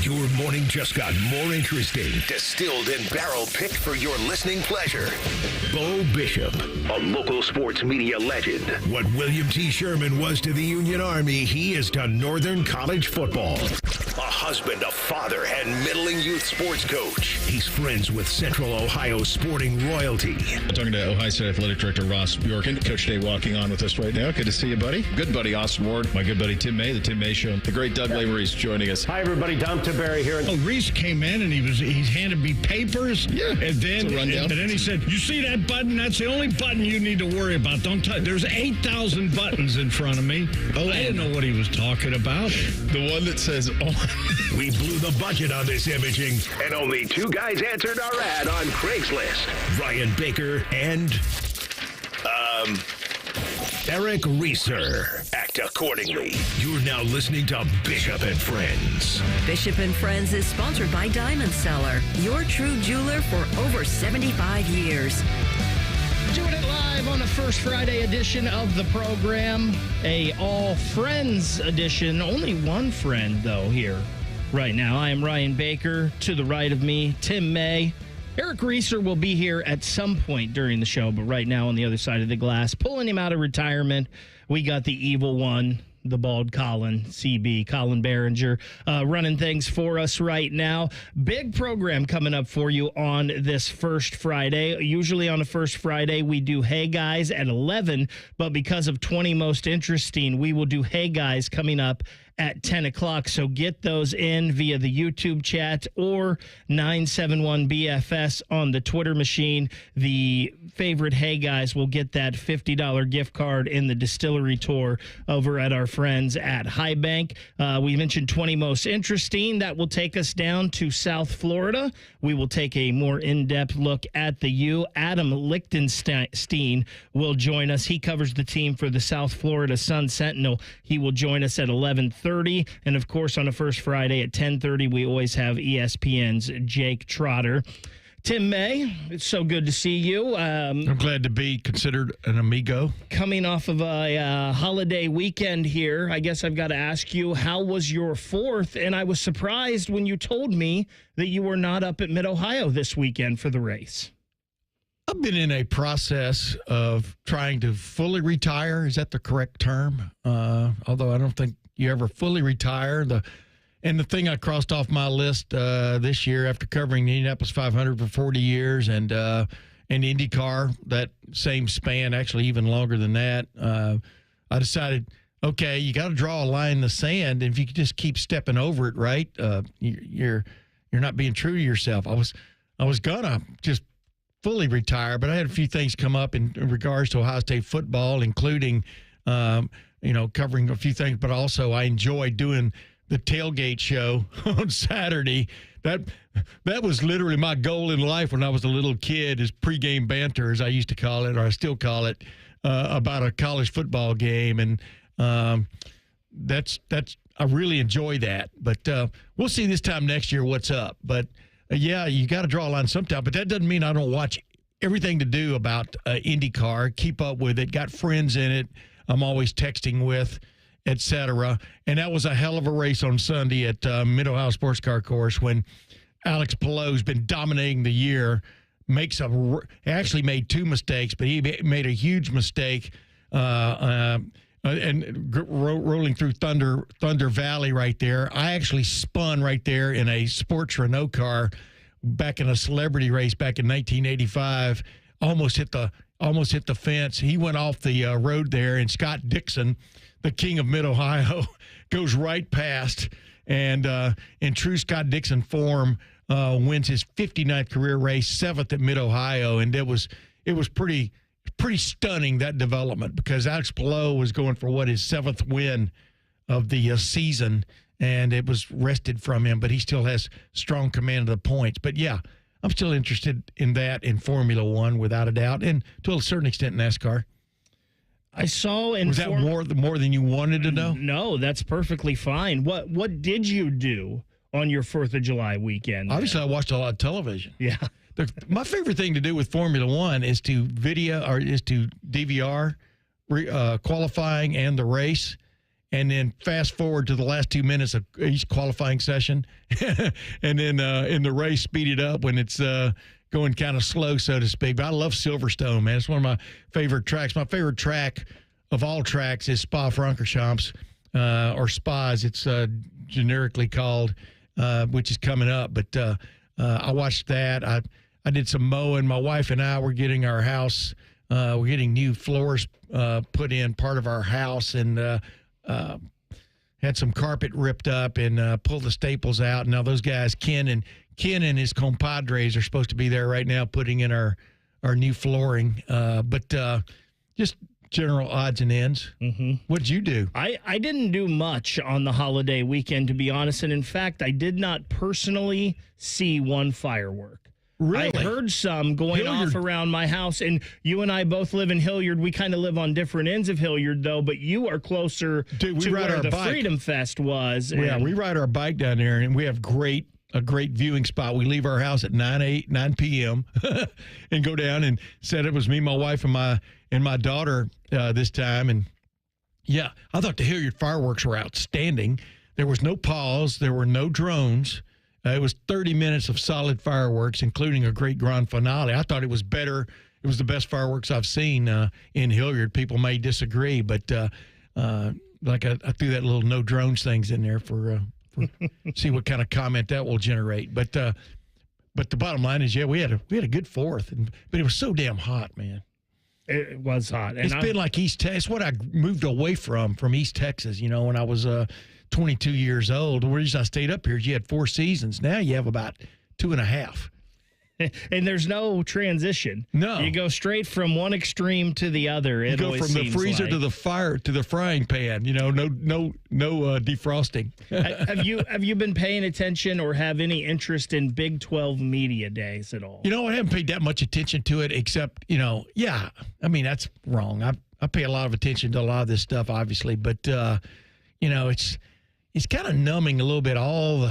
Your morning just got more interesting. Distilled and barrel-picked for your listening pleasure. Bo Bishop, a local sports media legend. What William T. Sherman was to the Union Army, he is to Northern College football. A husband, a father, and middling youth sports coach. He's friends with Central Ohio sporting royalty. Talking to Ohio State Athletic Director Ross Bjorken. Coach Day walking on with us right now. Good to see you, buddy. Good buddy, Austin Ward. My good buddy, Tim May, the Tim May Show. The great Doug Lavery's joining us. Hi, everybody. Dom Tiberi here. Oh, Reese came in and he handed me papers. Yeah. And then he said, "You see that button? That's the only button you need to worry about. Don't touch. There's 8,000 buttons in front of me." Oh, I didn't know what he was talking about. The one that says on. We blew the budget on this imaging, and only two guys answered our ad on Craigslist. Ryan Baker and, Eric Reeser. Act accordingly. You're now listening to Bishop and Friends. Bishop and Friends is sponsored by Diamond Seller, your true jeweler for over 75 years. Doing it live on the first Friday edition of the program, a all friends edition. Only one friend, though, here right now. I am Ryan Baker. To the right of me, Tim May. Eric Reeser will be here at some point during the show, but right now on the other side of the glass, pulling him out of retirement, we got the evil one, the bald Colin, CB, Colin Behringer, running things for us right now. Big program coming up for you on this first Friday. Usually on the first Friday, we do Hey Guys at 11, but because of 20 Most Interesting, we will do Hey Guys coming up at 10 o'clock. So get those in via the YouTube chat or 971BFS on the Twitter machine. The favorite Hey Guys will get that $50 gift card in the distillery tour over at our friends at High Bank. We mentioned 20 Most Interesting. That will take us down to South Florida. We will take a more in-depth look at the U. Adam Likenstein will join us. He covers the team for the South Florida Sun Sentinel. He will join us at 11:30. And, of course, on the first Friday at 10:30, we always have ESPN's Jake Trotter. Tim May, it's so good to see you. I'm glad to be considered an amigo. Coming off of a holiday weekend here, I guess I've got to ask you, how was your 4th? And I was surprised when you told me that you were not up at Mid-Ohio this weekend for the race. I've been in a process of trying to fully retire. Is that the correct term? Although I don't think you ever fully retire. And the thing I crossed off my list this year after covering the Indianapolis 500 for 40 years and IndyCar, that same span, actually even longer than that, I decided, okay, you got to draw a line in the sand. And if you could just keep stepping over it, right, you're not being true to yourself. I was gonna just fully retire, but I had a few things come up in regards to Ohio State football, including covering a few things, but also I enjoy doing the tailgate show on Saturday. That was literally my goal in life when I was a little kid, is pregame banter, as I used to call it, or I still call it, about a college football game. And I really enjoy that. But we'll see this time next year what's up. But yeah, you got to draw a line sometime. But that doesn't mean I don't watch everything to do about IndyCar, keep up with it, got friends in it I'm always texting with, etc. And that was a hell of a race on Sunday at Mid-Ohio Sports Car Course when Alex Pallot's been dominating the year, actually made 2 mistakes, but he made a huge mistake and rolling through Thunder Valley right there. I actually spun right there in a sports Renault car back in a celebrity race back in 1985. Almost hit the fence. He went off the road there, and Scott Dixon, the king of Mid-Ohio, goes right past, and in true Scott Dixon form, wins his 59th career race, 7th at Mid-Ohio, and it was pretty stunning, that development, because Alex Pallot was going for his 7th win of the season, and it was wrested from him, but he still has strong command of the points. But yeah, I'm still interested in that in Formula One, without a doubt, and to a certain extent NASCAR. I saw in was that more than you wanted to know? No, that's perfectly fine. What did you do on your 4th of July weekend? Obviously, I watched a lot of television. Yeah. My favorite thing to do with Formula One is to DVR qualifying and the race, and then fast forward to the last 2 minutes of each qualifying session, and then in the race speed it up when it's going kind of slow, so to speak. But I love Silverstone, man. It's one of my favorite tracks. My favorite track of all tracks is Spa-Francorchamps, or Spa as it's generically called, which is coming up. But I watched that. I did some mowing. My wife and I were getting our house, we're getting new floors put in part of our house, and had some carpet ripped up and pulled the staples out. And now those guys, Ken and his compadres are supposed to be there right now putting in our new flooring. But just general odds and ends. Mm-hmm. What'd you do? I didn't do much on the holiday weekend, to be honest. And in fact, I did not personally see one firework. Really? I heard some going Hilliard. off around my house, and you and I both live in Hilliard. We kind of live on different ends of Hilliard, though, but you are closer to where the Freedom Fest was. Yeah, we ride our bike down there, and we have a great viewing spot. We leave our house at 9 p.m. and go down and said it was me, my wife, and my daughter this time. And, yeah, I thought the Hilliard fireworks were outstanding. There was no pause. There were no drones. It was 30 minutes of solid fireworks, including a great grand finale. I thought it was better. It was the best fireworks I've seen in Hilliard. People may disagree, but like I threw that little no drones things in there for see what kind of comment that will generate. But the bottom line is, yeah, we had a good fourth, but it was so damn hot, man. It was hot. And it's been like East Texas. What I moved away from East Texas, when I was 22 years old. The reason I stayed up here is you had 4 seasons. Now you have about 2.5. And there's no transition. No. You go straight from one extreme to the other. You go from the freezer to the fire to the frying pan. No defrosting. Have you been paying attention or have any interest in Big 12 media days at all? I haven't paid that much attention to it, except yeah. I mean, that's wrong. I pay a lot of attention to a lot of this stuff, obviously, but it's kind of numbing a little bit all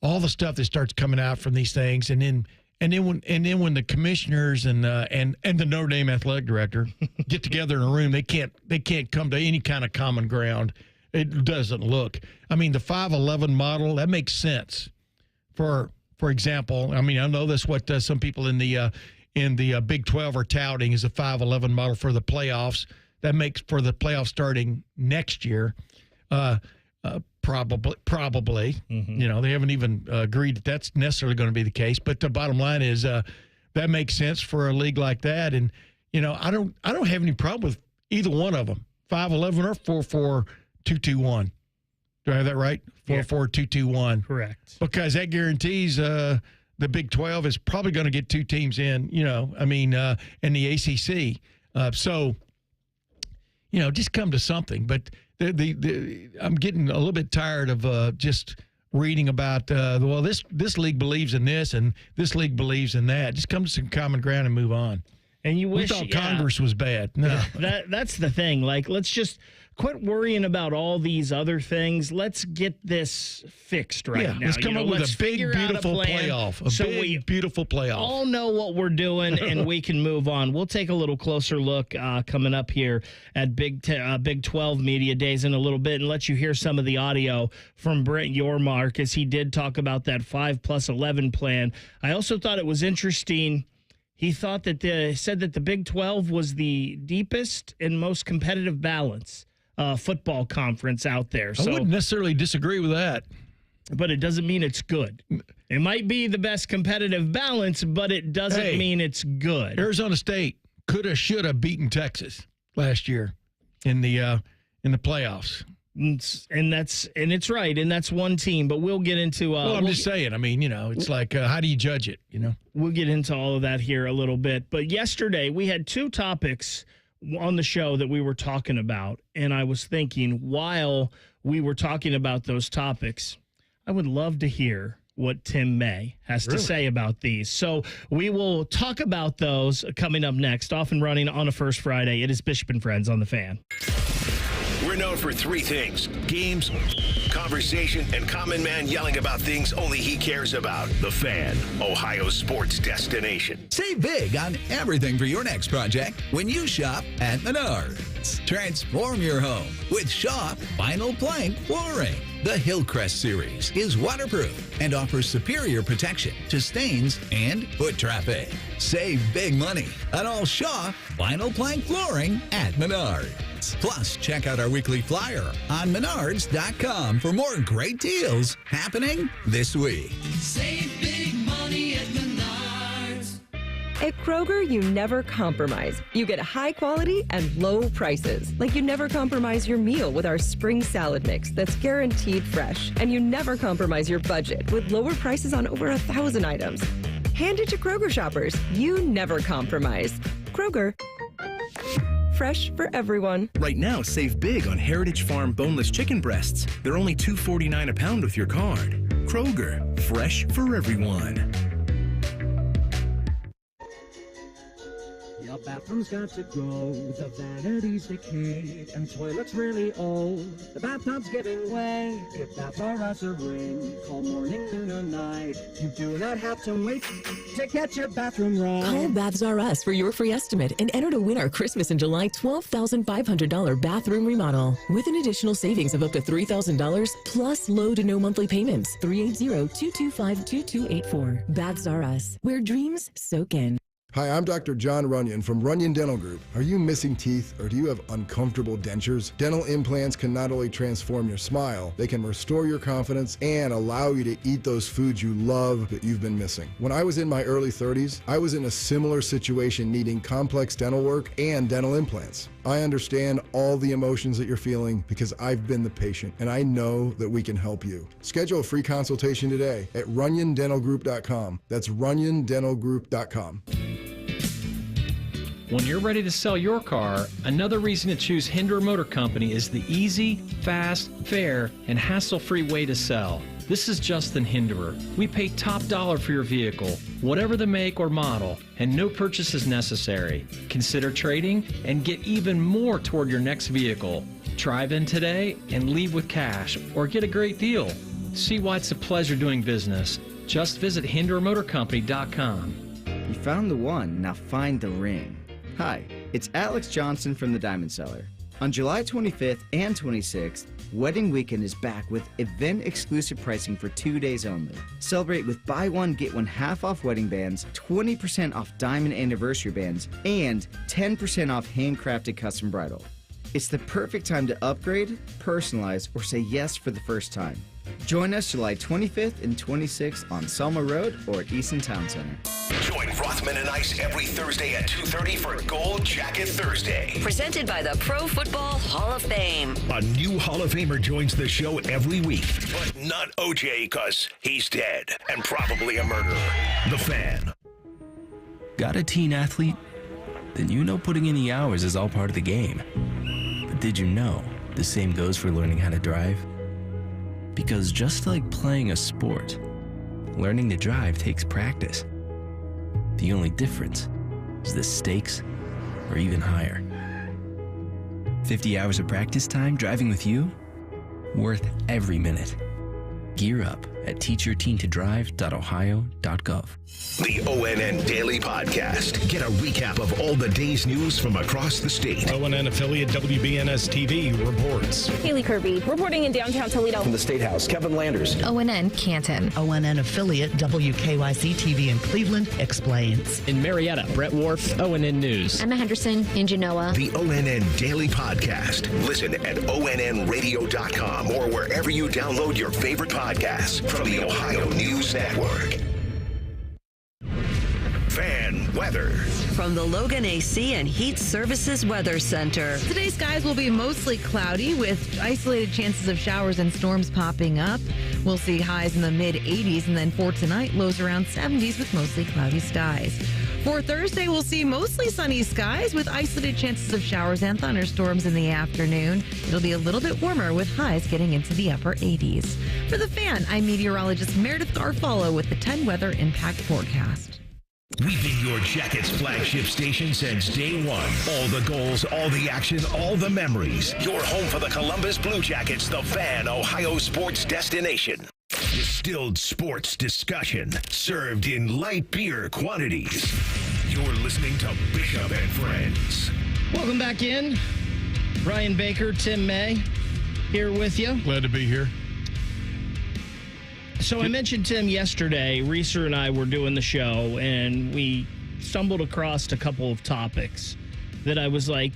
the stuff that starts coming out from these things, and then when the commissioners and the Notre Dame athletic director get together in a room, they can't come to any kind of common ground. It doesn't look. I mean, the 5-11 model, that makes sense. For example, I mean, I know that's what some people in the Big 12 are touting is a 5-11 model for the playoffs. That makes for the playoffs starting next year. Probably. Mm-hmm. They haven't even agreed that that's necessarily going to be the case. But the bottom line is that makes sense for a league like that. And I don't have any problem with either one of them, 5-11 or 4-4-2-2-1. Do I have that right? 4-4-2-2-1. Correct. Because that guarantees the Big 12 is probably going to get 2 teams in. In the ACC. So just come to something. But I'm getting a little bit tired of just reading about this league believes in this and this league believes in that. Just come to some common ground and move on. And you wish we thought Congress was bad. No, that's the thing. Like, let's just quit worrying about all these other things. Let's get this fixed now. Let's come up with a big, beautiful playoff. Beautiful playoff. All know what we're doing, and we can move on. We'll take a little closer look coming up here at Big 12 Media Days in a little bit and let you hear some of the audio from Brent Yormark as he did talk about that 5+11 plan. I also thought it was interesting. He thought said that the Big 12 was the deepest and most competitive balance football conference out there. I wouldn't necessarily disagree with that. But it doesn't mean it's good. It might be the best competitive balance, but it doesn't mean it's good. Arizona State coulda, shoulda beaten Texas last year in the playoffs. And it's right, and that's one team. But we'll get into. I'm just saying. I mean, it's like how do you judge it? We'll get into all of that here a little bit. But yesterday we had 2 topics on the show that we were talking about, and I was thinking while we were talking about those topics, I would love to hear what Tim May has to say about these. So we will talk about those coming up next. Off and running on a First Friday. It is Bishop and Friends on the Fan. We're known for three things: games, conversation, and Common Man yelling about things only he cares about. The Fan, Ohio's sports destination. Save big on everything for your next project when you shop at Menards. Transform your home with Shaw Vinyl Plank Flooring. The Hillcrest series is waterproof and offers superior protection to stains and foot traffic. Save big money on all Shaw Vinyl Plank Flooring at Menards. Plus, check out our weekly flyer on Menards.com for more great deals happening this week. Save big money at Menards. At Kroger, you never compromise. You get high quality and low prices. Like you never compromise your meal with our spring salad mix that's guaranteed fresh. And you never compromise your budget with lower prices on over 1,000 items. Hand it to Kroger shoppers. You never compromise. Kroger. Fresh for everyone. Right now, save big on Heritage Farm boneless chicken breasts. They're only $2.49 a pound with your card. Kroger, fresh for everyone. Your bathroom's got to go, the vanity's decayed, and toilet's really old. The bathtub's giving way. If Baths R Us a ring, call morning, noon, or night. You do not have to wait to get your bathroom right. Call Baths R Us for your free estimate and enter to win our Christmas in July $12,500 bathroom remodel with an additional savings of up to $3,000 plus low to no monthly payments. 380-225-2284. Baths R Us, where dreams soak in. Hi, I'm Dr. John Runyon from Runyon Dental Group. Are you missing teeth or do you have uncomfortable dentures? Dental implants can not only transform your smile, they can restore your confidence and allow you to eat those foods you love that you've been missing. When I was in my early 30s, I was in a similar situation needing complex dental work and dental implants. I understand all the emotions that you're feeling because I've been the patient and I know that we can help you. Schedule a free consultation today at runyondentalgroup.com. That's runyondentalgroup.com. When you're ready to sell your car, another reason to choose Hinder Motor Company is the easy, fast, fair, and hassle-free way to sell. This is Justin Hinderer. We pay top dollar for your vehicle, whatever the make or model, and no purchase is necessary. Consider trading and get even more toward your next vehicle. Drive in today and leave with cash or get a great deal. See why it's a pleasure doing business. Just visit HinderMotorCompany.com. You found the one, now find the ring. Hi, it's Alex Johnson from the Diamond Cellar. On July 25th and 26th, Wedding Weekend is back with event-exclusive pricing for 2 days only. Celebrate with buy one, get one half off wedding bands, 20% off diamond anniversary bands, and 10% off handcrafted custom bridal. It's the perfect time to upgrade, personalize, or say yes for the first time. Join us July 25th and 26th on Selma Road or at Easton Town Center. Join Rothman and Ice every Thursday at 2:30 for Gold Jacket Thursday. Presented by the Pro Football Hall of Fame. A new Hall of Famer joins the show every week, but not OJ because he's dead and probably a murderer. The Fan. Got a teen athlete? Then you know putting in the hours is all part of the game. But did you know the same goes for learning how to drive? Because just like playing a sport, learning to drive takes practice. The only difference is the stakes are even higher. 50 hours of practice time driving with you? Worth every minute. Gear up at teachyourteentodrive.ohio.gov. The ONN Daily Podcast. Get a recap of all the day's news from across the state. ONN affiliate WBNS TV reports. Haley Kirby reporting in downtown Toledo. From the State House, Kevin Landers. ONN Canton. ONN affiliate WKYC TV in Cleveland explains. In Marietta, Brett Wharf, ONN News. Emma Henderson in Genoa. The ONN Daily Podcast. Listen at ONNradio.com or wherever you download your favorite podcasts from the Ohio News Network. Fan weather. From the Logan AC and Heat Services Weather Center. Today's skies will be mostly cloudy with isolated chances of showers and storms popping up. We'll see highs in the mid-80s, and then for tonight, lows around 70s with mostly cloudy skies. For Thursday, we'll see mostly sunny skies with isolated chances of showers and thunderstorms in the afternoon. It'll be a little bit warmer with highs getting into the upper 80s. For The Fan, I'm meteorologist Meredith Garfalo with the 10 Weather Impact Forecast. We've been your Jackets flagship station since day one. All the goals, all the action, all the memories. Your home for the Columbus Blue Jackets, the Fan Ohio sports destination. Distilled sports discussion served in light beer quantities. You're listening to Bishop and Friends. Welcome back in. Ryan Baker, Tim May, here with you. Glad to be here. So I mentioned Tim yesterday. Reeser and I were doing the show, and we stumbled across a couple of topics that I was like,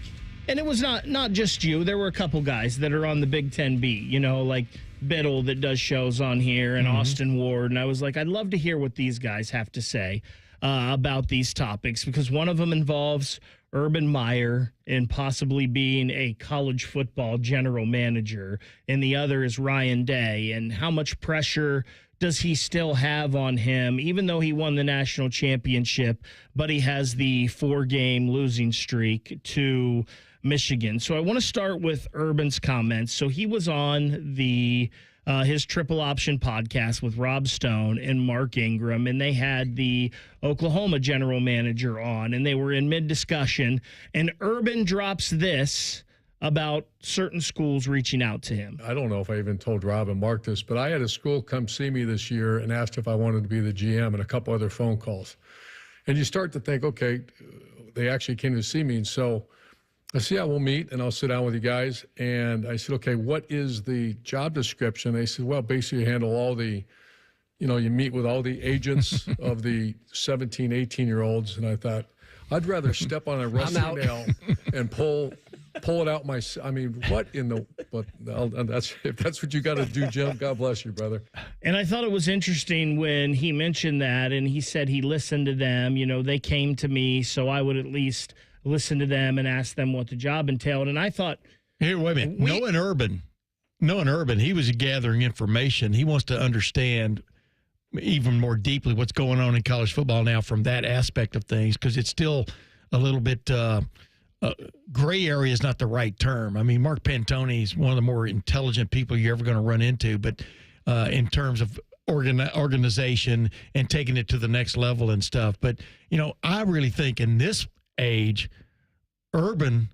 and it was not just you. There were a couple guys that are on the Big Ten beat, you know, like Biddle that does shows on here and Austin Ward. And I was like, I'd love to hear what these guys have to say about these topics, because one of them involves Urban Meyer and possibly being a college football general manager, and the other is Ryan Day, and how much pressure does he still have on him, even though he won the national championship, but he has the 4-game losing streak to Michigan. So I want to start with Urban's comments. So he was on the his Triple Option podcast with Rob Stone and Mark Ingram, and they had the Oklahoma general manager on, and they were in mid-discussion, and Urban drops this about certain schools reaching out to him. I don't know if I even told Rob and Mark this, but I had a school come see me this year and asked if I wanted to be the GM, and a couple other phone calls. And you start to think, okay, they actually came to see me, and so I said, yeah, we'll meet, and I'll sit down with you guys. And I said, okay, what is the job description? They said, well, basically you handle all the, you know, you meet with all the agents of the 17, 18-year-olds. And I thought, I'd rather step on a rusty nail and pull it out my, I mean, what in the, but if that's what you got to do, Jim, God bless you, brother. And I thought it was interesting when he mentioned that, and he said he listened to them. You know, they came to me, so I would at least listen to them and ask them what the job entailed. And I thought, here, wait a minute. Knowing Urban, he was gathering information. He wants to understand even more deeply what's going on in college football now from that aspect of things, because it's still a little bit gray area is not the right term. I mean, Mark Pantone is one of the more intelligent people you're ever going to run into, but in terms of organization and taking it to the next level and stuff. But, you know, I really think in this age, Urban,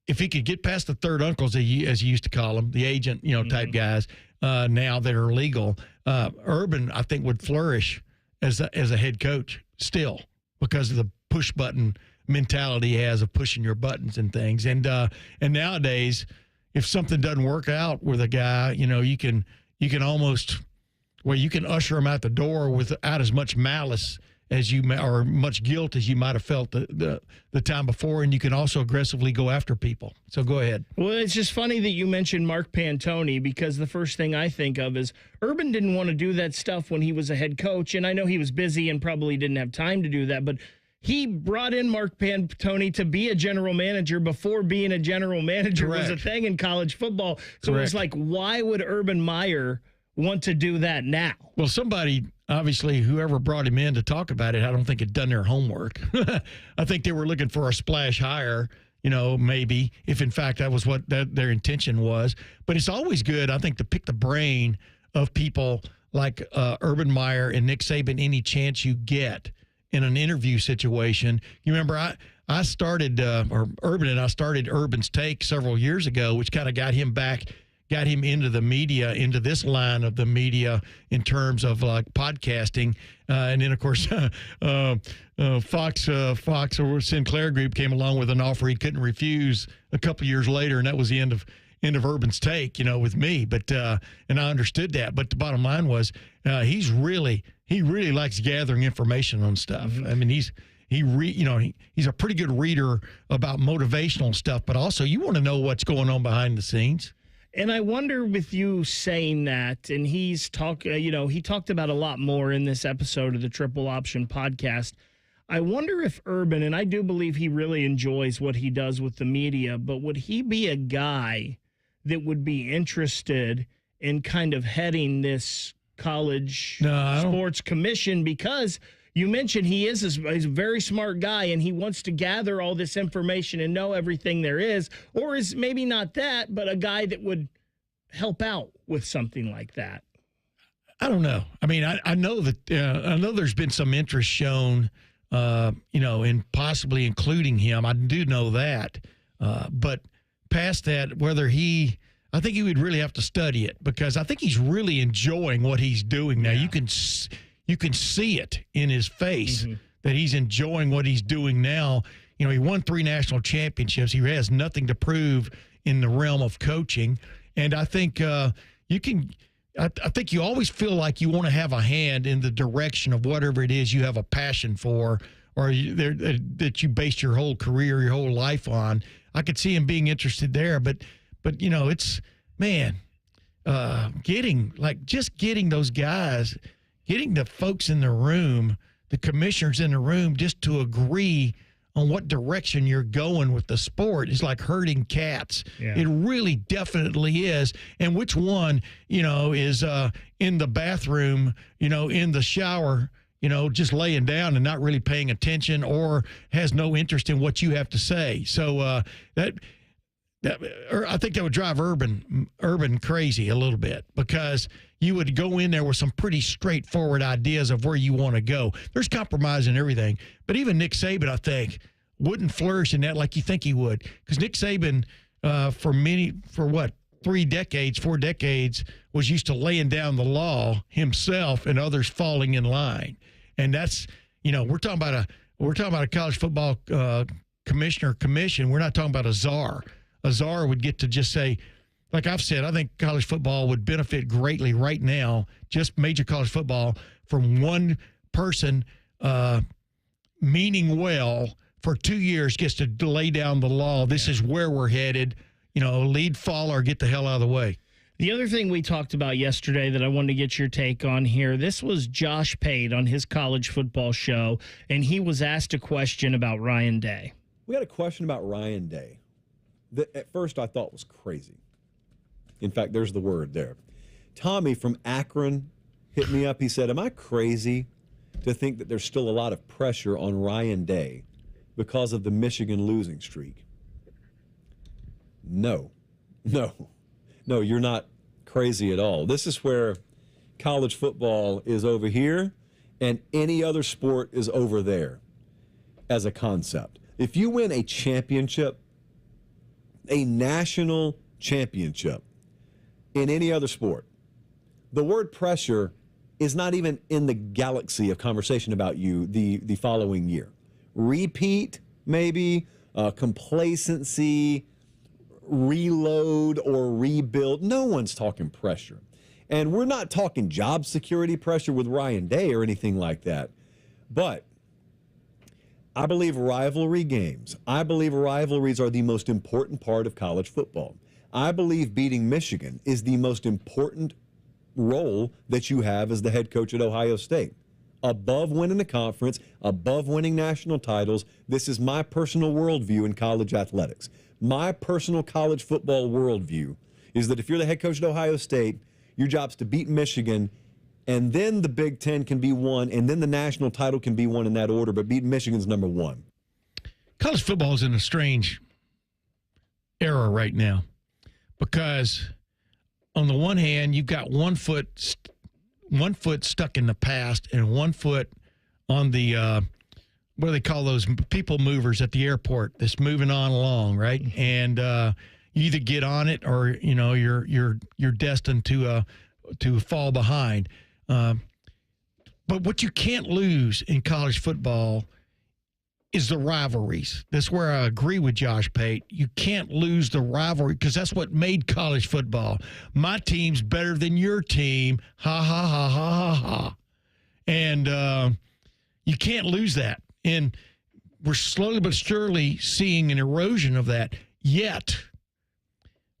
if he could get past the third uncles, as you used to call them, the agent, you know, type guys now that are legal, Urban, I think, would flourish as a head coach still, because of the push button mentality he has of pushing your buttons and things. And nowadays, if something doesn't work out with a guy, you know, you can almost, well, you can usher him out the door without as much malice as you or much guilt as you might have felt the time before, and you can also aggressively go after people. So go ahead. Well, it's just funny that you mentioned Mark Pantone, because the first thing I think of is Urban didn't want to do that stuff when he was a head coach, and I know he was busy and probably didn't have time to do that, but he brought in Mark Pantone to be a general manager before being a general manager was a thing in college football. So It's like, why would Urban Meyer want to do that now? Well, somebody, obviously, whoever brought him in to talk about it, I don't think had done their homework. I think they were looking for a splash hire, you know, maybe, if in fact that was what their intention was. But it's always good, I think, to pick the brain of people like Urban Meyer and Nick Saban any chance you get in an interview situation. You remember I started, or Urban and I started Urban's Take several years ago, which kind of got him into the media, into this line of the media in terms of like podcasting. And then, of course, Fox or Sinclair Group came along with an offer he couldn't refuse a couple years later, and that was the end of Urban's Take, you know, with me. But and I understood that. But the bottom line was he really likes gathering information on stuff. I mean, he's a pretty good reader about motivational stuff, but also you want to know what's going on behind the scenes. And I wonder, with you saying that, and he talked about a lot more in this episode of the Triple Option podcast. I wonder if Urban, and I do believe he really enjoys what he does with the media, but would he be a guy that would be interested in kind of heading this college sports commission? Because you mentioned he's a very smart guy, and he wants to gather all this information and know everything there is, or is maybe not that, but a guy that would help out with something like that. I don't know. I mean, I know that I know there's been some interest shown, in possibly including him. I do know that, but past that, I think he would really have to study it, because I think he's really enjoying what he's doing now. You can see it in his face that he's enjoying what he's doing now. He won 3 national championships. He has nothing to prove in the realm of coaching, and I think I think you always feel like you want to have a hand in the direction of whatever it is you have a passion for, or that you based your whole career, your whole life on. I could see him being interested there, but it's, man, getting those guys, getting the folks in the room, the commissioners in the room, just to agree on what direction you're going with the sport is like herding cats. Yeah. It really definitely is. And which one, is in the bathroom, in the shower, just laying down and not really paying attention, or has no interest in what you have to say. So I think that would drive Urban crazy a little bit, because you would go in there with some pretty straightforward ideas of where you want to go. There's compromise in everything, but even Nick Saban, I think, wouldn't flourish in that like you think he would, because Nick Saban, for 4 decades, was used to laying down the law himself and others falling in line, and that's we're talking about a college football commission. We're not talking about a czar. A czar would get to just say, like I've said, I think college football would benefit greatly right now, just major college football, from one person meaning well for 2 years gets to lay down the law. This is where we're headed. Lead, follow, or get the hell out of the way. The other thing we talked about yesterday that I wanted to get your take on here, this was Josh Pate on his college football show, and he was asked a question about Ryan Day. We had a question about Ryan Day that at first I thought was crazy. In fact, there's the word there. Tommy from Akron hit me up. He said, am I crazy to think that there's still a lot of pressure on Ryan Day because of the Michigan losing streak? No, you're not crazy at all. This is where college football is over here and any other sport is over there as a concept. If you win a championship, a national championship in any other sport, the word pressure is not even in the galaxy of conversation about you the following year. Repeat, maybe, complacency, reload or rebuild. No one's talking pressure. And we're not talking job security pressure with Ryan Day or anything like that. But I believe rivalry games, I believe rivalries are the most important part of college football. I believe beating Michigan is the most important role that you have as the head coach at Ohio State. Above winning the conference, above winning national titles, this is my personal worldview in college athletics. My personal college football worldview is that if you're the head coach at Ohio State, your job's to beat Michigan, and then the Big Ten can be won, and then the national title can be won in that order, but beating Michigan's number one. College football is in a strange era right now, because on the one hand, you've got one foot stuck in the past and one foot on the what do they call those people movers at the airport that's moving on along, right? And you either get on it or you're destined to fall behind. But what you can't lose in college football is the rivalries. That's where I agree with Josh Pate. You can't lose the rivalry, because that's what made college football. My team's better than your team. Ha, ha, ha, ha, ha, ha. And you can't lose that. And we're slowly but surely seeing an erosion of that. Yet,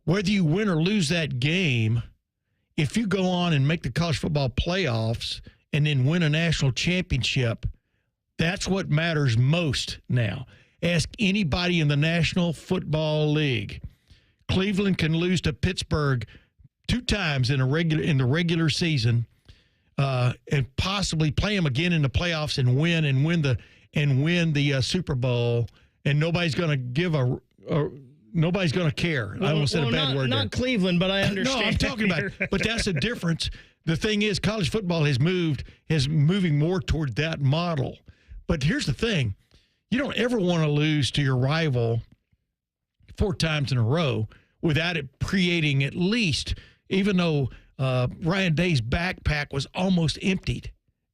whether you win or lose that game, if you go on and make the college football playoffs and then win a national championship, that's what matters most now. Ask anybody in the National Football League. Cleveland can lose to Pittsburgh 2 times in the regular season, and possibly play them again in the playoffs and win the Super Bowl, and nobody's going to nobody's going to care. I almost said a bad word not there. Cleveland, but I understand. No, I'm talking about, but that's the difference the thing is, college football is moving more toward that model. But here's the thing. You don't ever want to lose to your rival 4 times in a row without it creating at least, even though Ryan Day's backpack was almost emptied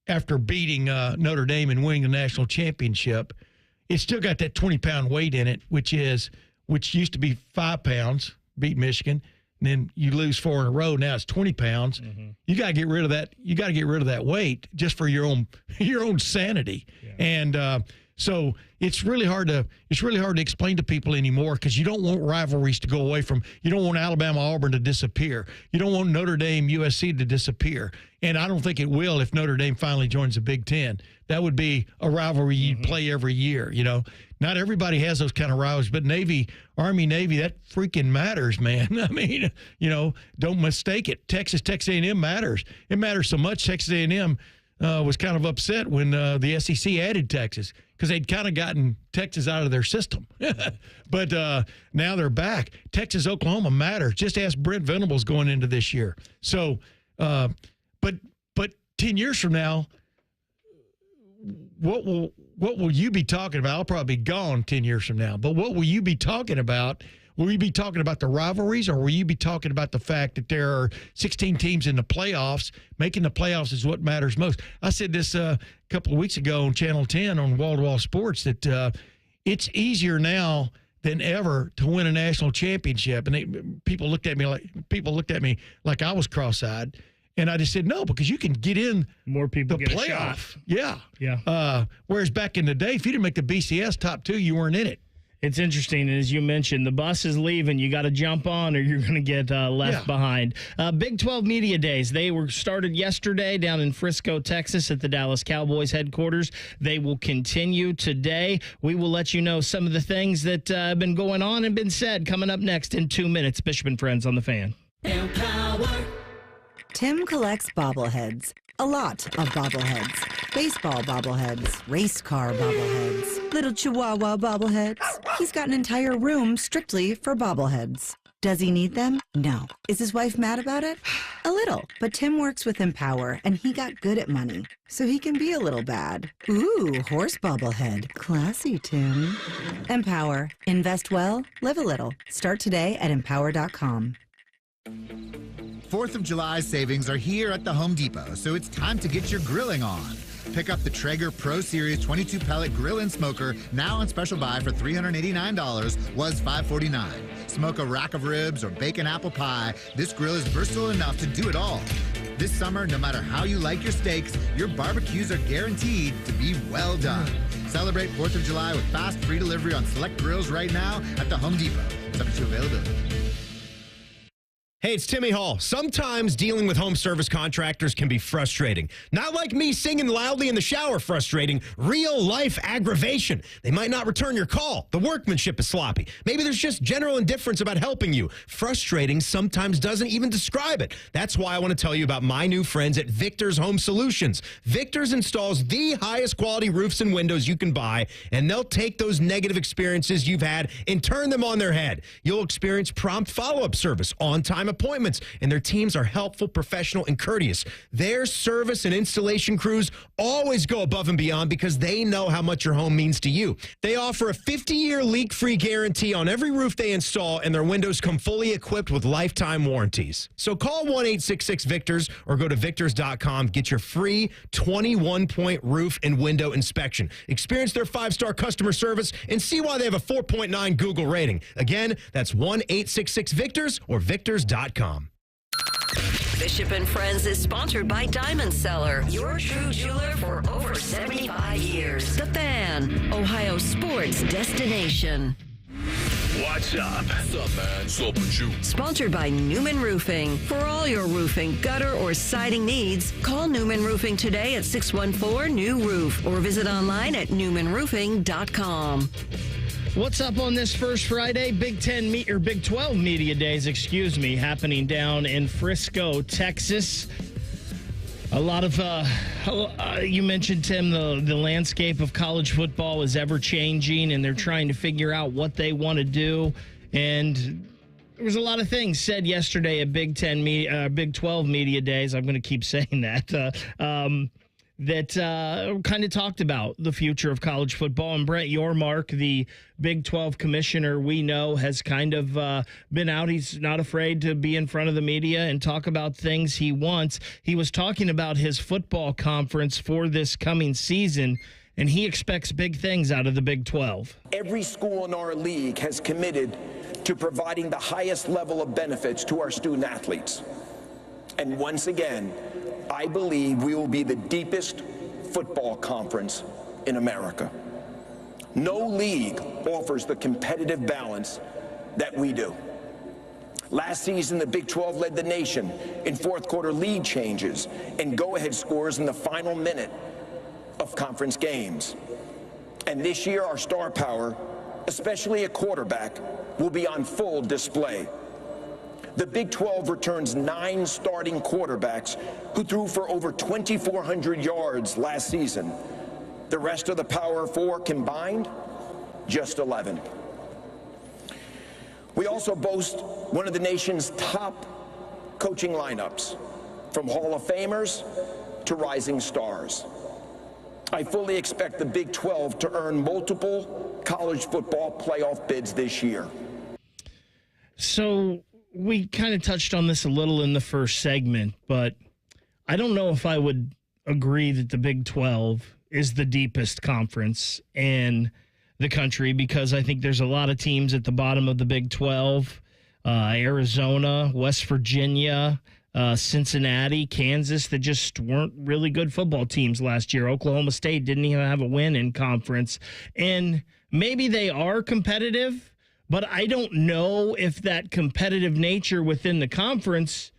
after beating Notre Dame and winning the national championship, it's still got that 20-pound weight in it, which used to be 5 pounds, beat Michigan. And then you lose 4 in a row. Now it's 20 pounds. Mm-hmm. You got to get rid of that. You got to get rid of that weight just for your own sanity. Yeah. And so it's really hard to explain to people anymore, because you don't want rivalries to go away from. You don't want Alabama Auburn to disappear. You don't want Notre Dame USC to disappear. And I don't think it will if Notre Dame finally joins the Big Ten. That would be a rivalry you'd play every year. Not everybody has those kind of rivalries, but Army, Navy, that freaking matters, man. I mean, don't mistake it. Texas A&M matters. It matters so much. Texas A&M was kind of upset when the SEC added Texas, because they'd kind of gotten Texas out of their system. But now they're back. Texas, Oklahoma matters. Just ask Brent Venables going into this year. So, but 10 years from now, what will you be talking about? I'll probably be gone 10 years from now. But what will you be talking about? Will you be talking about the rivalries, or will you be talking about the fact that there are 16 teams in the playoffs? Making the playoffs is what matters most. I said this a couple of weeks ago on Channel 10 on Wall to Wall Sports, that it's easier now than ever to win a national championship. And people looked at me like I was cross-eyed. And I just said, no, because you can get in more people the get playoff. A shot. Yeah. Whereas back in the day, if you didn't make the BCS top 2, you weren't in it. It's interesting, as you mentioned, the bus is leaving. You got to jump on, or you're going to get left behind. Big 12 Media Days. They were started yesterday down in Frisco, Texas, at the Dallas Cowboys headquarters. They will continue today. We will let you know some of the things that have been going on and been said coming up next in 2 minutes. Bishop and Friends on the Fan. Tim collects bobbleheads. A lot of bobbleheads. Baseball bobbleheads. Race car bobbleheads. Little Chihuahua bobbleheads. He's got an entire room strictly for bobbleheads. Does he need them? No. Is his wife mad about it? A little. But Tim works with Empower, and he got good at money, so he can be a little bad. Ooh, horse bobblehead. Classy, Tim. Empower. Invest well, live a little. Start today at empower.com. 4th of July savings are here at the Home Depot, so it's time to get your grilling on. Pick up the Traeger Pro Series 22-pellet grill and smoker, now on special buy for $389, was $549. Smoke a rack of ribs or bake an apple pie. This grill is versatile enough to do it all. This summer, no matter how you like your steaks, your barbecues are guaranteed to be well done. Celebrate 4th of July with fast, free delivery on select grills right now at the Home Depot. Subject to availability. Hey, it's Timmy Hall. Sometimes dealing with home service contractors can be frustrating. Not like me singing loudly in the shower frustrating. Real life aggravation. They might not return your call. The workmanship is sloppy. Maybe there's just general indifference about helping you. Frustrating sometimes doesn't even describe it. That's why I want to tell you about my new friends at Victor's Home Solutions. Victor's installs the highest quality roofs and windows you can buy, and they'll take those negative experiences you've had and turn them on their head. You'll experience prompt follow-up service, on-time appointments, and their teams are helpful, professional, and courteous. Their service and installation crews always go above and beyond because they know how much your home means to you. They offer a 50-year leak-free guarantee on every roof they install, and their windows come fully equipped with lifetime warranties. So call 1-866-VICTORS or go to victors.com. Get your free 21-point roof and window inspection. Experience their 5-star customer service and see why they have a 4.9 Google rating. Again, that's 1-866-VICTORS or victors.com. Bishop and Friends is sponsored by Diamond Seller, your true jeweler for over 75 years. The Fan, Ohio sports destination. What's up? What's up, man? What's up with you? Sponsored by Newman Roofing. For all your roofing, gutter, or siding needs, call Newman Roofing today at 614-NEW-ROOF or visit online at newmanroofing.com. What's up on this first Friday? Big 12 Media Days, happening down in Frisco, Texas. A lot of, you mentioned, Tim, the landscape of college football is ever changing, and they're trying to figure out what they want to do. And There was a lot of things said yesterday at Big 12 media days. I'm going to keep saying that. That kind of talked about the future of college football. And Brett Yormark, the Big 12 commissioner, we know has kind of been out. He's not afraid to be in front of the media and talk about things he wants. He was talking about his football conference for this coming season, and he expects big things out of the Big 12. Every school in our league has committed to providing the highest level of benefits to our student athletes. And once again, I believe we will be the deepest football conference in America. No league offers the competitive balance that we do. Last season, the Big 12 led the nation in fourth quarter lead changes and go-ahead scores in the final minute of conference games. And this year, our star power, especially at quarterback, will be on full display. The Big 12 returns 9 starting quarterbacks who threw for over 2,400 yards last season. The rest of the Power 4 combined, just 11. We also boast one of the nation's top coaching lineups, from Hall of Famers to rising stars. I fully expect the Big 12 to earn multiple college football playoff bids this year. So we kind of touched on this a little in the first segment, but I don't know if I would agree that the Big 12 is the deepest conference in the country, because I think there's a lot of teams at the bottom of the Big 12, Arizona, West Virginia, Cincinnati, Kansas, that just weren't really good football teams last year. Oklahoma State didn't even have a win in conference. And maybe they are competitive, but I don't know if that competitive nature within the conference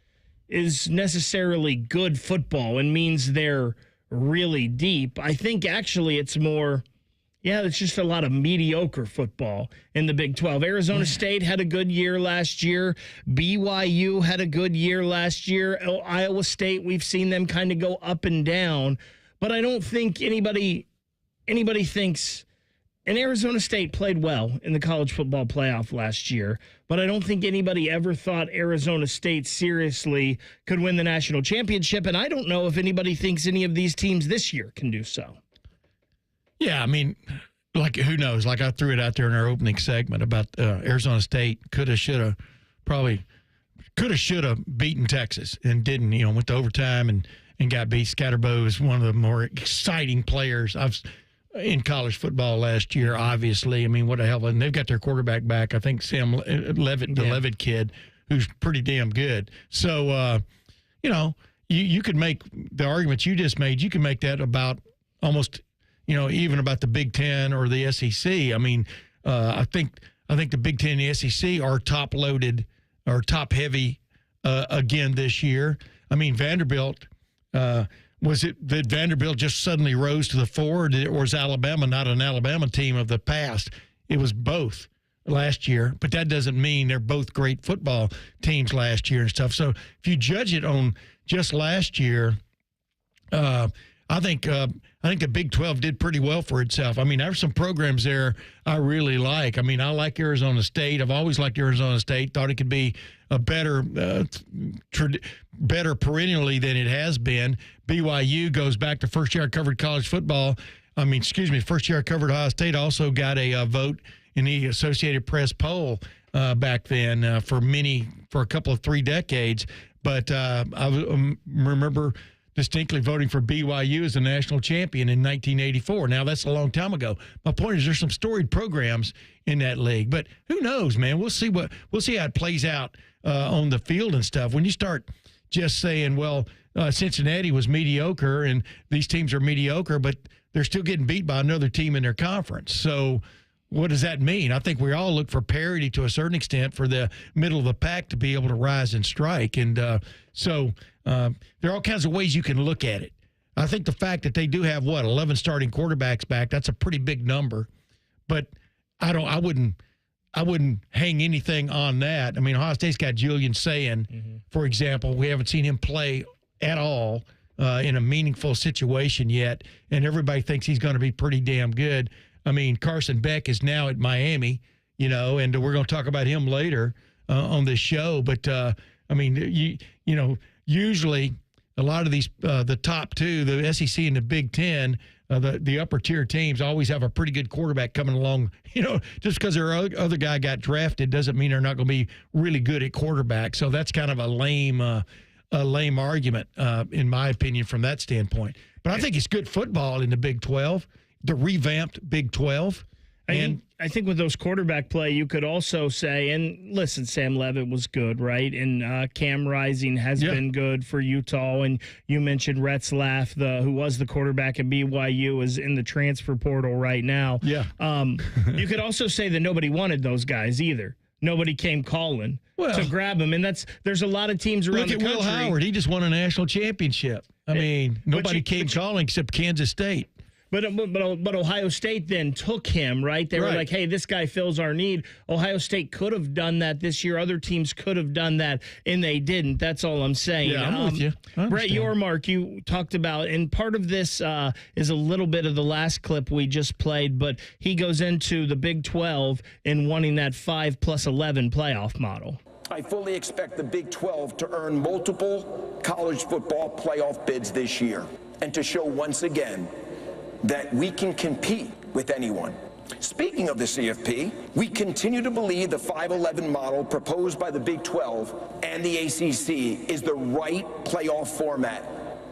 is necessarily good football and means they're really deep. I think actually it's more, it's just a lot of mediocre football in the Big 12. Arizona State had a good year last year. BYU had a good year last year. Iowa State, we've seen them kind of go up and down. But I don't think anybody thinks, and Arizona State played well in the college football playoff last year, but I don't think anybody ever thought Arizona State seriously could win the national championship, and I don't know if anybody thinks any of these teams this year can do so. Yeah, I mean, like, who knows? Like, I threw it out there in our opening segment about Arizona State coulda, shoulda beaten Texas and didn't, went to overtime and got beat. Scatterbo is one of the more exciting players in college football last year, obviously. I mean, what a hell of a... And they've got their quarterback back, I think Sam Levitt, the Levitt kid, who's pretty damn good. So, you could make the arguments you just made, you can make that about almost, even about the Big Ten or the SEC. I mean, I think the Big Ten and the SEC are top-loaded or top-heavy again this year. I mean, Vanderbilt... was it that Vanderbilt just suddenly rose to the fore, or was Alabama not an Alabama team of the past? It was both last year, but that doesn't mean they're both great football teams last year and stuff. So if you judge it on just last year, I think the Big 12 did pretty well for itself. I mean, there's some programs there I really like. I mean, I like Arizona State. I've always liked Arizona State. Thought it could be a better perennially than it has been. BYU goes back to first year I covered college football. First year I covered Ohio State. Also got a vote in the Associated Press poll back then for a couple of 3 decades. But I remember distinctly voting for BYU as the national champion in 1984. Now, that's a long time ago. My point is there's some storied programs in that league. But who knows, man? We'll see how it plays out on the field and stuff. When you start just saying, well, Cincinnati was mediocre and these teams are mediocre, but they're still getting beat by another team in their conference. So what does that mean? I think we all look for parity to a certain extent for the middle of the pack to be able to rise and strike. And so there are all kinds of ways you can look at it. I think the fact that they do have, 11 starting quarterbacks back, that's a pretty big number. But I wouldn't hang anything on that. I mean, Ohio State's got Julian Sayin, for example. We haven't seen him play at all in a meaningful situation yet, and everybody thinks he's going to be pretty damn good. I mean, Carson Beck is now at Miami, and we're going to talk about him later. on this show. But I mean, you know, usually a lot of these the top two, the SEC and the Big Ten. The upper tier teams always have a pretty good quarterback coming along. You know, just because their other guy got drafted doesn't mean they're not going to be really good at quarterback. So that's kind of a lame argument, in my opinion, from that standpoint. But I think it's good football in the Big 12, the revamped Big 12. I think with those quarterback play, you could also say, and listen, Sam Levitt was good, right? And Cam Rising has been good for Utah. And you mentioned Retzlaff, who was the quarterback at BYU, is in the transfer portal right now. Yeah. You could also say that nobody wanted those guys either. Nobody came calling to grab them. And there's a lot of teams around the country. Look at Will Howard. He just won a national championship. I mean, nobody came calling except Kansas State. But Ohio State then took him, right? They were like, hey, this guy fills our need. Ohio State could have done that this year. Other teams could have done that, and they didn't. That's all I'm saying. Yeah, I'm with you. Brett Yormark, you talked about, and part of this is a little bit of the last clip we just played, but he goes into the Big 12 and wanting that 5+11 playoff model. I fully expect the Big 12 to earn multiple college football playoff bids this year and to show once again that we can compete with anyone. Speaking of the CFP, we continue to believe the 5-11 model proposed by the Big 12 and the ACC is the right playoff format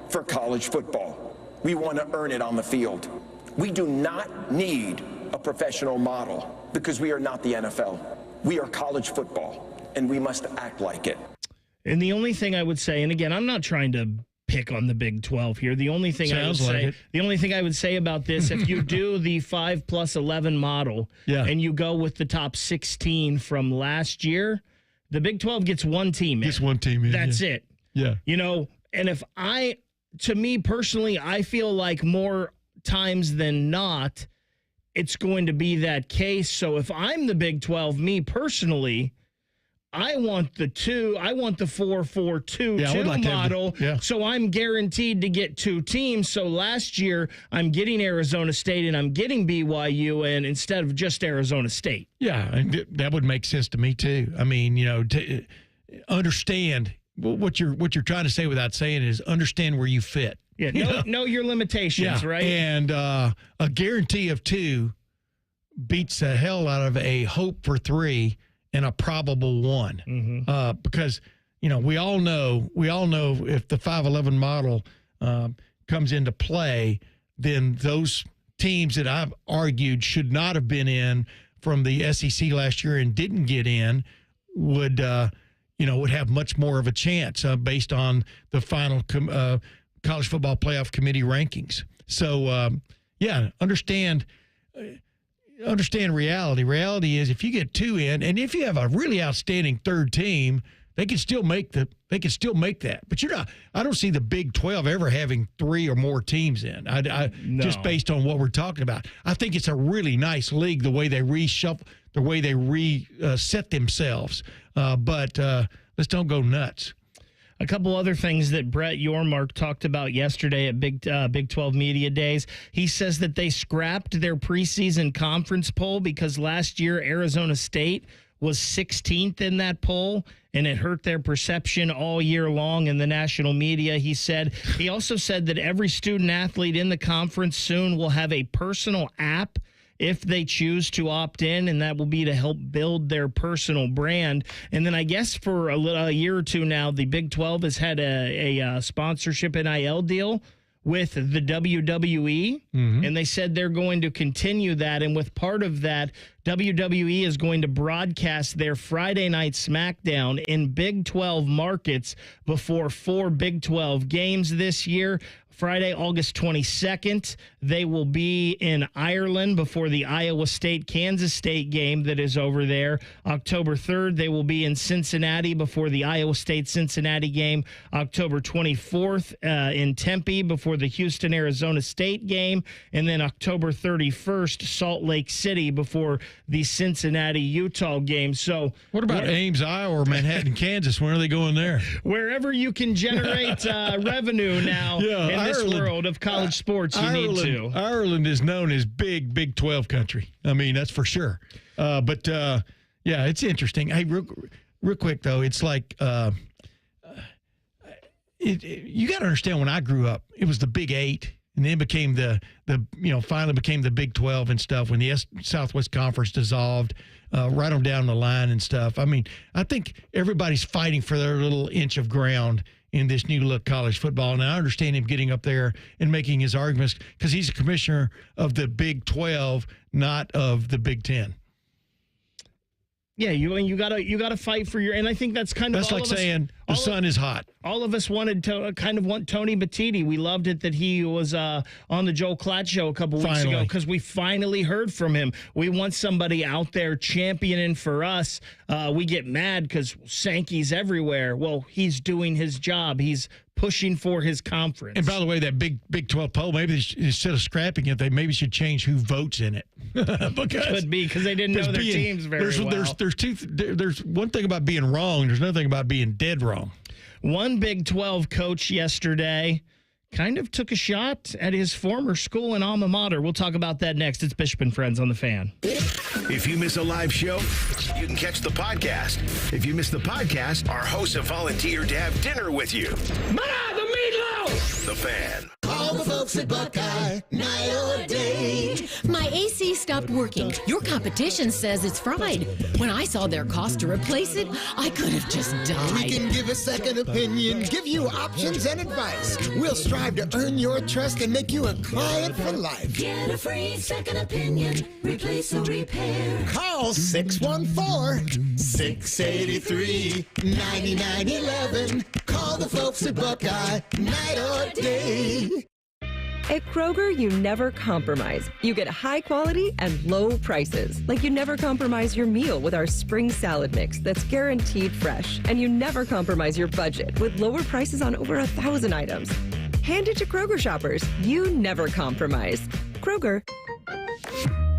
for college football. We want to earn it on the field. We do not need a professional model because we are not the NFL. We are college football, and we must act like it. And the only thing I would say, and again, I'm not trying to pick on the Big 12 here. The only thing I would say about this, if you do the 5+11 model and you go with the top 16 from last year, the Big 12 gets one team in. Just one team in. That's it. Yeah. You know, and to me personally, I feel like more times than not, it's going to be that case. So if I'm the Big 12, me personally, I want the 4-4-2 model, so I'm guaranteed to get two teams. So last year, I'm getting Arizona State and I'm getting BYU in instead of just Arizona State. Yeah, and that would make sense to me too. I mean, you know, to understand what you're trying to say without saying it is understand where you fit. Yeah, know your limitations, right? And a guarantee of 2 beats the hell out of a hope for 3 and a probable 1, because you know we all know if the 5-11 model comes into play, then those teams that I've argued should not have been in from the SEC last year and didn't get in would have much more of a chance based on the final college football playoff committee rankings. So understand reality. Reality is if you get 2 in, and if you have a really outstanding third team, they can still make that. But I don't see the Big 12 ever having 3 or more teams in. Just based on what we're talking about. I think it's a really nice league the way they reshuffle, the way they reset themselves. But let's don't go nuts. A couple other things that Brett Yormark talked about yesterday at Big 12 Media Days. He says that they scrapped their preseason conference poll because last year Arizona State was 16th in that poll, and it hurt their perception all year long in the national media, he said. He also said that every student athlete in the conference soon will have a personal app if they choose to opt in, and that will be to help build their personal brand. And then I guess for a year or two now, the Big 12 has had a sponsorship NIL deal with the WWE, and they said they're going to continue that. And with part of that, WWE is going to broadcast their Friday night SmackDown in Big 12 markets before 4 Big 12 games this year. Friday, August 22nd, they will be in Ireland before the Iowa State-Kansas State game that is over there. October 3rd, they will be in Cincinnati before the Iowa State-Cincinnati game. October 24th in Tempe before the Houston-Arizona State game. And then October 31st, Salt Lake City before the Cincinnati-Utah game. So, what about Ames, Iowa, or Manhattan, Kansas? When are they going there? Wherever you can generate revenue now. In this world of college sports, you need to. Ireland is known as Big 12 country. I mean, that's for sure. But it's interesting. Hey, real quick, though, it's like you got to understand, when I grew up, it was the Big 8, and then became finally became the Big 12 and stuff when the Southwest Conference dissolved, right on down the line and stuff. I mean, I think everybody's fighting for their little inch of ground in this new look college football. And I understand him getting up there and making his arguments because he's a commissioner of the Big 12, not of the Big 10. Yeah, you gotta fight for your, and I think that's kind of like saying the sun is hot. All of us wanted to want Tony Battiti. We loved it that he was on the Joel Klatt show a couple weeks ago because we finally heard from him. We want somebody out there championing for us. We get mad because Sankey's everywhere. Well, he's doing his job. He's pushing for his conference. And by the way, that Big 12 poll, maybe instead of scrapping it, they maybe should change who votes in it. Could be because they didn't know their teams very well. There's one thing about being wrong. There's another thing about being dead wrong. One Big 12 coach yesterday kind of took a shot at his former school and alma mater. We'll talk about that next. It's Bishop and Friends on the Fan. If you miss a live show, you can catch the podcast. If you miss the podcast, our hosts have volunteered to have dinner with you. The meatloaf! The Fan. Call the folks at Buckeye, night or day. My AC stopped working. Your competition says it's fried. When I saw their cost to replace it, I could have just died. We can give a second opinion, give you options and advice. We'll strive to earn your trust and make you a client for life. Get a free second opinion. Replace or repair. Call 614-683-9911. Call the folks at Buckeye, night or day. At Kroger, you never compromise. You get high quality and low prices. Like you never compromise your meal with our spring salad mix that's guaranteed fresh. And you never compromise your budget with lower prices on over 1,000 items. Hand it to Kroger shoppers. You never compromise. Kroger.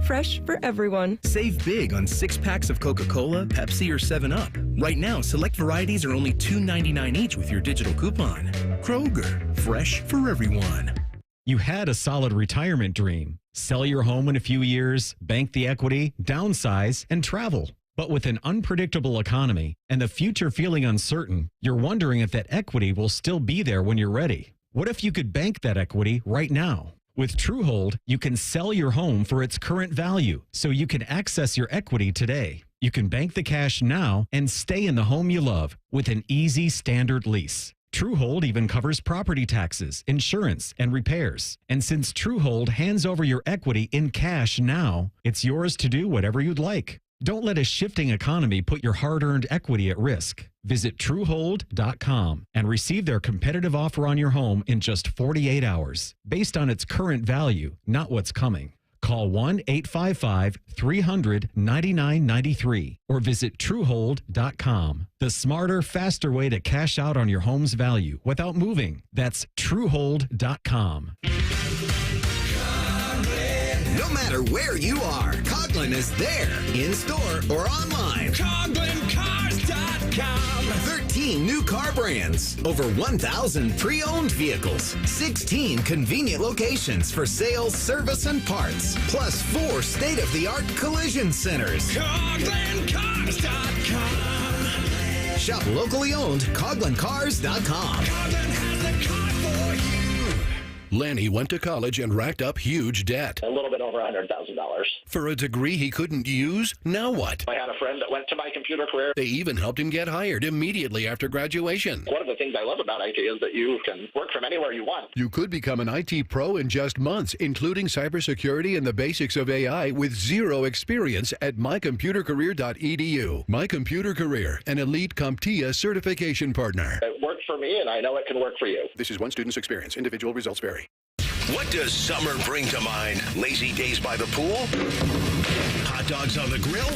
Fresh for everyone. Save big on 6 packs of Coca-Cola, Pepsi, or 7-Up. Right now, select varieties are only $2.99 each with your digital coupon. Kroger, fresh for everyone. You had a solid retirement dream. Sell your home in a few years, bank the equity, downsize, and travel. But with an unpredictable economy and the future feeling uncertain, you're wondering if that equity will still be there when you're ready. What if you could bank that equity right now? With TrueHold, you can sell your home for its current value, so you can access your equity today. You can bank the cash now and stay in the home you love with an easy standard lease. TrueHold even covers property taxes, insurance, and repairs. And since TrueHold hands over your equity in cash now, it's yours to do whatever you'd like. Don't let a shifting economy put your hard-earned equity at risk. Visit TrueHold.com and receive their competitive offer on your home in just 48 hours, based on its current value, not what's coming. Call 1-855-300-9993 or visit Truehold.com. The smarter, faster way to cash out on your home's value without moving. That's Truehold.com. No matter where you are, Coughlin is there, in store or online. CoughlinCars.com. 13 new car brands, over 1,000 pre-owned vehicles, 16 convenient locations for sales, service, and parts, plus 4 state-of-the-art collision centers. CoughlinCars.com. Shop locally owned, CoughlinCars.com. Coughlin has the car for you. Lanny went to college and racked up huge debt. A little bit over $100,000. For a degree he couldn't use, now what? I had a friend that went to My Computer Career. They even helped him get hired immediately after graduation. One of the things I love about IT is that you can work from anywhere you want. You could become an IT pro in just months, including cybersecurity and the basics of AI with zero experience at mycomputercareer.edu. My Computer Career, an elite CompTIA certification partner. It worked for me, and I know it can work for you. This is one student's experience. Individual results vary. What does summer bring to mind? Lazy days by the pool? Hot dogs on the grill?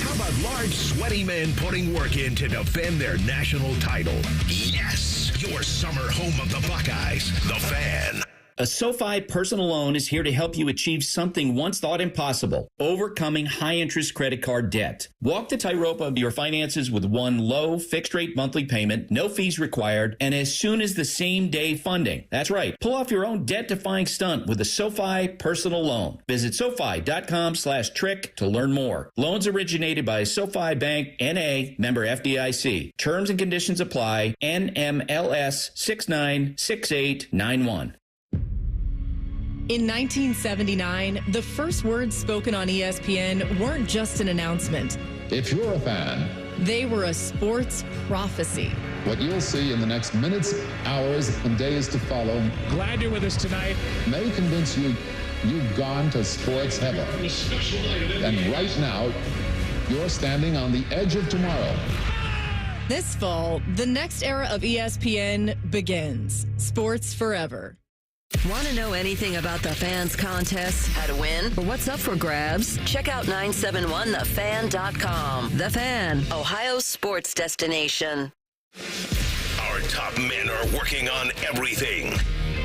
How about large, sweaty men putting work in to defend their national title? Yes! Your summer home of the Buckeyes, The Fan. A SoFi personal loan is here to help you achieve something once thought impossible, overcoming high-interest credit card debt. Walk the tightrope of your finances with one low, fixed-rate monthly payment, no fees required, and as soon as the same-day funding. That's right. Pull off your own debt-defying stunt with a SoFi personal loan. Visit SoFi.com/trick to learn more. Loans originated by SoFi Bank, N.A., member FDIC. Terms and conditions apply. NMLS 696891. In 1979, the first words spoken on ESPN weren't just an announcement. If you're a fan, they were a sports prophecy. What you'll see in the next minutes, hours, and days to follow, glad you're with us tonight, may convince you you've gone to sports heaven. And right now, you're standing on the edge of tomorrow. This fall, the next era of ESPN begins. Sports Forever. Want to know anything about the Fans contest, how to win, or what's up for grabs? Check out 971thefan.com. The Fan, Ohio's sports destination. Our top men are working on everything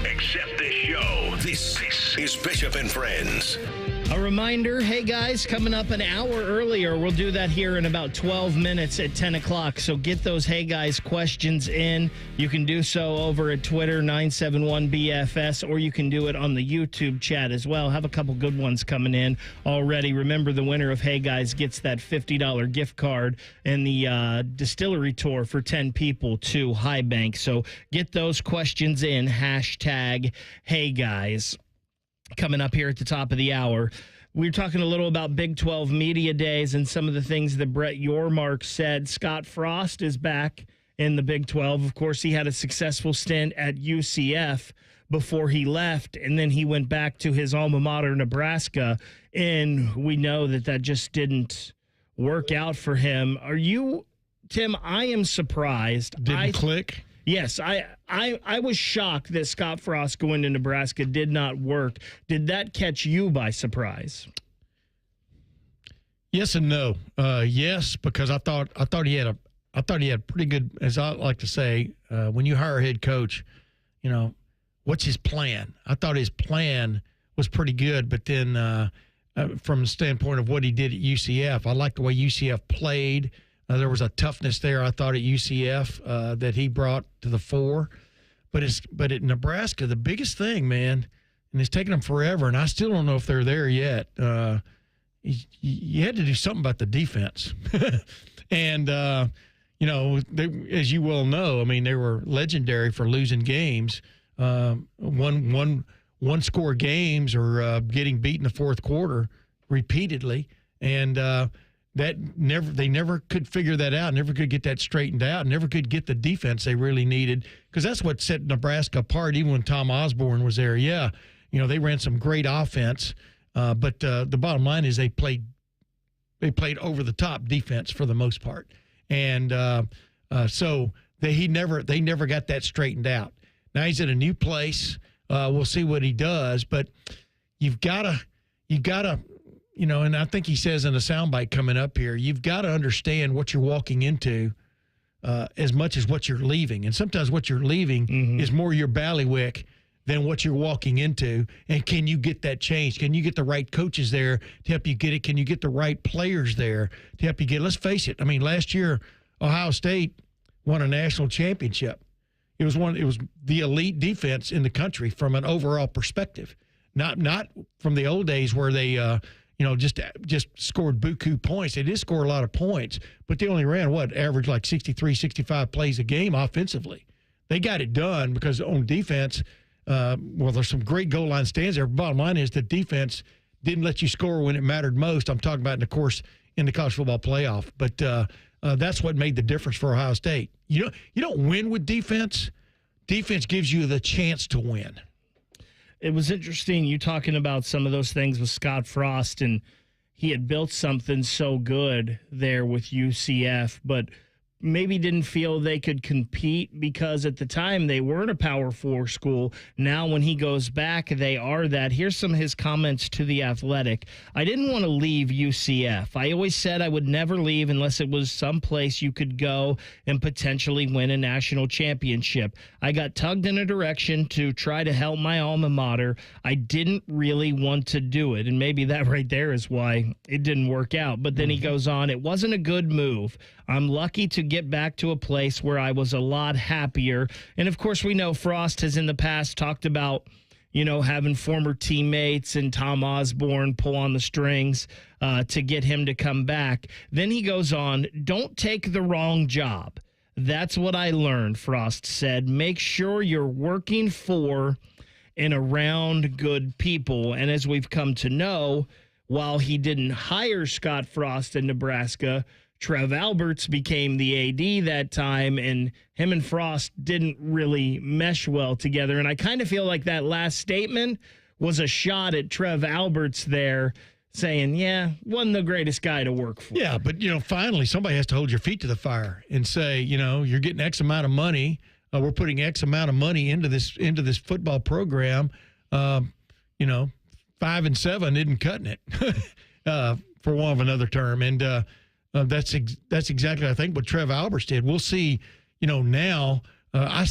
except this show. This is Bishop and Friends. A reminder, hey guys, coming up an hour earlier, we'll do that here in about 12 minutes at 10 o'clock. So get those hey guys questions in. You can do so over at Twitter, 971BFS, or you can do it on the YouTube chat as well. Have a couple good ones coming in already. Remember, the winner of Hey Guys gets that $50 gift card and the distillery tour for 10 people to High Bank. So get those questions in, hashtag Hey Guys. Coming up here at the top of the hour, we were talking a little about Big 12 Media Days and some of the things that Brett Yormark said. Scott Frost is back in the Big 12. Of course, he had a successful stint at UCF before he left, and then he went back to his alma mater, Nebraska, and we know that just didn't work out for him. Are you, Tim, I am surprised. Didn't click? Yes, I was shocked that Scott Frost going to Nebraska did not work. Did that catch you by surprise? Yes and no. Yes, because I thought he had pretty good, as I like to say, when you hire a head coach, you know, what's his plan? I thought his plan was pretty good, but then from the standpoint of what he did at UCF, I liked the way UCF played. There was a toughness there, I thought, at UCF that he brought to the fore. But at Nebraska, the biggest thing, man, and it's taken them forever, and I still don't know if they're there yet, you had to do something about the defense. And, you know, as you well know, I mean, they were legendary for losing games, one-score games or getting beat in the fourth quarter repeatedly. And they never could figure that out, never could get that straightened out, never could get the defense they really needed, because that's what set Nebraska apart even when Tom Osborne was there. Yeah, you know, they ran some great offense, but the bottom line is they played over the top defense for the most part, and so they never got that straightened out. Now he's at a new place. We'll see what he does, but you've got to. You know, and I think he says in a soundbite coming up here, you've got to understand what you're walking into as much as what you're leaving. And sometimes what you're leaving is more your ballywick than what you're walking into. And can you get that changed? Can you get the right coaches there to help you get it? Can you get the right players there to help you get it? Let's face it. I mean, last year, Ohio State won a national championship. It was the elite defense in the country from an overall perspective, not from the old days where they just scored buku points. They did score a lot of points, but they only ran, average like 63, 65 plays a game offensively. They got it done because on defense, there's some great goal line stands there. Bottom line is the defense didn't let you score when it mattered most. I'm talking about, in the college football playoff. But that's what made the difference for Ohio State. You don't win with defense. Defense gives you the chance to win. It was interesting you talking about some of those things with Scott Frost, and he had built something so good there with UCF, but maybe didn't feel they could compete because at the time they weren't a Power 4 school. Now when he goes back, they are that. Here's some of his comments to The Athletic. I didn't want to leave UCF. I always said I would never leave unless it was someplace you could go and potentially win a national championship. I got tugged in a direction to try to help my alma mater. I didn't really want to do it. And maybe that right there is why it didn't work out. But then he goes on, it wasn't a good move. I'm lucky to get back to a place where I was a lot happier. And, of course, we know Frost has in the past talked about, having former teammates and Tom Osborne pull on the strings to get him to come back. Then he goes on, don't take the wrong job. That's what I learned, Frost said. Make sure you're working for and around good people. And as we've come to know, while he didn't hire Scott Frost in Nebraska, Trev Alberts became the AD that time, and him and Frost didn't really mesh well together. And I kind of feel like that last statement was a shot at Trev Alberts there, saying, wasn't the greatest guy to work for. Yeah, but, finally somebody has to hold your feet to the fire and say, you're getting X amount of money. We're putting X amount of money into this football program. 5-7 isn't cutting it, for want of another term. And that's exactly, I think, what Trev Alberts did. We'll see, now. I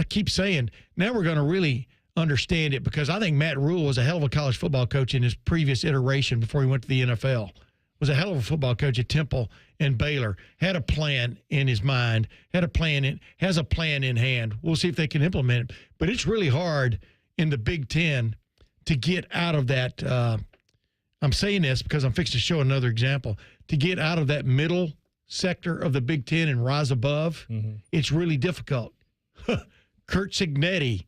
keep saying, now we're going to really understand it, because I think Matt Rule was a hell of a college football coach in his previous iteration before he went to the NFL. Was a hell of a football coach at Temple and Baylor. Had a plan in his mind. Has a plan in hand. We'll see if they can implement it. But it's really hard in the Big Ten to get out of that. I'm saying this because I'm fixing to show another example. To get out of that middle sector of the Big Ten and rise above, it's really difficult. Kurt Cignetti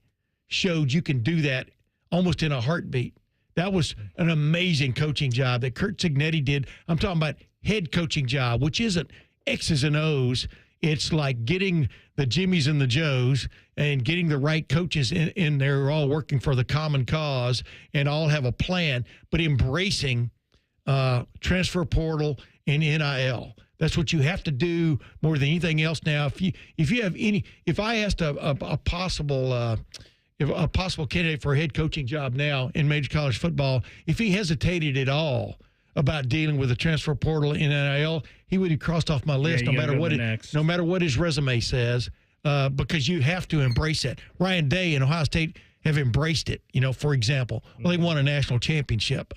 showed you can do that almost in a heartbeat. That was an amazing coaching job that Kurt Cignetti did. I'm talking about head coaching job, which isn't X's and O's. It's like getting the Jimmies and the Joes and getting the right coaches in there, all working for the common cause and all have a plan, but embracing transfer portal and NIL. That's what you have to do more than anything else now. If I asked a possible candidate for a head coaching job now in major college football, if he hesitated at all about dealing with the transfer portal in NIL, he would have crossed off my list no matter what his resume says, because you have to embrace it. Ryan Day and Ohio State have embraced it, for example. Well, they won a national championship.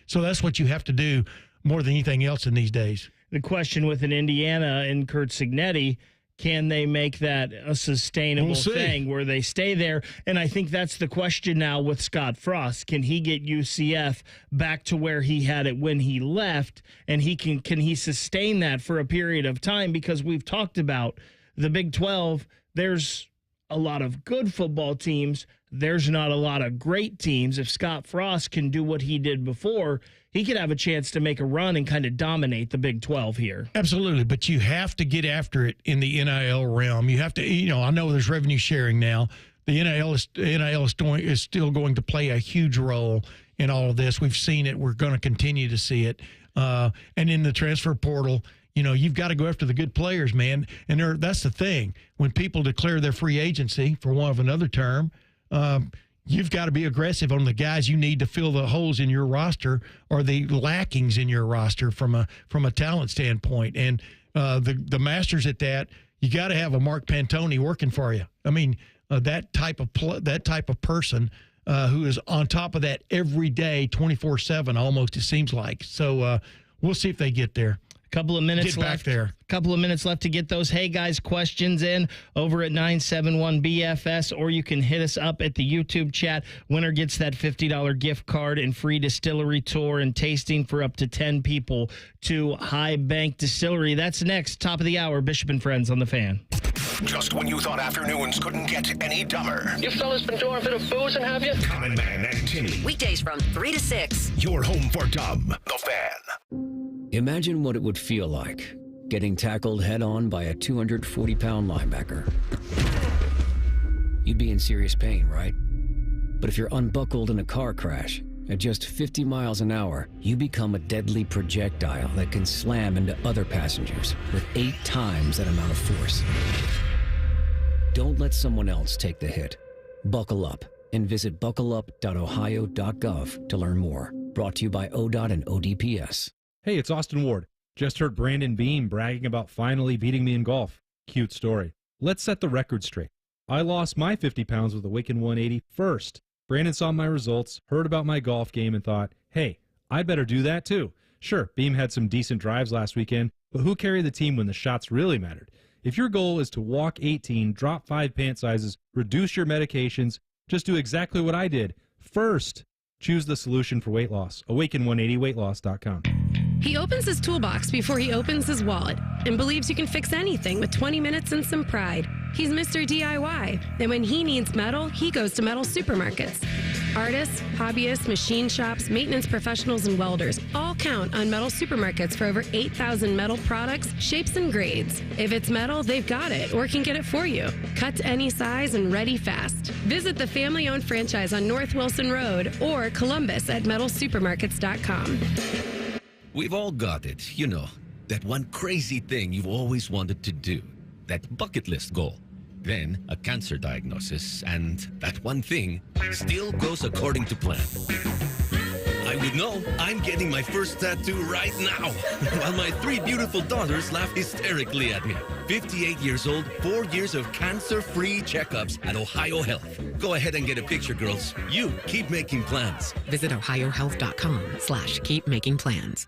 So that's what you have to do more than anything else in these days. The question with an Indiana and Kurt Cignetti, can they make that a sustainable thing where they stay there? And I think that's the question now with Scott Frost. Can he get UCF back to where he had it when he left? And can he sustain that for a period of time? Because we've talked about the Big 12. There's a lot of good football teams. There's not a lot of great teams. If Scott Frost can do what he did before, he could have a chance to make a run and kind of dominate the Big 12 here. Absolutely, but you have to get after it in the NIL realm. You have to, I know there's revenue sharing now. The NIL is still going to play a huge role in all of this. We've seen it. We're going to continue to see it. And in the transfer portal, you've got to go after the good players, man. And that's the thing. When people declare their free agency, for want of another term, you've got to be aggressive on the guys you need to fill the holes in your roster or the lackings in your roster from a talent standpoint. And the masters at that, you got to have a Mark Pantoni working for you. I mean, that type of person who is on top of that every day, 24/7, almost, it seems like. So we'll see if they get there. Couple of minutes left. Back there. Couple of minutes left to get those Hey Guys questions in over at 971 BFS, or you can hit us up at the YouTube chat. Winner gets that $50 gift card and free distillery tour and tasting for up to 10 people to High Bank Distillery. That's next, top of the hour. Bishop and Friends on the Fan. Just when you thought afternoons couldn't get any dumber. You fellas been doing a bit of boozing, have you? Common Man and Timmy. Weekdays from 3 to 6. Your home for dumb. The Fan. Imagine what it would feel like getting tackled head-on by a 240-pound linebacker. You'd be in serious pain, right? But if you're unbuckled in a car crash, At just 50 miles an hour, you become a deadly projectile that can slam into other passengers with 8 times that amount of force. Don't let someone else take the hit. Buckle up and visit buckleup.ohio.gov to learn more. Brought to you by ODOT and ODPS. Hey, it's Austin Ward. Just heard Brandon Beam bragging about finally beating me in golf. Cute story. Let's set the record straight. I lost my 50 pounds with a Wicked 180 first. Brandon saw my results, heard about my golf game, and thought, hey, I better do that too. Sure, Beam had some decent drives last weekend, but who carried the team when the shots really mattered? If your goal is to walk 18, drop 5 pant sizes, reduce your medications, just do exactly what I did. First, choose the solution for weight loss. Awaken180weightloss.com. He opens his toolbox before he opens his wallet and believes you can fix anything with 20 minutes and some pride. He's Mr. DIY, and when he needs metal, he goes to metal supermarkets. Artists, hobbyists, machine shops, maintenance professionals, and welders all count on metal supermarkets for over 8,000 metal products, shapes, and grades. If it's metal, they've got it or can get it for you. Cut to any size and ready fast. Visit the family-owned franchise on North Wilson Road or Columbus at metalsupermarkets.com. We've all got it, you know, that one crazy thing you've always wanted to do, that bucket list goal. Then a cancer diagnosis, and that one thing still goes according to plan. I would know I'm getting my first tattoo right now, while my 3 beautiful daughters laugh hysterically at me. 58 years old, 4 years of cancer-free checkups at Ohio Health. Go ahead and get a picture, girls. You keep making plans. Visit ohiohealth.com/keepmakingplans.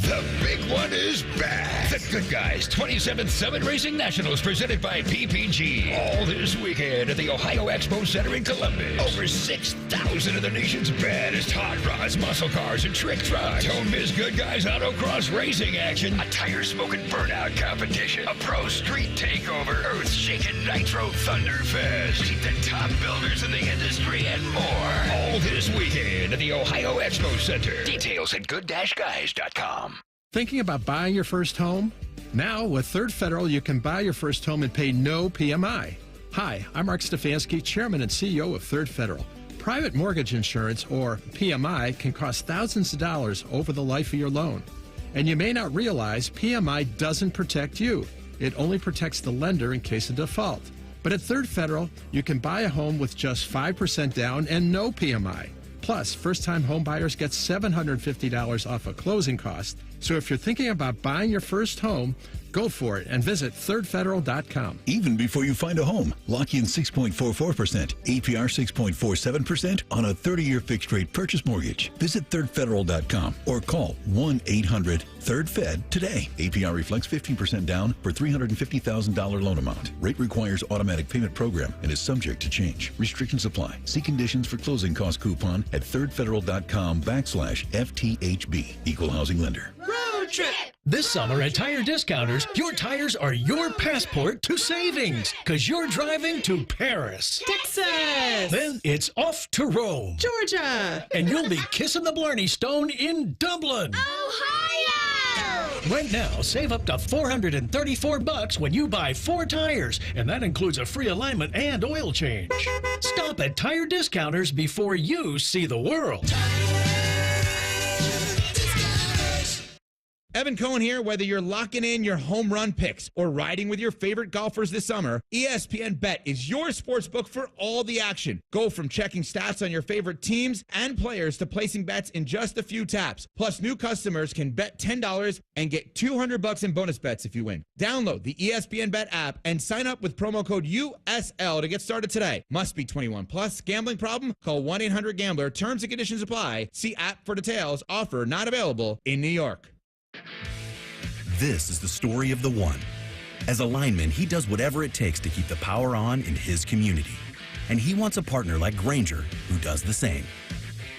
The big one is back. The Good Guys 27-7 Racing Nationals presented by PPG. All this weekend at the Ohio Expo Center in Columbus. Over 6,000 of the nation's baddest hot rods, muscle cars, and trick trucks. Don't miss Good Guys autocross racing action. A tire-smoking burnout competition. A pro street takeover. Earth-shaking nitro thunderfest. Meet the top builders in the industry and more. All this weekend at the Ohio Expo Center. Details at good-guys.com. Thinking about buying your first home? Now, with Third Federal, you can buy your first home and pay no PMI. Hi, I'm Mark Stefanski, Chairman and CEO of Third Federal. Private mortgage insurance, or PMI, can cost thousands of dollars over the life of your loan. And you may not realize PMI doesn't protect you. It only protects the lender in case of default. But at Third Federal, you can buy a home with just 5% down and no PMI. Plus, first-time home buyers get $750 off a closing cost. So if you're thinking about buying your first home, go for it and visit thirdfederal.com. Even before you find a home, lock in 6.44%, APR 6.47% on a 30-year fixed-rate purchase mortgage. Visit thirdfederal.com or call 1-800-3rd-FED today. APR reflects 15% down for $350,000 loan amount. Rate requires automatic payment program and is subject to change. Restrictions apply. See conditions for closing cost coupon at thirdfederal.com/FTHB. Equal housing lender. Road trip! This summer at Tire Discounters, your tires are your passport to savings, because you're driving to Paris, Texas, then it's off to Rome, Georgia, and you'll be kissing the Blarney Stone in Dublin, Ohio. Right now, save up to $434 when you buy 4 tires, and that includes a free alignment and oil change. Stop at Tire Discounters before you see the world. Evan Cohen here. Whether you're locking in your home run picks or riding with your favorite golfers this summer, ESPN Bet is your sports book for all the action. Go from checking stats on your favorite teams and players to placing bets in just a few taps. Plus, new customers can bet $10 and get $200 in bonus bets if you win. Download the ESPN Bet app and sign up with promo code USL to get started today. Must be 21 plus. Gambling problem? Call 1-800-GAMBLER. Terms and conditions apply. See app for details. Offer not available in New York. This is the story of the one. As a lineman, he does whatever it takes to keep the power on in his community. And he wants a partner like Grainger who does the same.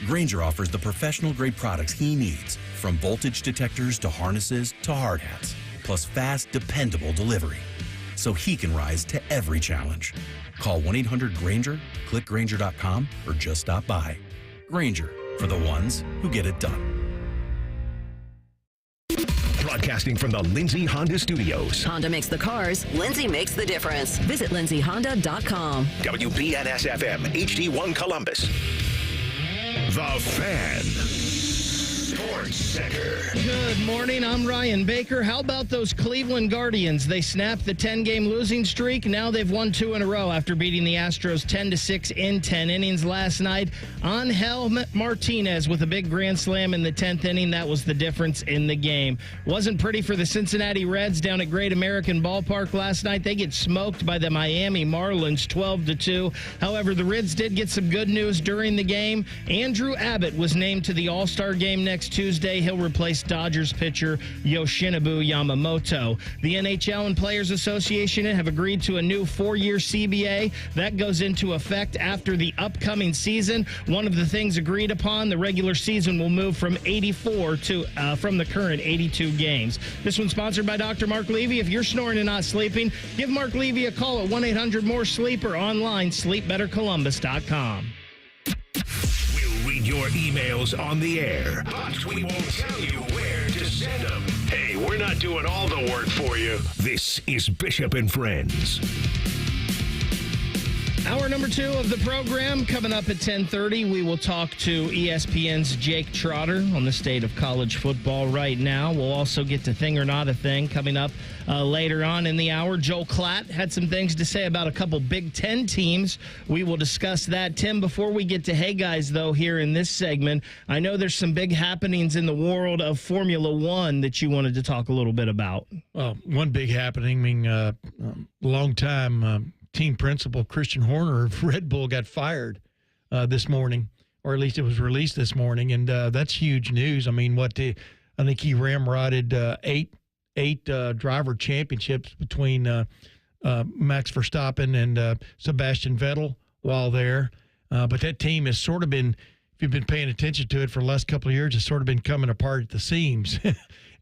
Grainger offers the professional-grade products he needs, from voltage detectors to harnesses to hard hats, plus fast, dependable delivery, so he can rise to every challenge. Call 1-800-GRAINGER, click Grainger.com, or just stop by. Grainger, for the ones who get it done. Broadcasting from the Lindsay Honda Studios. Honda makes the cars. Lindsay makes the difference. Visit lindsayhonda.com. WBNS-FM, HD1 Columbus. The Fan. Sports Center. Good morning. I'm Ryan Baker. How about those Cleveland Guardians? They snapped the 10-game losing streak. Now they've won 2 in a row after beating the Astros 10-6 in 10 innings last night. Angel Martinez with a big grand slam in the 10th inning. That was the difference in the game. Wasn't pretty for the Cincinnati Reds down at Great American Ballpark last night. They get smoked by the Miami Marlins 12-2. However, the Reds did get some good news during the game. Andrew Abbott was named to the All-Star game next Tuesday. He'll replace Dodgers pitcher Yoshinobu Yamamoto. The NHL and Players Association have agreed to a new 4-year CBA. That goes into effect after the upcoming season. One of the things agreed upon, the regular season will move from 84 to from the current 82 games. This one's sponsored by Dr. Mark Levy. If you're snoring and not sleeping, give Mark Levy a call at 1-800-MORE-SLEEP or online sleepbettercolumbus.com. Read your emails on the air, but we won't tell you where to send them. Hey, we're not doing all the work for you. This is Bishop and Friends. Hour number 2 of the program coming up at 10:30. We will talk to ESPN's Jake Trotter on the state of college football right now. We'll also get to Thing or Not a Thing coming up later on in the hour. Joel Klatt had some things to say about a couple Big Ten teams. We will discuss that. Tim, before we get to Hey Guys, though, here in this segment, I know there's some big happenings in the world of Formula One that you wanted to talk a little bit about. Well, one big happening, long time team principal Christian Horner of Red Bull got fired this morning, or at least it was released this morning, and that's huge news. I mean, I think he ramrodded eight driver championships between Max Verstappen and Sebastian Vettel while there. But that team has sort of been, if you've been paying attention to it for the last couple of years, it's sort of been coming apart at the seams.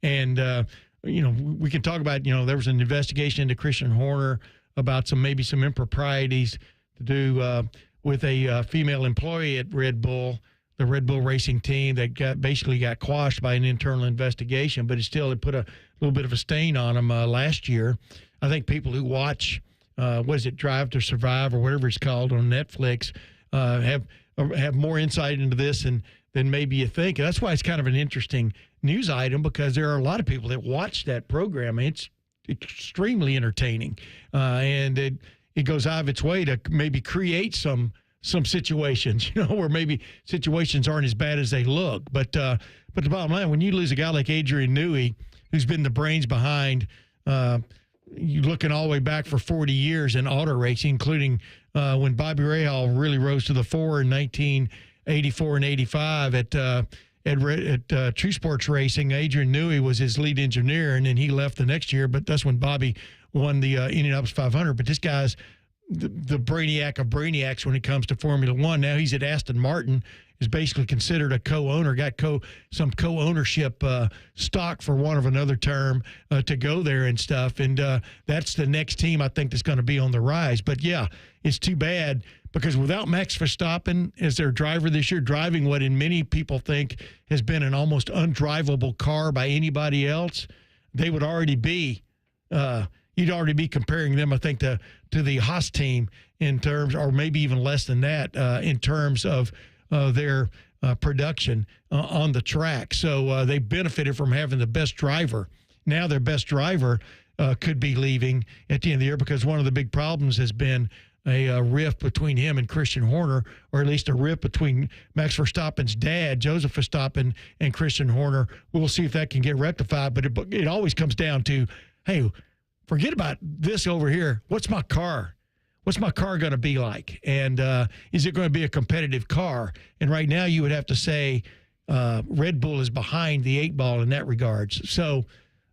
And, we can talk about, there was an investigation into Christian Horner about some improprieties to do with a female employee at Red Bull, the Red Bull racing team, that basically got quashed by an internal investigation, but it put a little bit of a stain on them last year. I think people who watch, Drive to Survive or whatever it's called on Netflix, have more insight into this than maybe you think. And that's why it's kind of an interesting news item, because there are a lot of people that watch that program. It's extremely entertaining, and it goes out of its way to maybe create some situations, where maybe situations aren't as bad as they look. But the bottom line, when you lose a guy like Adrian Newey, who's been the brains behind, you looking all the way back for 40 years in auto racing, including when Bobby Rahal really rose to the fore in 1984 and 85 at True Sports Racing. Adrian Newey was his lead engineer, and then he left the next year. But that's when Bobby won the Indianapolis 500. But this guy's the brainiac of brainiacs when it comes to Formula One. Now he's at Aston Martin, is basically considered a co-owner, got some co-ownership stock, for want of another term, to go there and stuff. And that's the next team I think that's going to be on the rise. But, yeah, it's too bad, because without Max Verstappen as their driver this year, driving what in many people think has been an almost undrivable car by anybody else, they would already be you'd already be comparing them, I think, to the Haas team in terms, or maybe even less than that, in terms of their production on the track. So they benefited from having the best driver. Now their best driver could be leaving at the end of the year, because one of the big problems has been a rift between him and Christian Horner, or at least a rift between Max Verstappen's dad, Joseph Verstappen, and Christian Horner. We'll see if that can get rectified, but it always comes down to, hey, forget about this over here. What's my car? What's my car going to be like? And is it going to be a competitive car? And right now you would have to say Red Bull is behind the 8 ball in that regards. So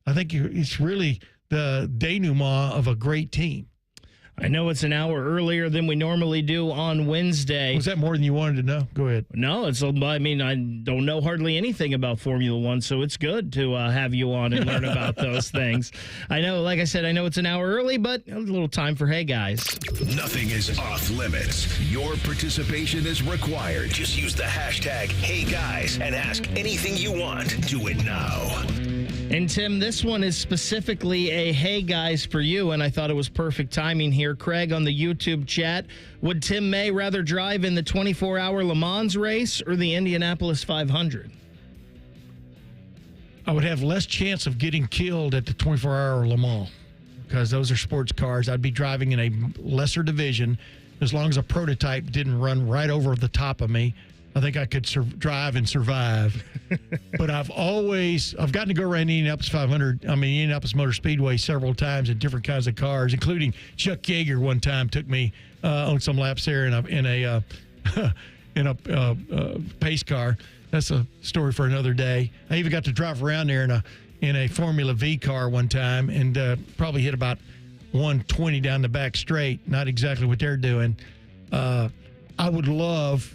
I think it's really the denouement of a great team. I know it's an hour earlier than we normally do on Wednesday. Was that more than you wanted to know? Go ahead. No, I don't know hardly anything about Formula One, so it's good to have you on and learn about those things. I know, like I said, I know it's an hour early, but a little time for Hey Guys. Nothing is off limits. Your participation is required. Just use the hashtag Hey Guys and ask anything you want. Do it now. And Tim, this one is specifically a hey guys for you, and I thought it was perfect timing here. Craig on the YouTube chat, would Tim May rather drive in the 24-hour Le Mans race or the Indianapolis 500? I would have less chance of getting killed at the 24-hour Le Mans because those are sports cars. I'd be driving in a lesser division as long as a prototype didn't run right over the top of me. I think I could drive and survive. But I've gotten to go around Indianapolis Motor Speedway several times in different kinds of cars, including Chuck Yeager one time took me on some laps there in a pace car. That's a story for another day. I even got to drive around there in a Formula V car one time and probably hit about 120 down the back straight. Not exactly what they're doing. I would love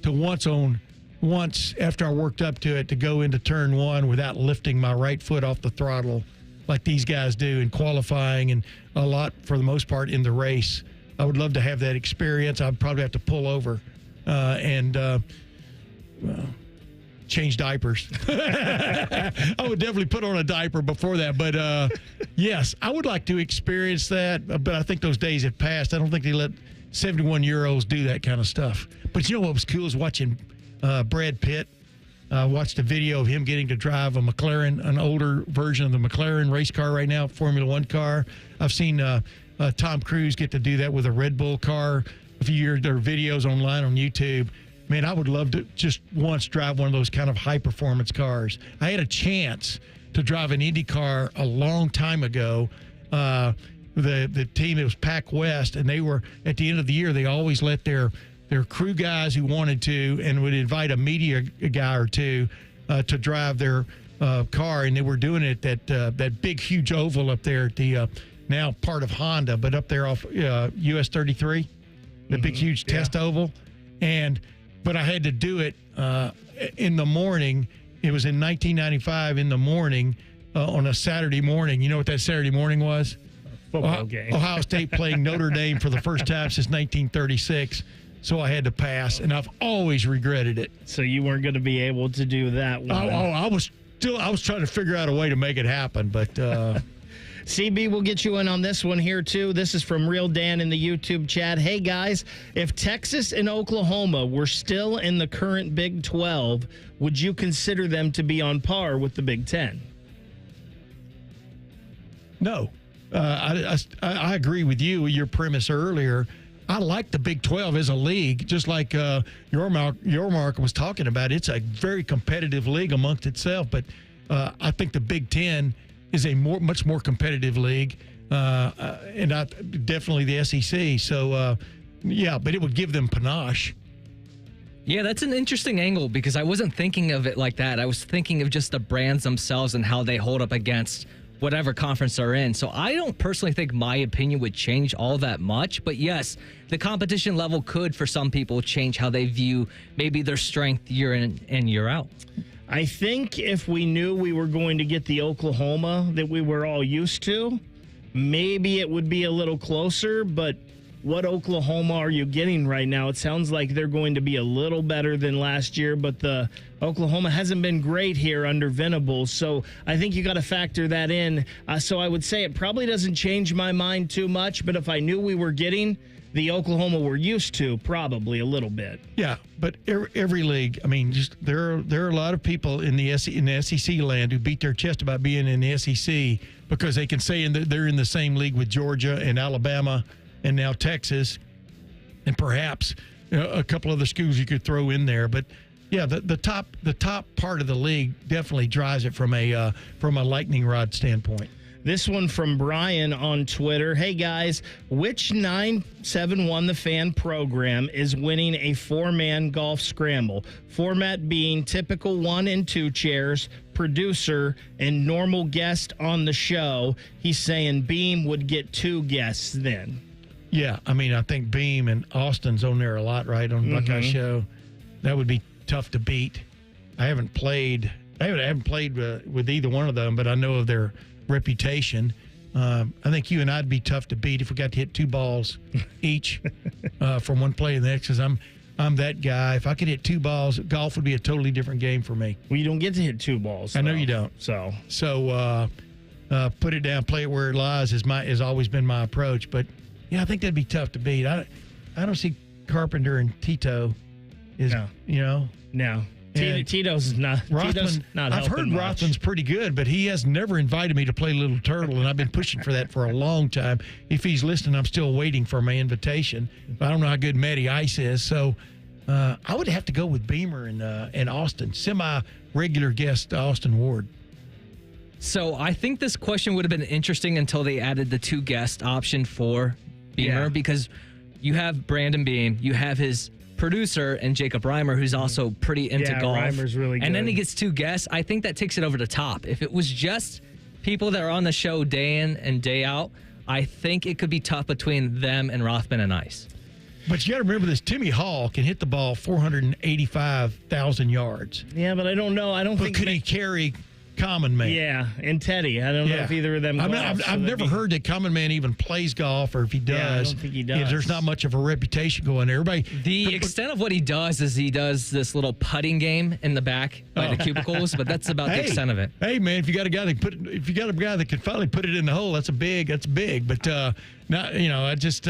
to once after I worked up to it to go into turn one without lifting my right foot off the throttle like these guys do in qualifying and a lot for the most part in the race. I would love to have that experience. I'd probably have to pull over and change diapers. I would definitely put on a diaper before that. But yes, I would like to experience that. But I think those days have passed. I don't think they let 71-year-olds do that kind of stuff. But you know what was cool is watching Brad Pitt. Watched a video of him getting to drive a McLaren, an older version of the McLaren race car right now, Formula One car. I've seen Tom Cruise get to do that with a Red Bull car. A few years, there are videos online on YouTube. Man, I would love to just once drive one of those kind of high-performance cars. I had a chance to drive an Indy car a long time ago. The team, it was Pac West, and they were, at the end of the year, they always let their crew guys who wanted to and would invite a media guy or two to drive their car, and they were doing it at that big, huge oval up there at the now part of Honda, but up there off US 33, the big, huge test oval. But I had to do it in the morning. It was in 1995 in the morning on a Saturday morning. You know what that Saturday morning was? Football game. Ohio State playing Notre Dame for the first time since 1936. So I had to pass, and I've always regretted it. So you weren't going to be able to do that one. I was trying to figure out a way to make it happen, but CB, we'll get you in on this one here, too. This is from Real Dan in the YouTube chat. Hey, guys, if Texas and Oklahoma were still in the current Big 12, would you consider them to be on par with the Big 10? No. I agree with you, your premise earlier. I like the Big 12 as a league, just like Yormark was talking about. It's a very competitive league amongst itself, but I think the Big 10 is a much more competitive league, and definitely the SEC. So, but it would give them panache. Yeah, that's an interesting angle because I wasn't thinking of it like that. I was thinking of just the brands themselves and how they hold up against whatever conference they're in. So I don't personally think my opinion would change all that much. But yes, the competition level could, for some people, change how they view maybe their strength year in and year out. I think if we knew we were going to get the Oklahoma that we were all used to, maybe it would be a little closer. But what Oklahoma are you getting right now? It sounds like they're going to be a little better than last year, but the Oklahoma hasn't been great here under Venables. So I think you got to factor that in. So I would say it probably doesn't change my mind too much, but if I knew we were getting the Oklahoma we're used to, probably a little bit. Yeah, but every league, I mean, just there are a lot of people in the SEC land who beat their chest about being in the SEC because they can say they're in the same league with Georgia and Alabama and now Texas, and perhaps a couple other schools you could throw in there. But yeah, the top part of the league definitely drives it from a lightning rod standpoint. This one from Brian on Twitter. Hey, guys, which 971 The Fan program is winning a four-man golf scramble? Format being typical 1 and 2 chairs, producer, and normal guest on the show. He's saying Beam would get 2 guests then. Yeah, I mean, I think Beam and Austin's on there a lot, right, on the Buckeye Show. That would be tough to beat. I haven't played with either one of them, but I know of their reputation. I think you and I'd be tough to beat if we got to hit 2 balls each from one play to the next, because I'm I'm that guy. If I could hit 2 balls, golf would be a totally different game for me. Well, you don't get to hit 2 balls. I know you don't. So put it down, play it where it lies has always been my approach. But yeah, I think that'd be tough to beat. I don't see Carpenter and Tito No. Tito's not. Tito's not. I've heard Rothman's pretty good, but he has never invited me to play Little Turtle, and I've been pushing for that for a long time. If he's listening, I'm still waiting for my invitation. But I don't know how good Matty Ice is, so I would have to go with Beamer and Austin, semi-regular guest Austin Ward. So I think this question would have been interesting until they added the 2 guest option for Beamer, because you have Brandon Beam, you have his producer and Jacob Reimer, who's also pretty into golf. Reimer's really good. And then he gets 2 guests. I think that takes it over the top. If it was just people that are on the show day in and day out, I think it could be tough between them and Rothman and Ice. But you got to remember this: Timmy Hall can hit the ball 485,000 yards. Yeah, but I don't know. I don't think. Could he carry Common Man? Yeah, and Teddy. I don't know if either of them. I've never heard that Common Man even plays golf, or if he does. Yeah, I don't think he does. There's not much of a reputation going there. The extent of what he does is he does this little putting game in the back by the cubicles, but that's about the extent of it. Hey man, if you got a guy that can finally put it in the hole, that's big. But I just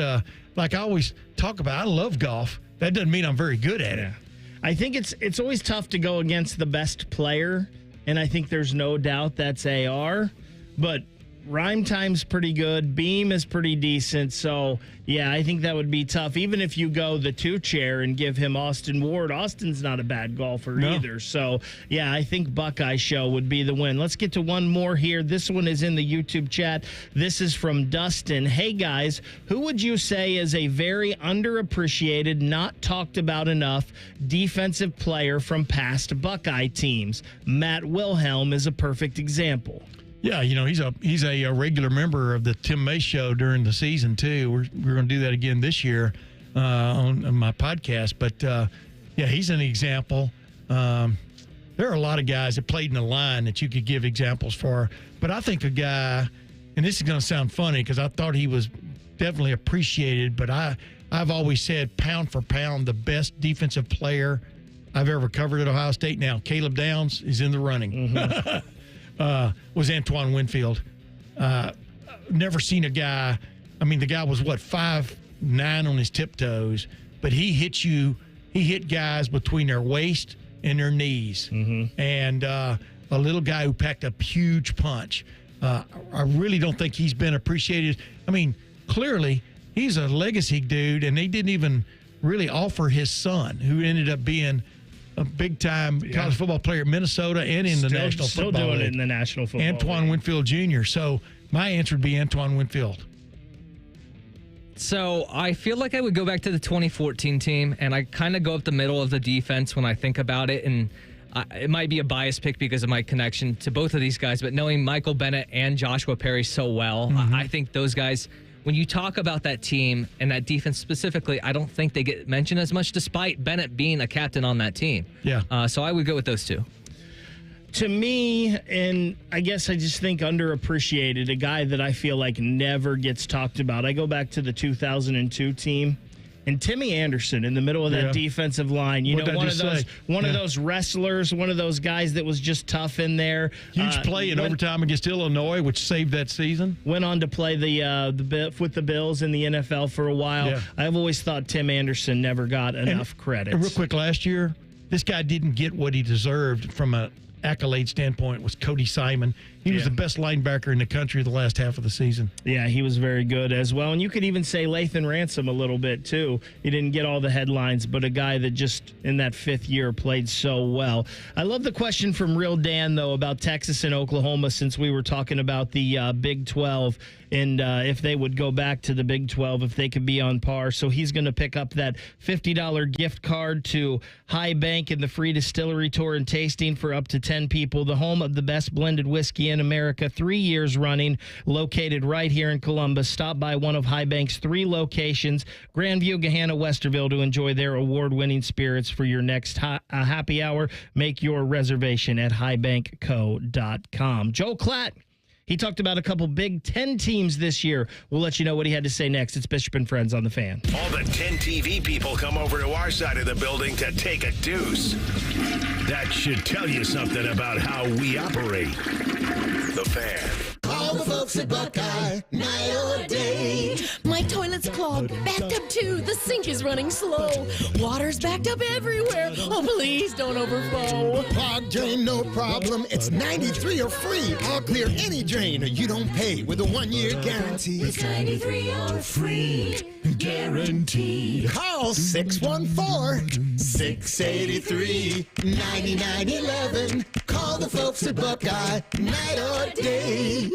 like I always talk about. I love golf. That doesn't mean I'm very good at it. I think it's always tough to go against the best player. And I think there's no doubt that's AR, but Rhyme Time's pretty good. Beam is pretty decent. So, yeah, I think that would be tough. Even if you go the 2 chair and give him Austin Ward, Austin's not a bad golfer either. So, yeah, I think Buckeye Show would be the win. Let's get to one more here. This one is in the YouTube chat. This is from Dustin. Hey, guys, who would you say is a very underappreciated, not talked about enough defensive player from past Buckeye teams? Matt Wilhelm is a perfect example. Yeah, he's a regular member of the Tim May Show during the season too. We're going to do that again this year on my podcast. But he's an example. There are a lot of guys that played in the line that you could give examples for. But I think a guy, and this is going to sound funny because I thought he was definitely appreciated. But I've always said pound for pound the best defensive player I've ever covered at Ohio State. Now Caleb Downs is in the running. Mm-hmm. Was Antoine Winfield. Never seen a guy. I mean, the guy was 5'9" on his tiptoes, but he hit guys between their waist and their knees. Mm-hmm. And a little guy who packed a huge punch. I really don't think he's been appreciated. I mean, clearly he's a legacy dude, and they didn't even really offer his son, who ended up being a big-time college football player at Minnesota and in the National Football League. Still doing it in the National Football Antoine League. Winfield Jr. So my answer would be Antoine Winfield. So I feel like I would go back to the 2014 team, and I kind of go up the middle of the defense when I think about it. And it might be a biased pick because of my connection to both of these guys, but knowing Michael Bennett and Joshua Perry so well, I think those guys, when you talk about that team and that defense specifically, I don't think they get mentioned as much, despite Bennett being a captain on that team. Yeah. So I would go with those 2. To me, and I guess I just think underappreciated, a guy that I feel like never gets talked about. I go back to the 2002 team. And Timmy Anderson in the middle of that defensive line, one of those wrestlers, one of those guys that was just tough in there. Huge play in overtime against Illinois, which saved that season. Went on to play with the Bills in the NFL for a while. Yeah. I've always thought Tim Anderson never got enough credit. And real quick, last year, this guy didn't get what he deserved from an accolade standpoint. Was Cody Simon. He was the best linebacker in the country the last half of the season. Yeah, he was very good as well. And you could even say Lathan Ransom a little bit, too. He didn't get all the headlines, but a guy that just in that 5th year played so well. I love the question from Real Dan, though, about Texas and Oklahoma, since we were talking about the Big 12 and if they would go back to the Big 12, if they could be on par. So he's going to pick up that $50 gift card to High Bank and the free distillery tour and tasting for up to 10 people, the home of the best blended whiskey in America, 3 years running, located right here in Columbus. Stop by one of High Bank's 3 locations, Grandview, Gahanna, Westerville, to enjoy their award-winning spirits for your next happy hour. Make your reservation at highbankco.com. Joe Klatt, He talked about a couple Big Ten teams this year. We'll let you know what he had to say next. It's Bishop and Friends on the Fan. All the 10 TV people come over to our side of the building to take a deuce. That should tell you something about how we operate. The Fan. Call the folks at Buckeye, night or day. My toilet's clogged, backed up too. The sink is running slow. Water's backed up everywhere. Oh, please don't overflow. Clogged drain, no problem. It's 93 or free. I'll clear any drain or you don't pay with a 1-year guarantee. It's 93 or free, guaranteed. Call 614-683-9911. Call the folks at Buckeye, night or day.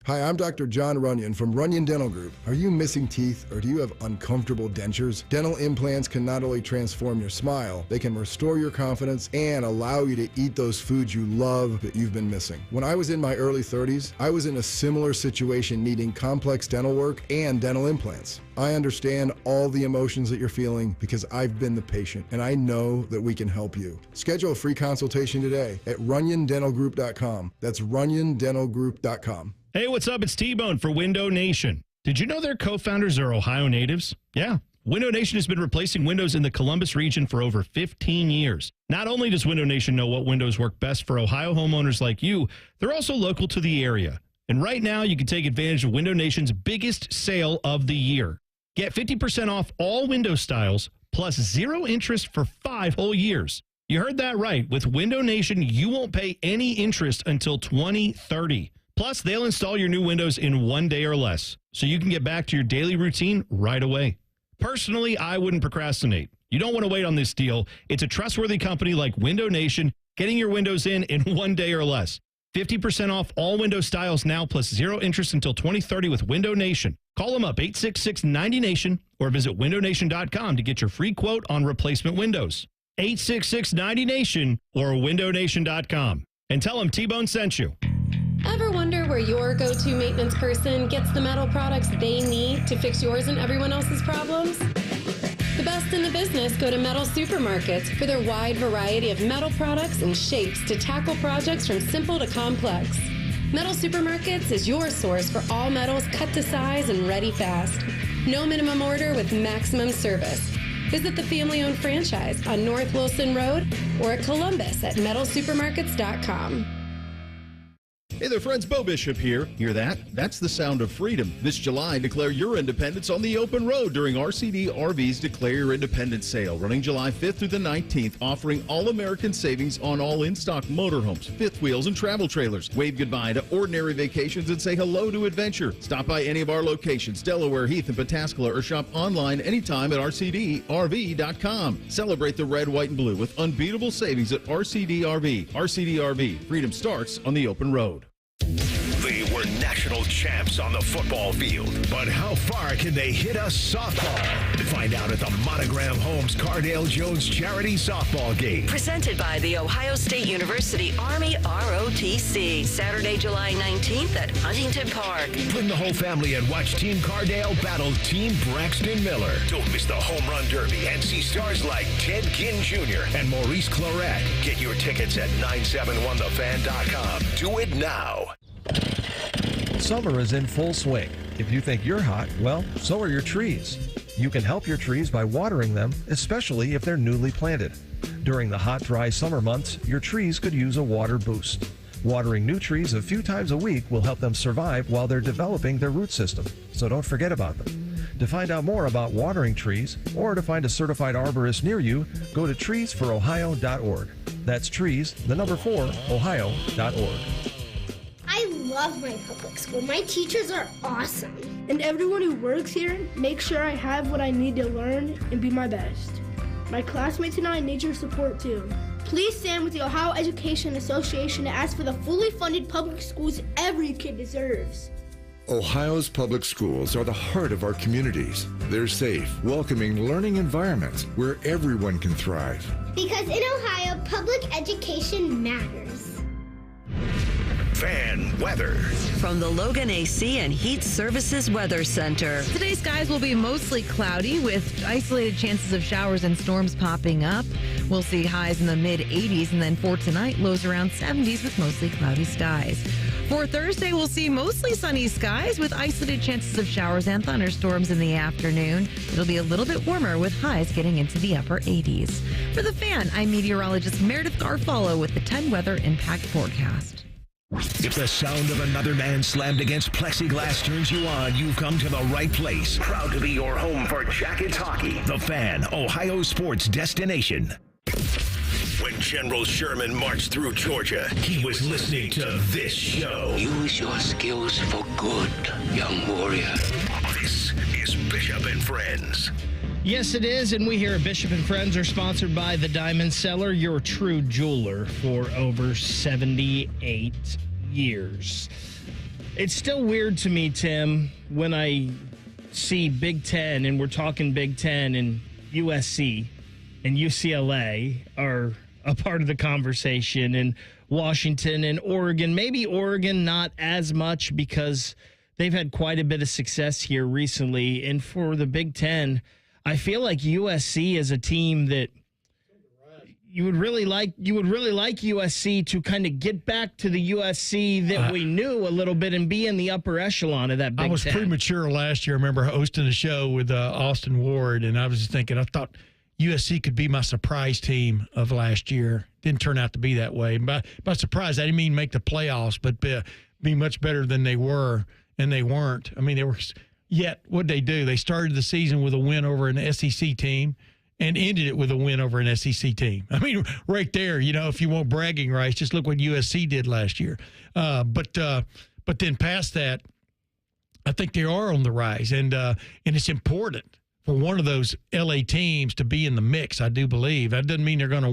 Hi, I'm Dr. John Runyon from Runyon Dental Group. Are you missing teeth or do you have uncomfortable dentures? Dental implants can not only transform your smile, they can restore your confidence and allow you to eat those foods you love that you've been missing. When I was in my early 30s, I was in a similar situation needing complex dental work and dental implants. I understand all the emotions that you're feeling because I've been the patient and I know that we can help you. Schedule a free consultation today at runyondentalgroup.com. That's runyondentalgroup.com. Hey, what's up? It's T-Bone for Window Nation. Did you know their co-founders are Ohio natives? Yeah. Window Nation has been replacing windows in the Columbus region for over 15 years. Not only does Window Nation know what windows work best for Ohio homeowners like you, they're also local to the area. And right now, you can take advantage of Window Nation's biggest sale of the year. Get 50% off all window styles, plus 0 interest for 5 whole years. You heard that right. With Window Nation, you won't pay any interest until 2030. Plus, they'll install your new windows in 1 day or less, so you can get back to your daily routine right away. Personally, I wouldn't procrastinate. You don't want to wait on this deal. It's a trustworthy company like Window Nation, getting your windows in 1 day or less. 50% off all window styles now, plus 0 interest until 2030 with Window Nation. Call them up, 866-90NATION, or visit windownation.com to get your free quote on replacement windows. 866-90NATION or windownation.com. And tell them T-Bone sent you. Ever wonder where your go-to maintenance person gets the metal products they need to fix yours and everyone else's problems? The best in the business go to Metal Supermarkets for their wide variety of metal products and shapes to tackle projects from simple to complex. Metal Supermarkets is your source for all metals cut to size and ready fast. No minimum order with maximum service. Visit the family-owned franchise on North Wilson Road or at Columbus at metalsupermarkets.com. Hey there, friends. Bo Bishop here. Hear that? That's the sound of freedom. This July, declare your independence on the open road during RCD RV's Declare Your Independence sale, running July 5th through the 19th, offering all-American savings on all in-stock motorhomes, fifth wheels, and travel trailers. Wave goodbye to ordinary vacations and say hello to adventure. Stop by any of our locations, Delaware, Heath, and Pataskala, or shop online anytime at rcdrv.com. Celebrate the red, white, and blue with unbeatable savings at RCD RV. RCD RV. Freedom starts on the open road. They were national champs on the football field, but how far can they hit us softball? Find out at the Monogram Homes Cardale Jones Charity Softball Game. Presented by the Ohio State University Army ROTC. Saturday, July 19th at Huntington Park. Bring the whole family and watch Team Cardale battle Team Braxton Miller. Don't miss the Home Run Derby and see stars like Ted Ginn Jr. and Maurice Claret. Get your tickets at 971thefan.com. Do it now. Summer is in full swing. If you think you're hot, well, so are your trees. You can help your trees by watering them, especially if they're newly planted. During the hot, dry summer months, your trees could use a water boost. Watering new trees a few times a week will help them survive while they're developing their root system, so don't forget about them. To find out more about watering trees or to find a certified arborist near you, go to treesforohio.org. That's trees, the number 4, ohio.org. I love my public school. My teachers are awesome. And everyone who works here makes sure I have what I need to learn and be my best. My classmates and I need your support too. Please stand with the Ohio Education Association to ask for the fully funded public schools every kid deserves. Ohio's public schools are the heart of our communities. They're safe, welcoming learning environments where everyone can thrive. Because in Ohio, public education matters. Fan weather. From the Logan AC and Heat Services Weather Center. Today's skies will be mostly cloudy with isolated chances of showers and storms popping up. We'll see highs in the mid-80s, and then for tonight, lows around 70s with mostly cloudy skies. For Thursday, we'll see mostly sunny skies with isolated chances of showers and thunderstorms in the afternoon. It'll be a little bit warmer with highs getting into the upper 80s. For The Fan, I'm meteorologist Meredith Garfalo with the 10 Weather Impact Forecast. If the sound of another man slammed against plexiglass turns you on, you've come to the right place. Proud to be your home for Jackets hockey. The Fan, Ohio sports destination. When General Sherman marched through Georgia, he was listening to this show. Use your skills for good, young warrior. This is Bishop and Friends. Yes, it is, and we here at Bishop and Friends are sponsored by The Diamond Seller, your true jeweler for over 78 years. It's still weird to me, Tim, when I see Big Ten, and we're talking Big Ten, and USC and UCLA are a part of the conversation, and Washington and Oregon. Maybe Oregon not as much because they've had quite a bit of success here recently. And for the Big Ten, I feel like USC is a team that you would really like USC to kind of get back to the USC that we knew a little bit and be in the upper echelon of that Big Ten. I was premature last year. I remember hosting a show with Austin Ward, and I was just thinking, I thought USC could be my surprise team of last year. Didn't turn out to be that way. By surprise, I didn't mean make the playoffs, but be much better than they were, and they weren't. I mean, they were. Yet, what'd they do? They started the season with a win over an SEC team and ended it with a win over an SEC team. I mean, right there, if you want bragging rights, just look what USC did last year. But then past that, I think they are on the rise, and it's important for one of those LA teams to be in the mix. I do believe that doesn't mean they're going to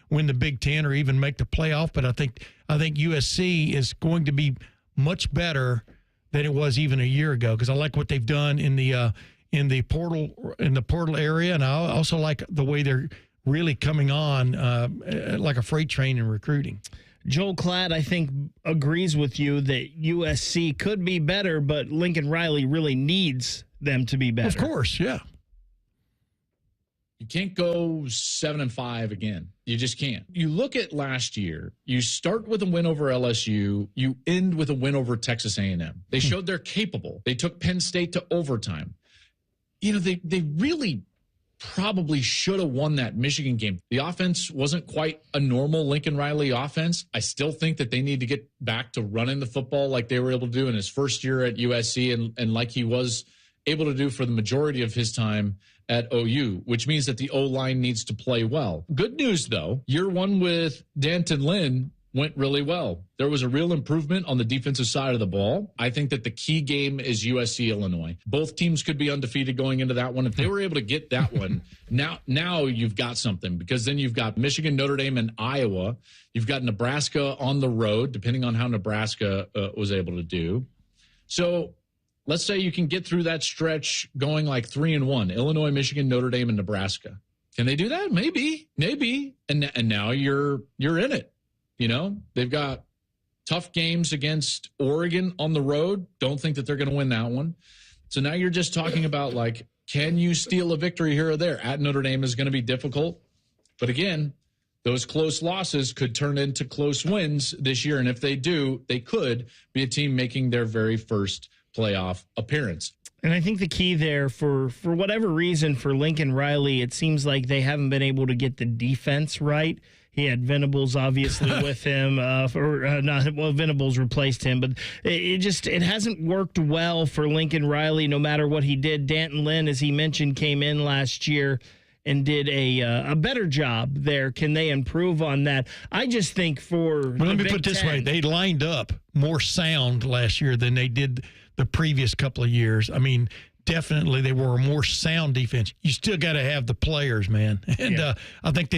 win the Big Ten or even make the playoff, but I think USC is going to be much better than it was even a year ago, because I like what they've done in the portal area, and I also like the way they're really coming on like a freight train in recruiting. Joel Klatt, I think, agrees with you that USC could be better, but Lincoln Riley really needs them to be better. Of course, yeah. You can't go 7-5 again. You just can't. You look at last year, you start with a win over LSU, you end with a win over Texas A&M. They showed they're capable. They took Penn State to overtime. They really probably should have won that Michigan game. The offense wasn't quite a normal Lincoln Riley offense. I still think that they need to get back to running the football like they were able to do in his first year at USC and like he was able to do for the majority of his time at OU, which means that the O-line needs to play well. Good news, though, year one with Danton Lynn went really well. There was a real improvement on the defensive side of the ball. I think that the key game is USC Illinois. Both teams could be undefeated going into that one. If they were able to get that one, now you've got something, because then you've got Michigan, Notre Dame, and Iowa. You've got Nebraska on the road, depending on how Nebraska was able to do. So let's say you can get through that stretch going like 3-1, Illinois, Michigan, Notre Dame, and Nebraska. Can they do that? Maybe. And now you're in it. They've got tough games against Oregon on the road. Don't think that they're going to win that one. So now you're just talking about, like, can you steal a victory here or there? At Notre Dame is going to be difficult. But again, those close losses could turn into close wins this year. And if they do, they could be a team making their very first playoff appearance. And I think the key there, for whatever reason, for Lincoln Riley, it seems like they haven't been able to get the defense right. He had Venables obviously with him, Venables replaced him, but it hasn't worked well for Lincoln Riley no matter what he did. Danton Lynn, as he mentioned, came in last year and did a better job there. Can they improve on that? I just think let me put it this way. They lined up more sound last year than they did the previous couple of years. I mean, definitely they were a more sound defense. You still got to have the players, man. And I think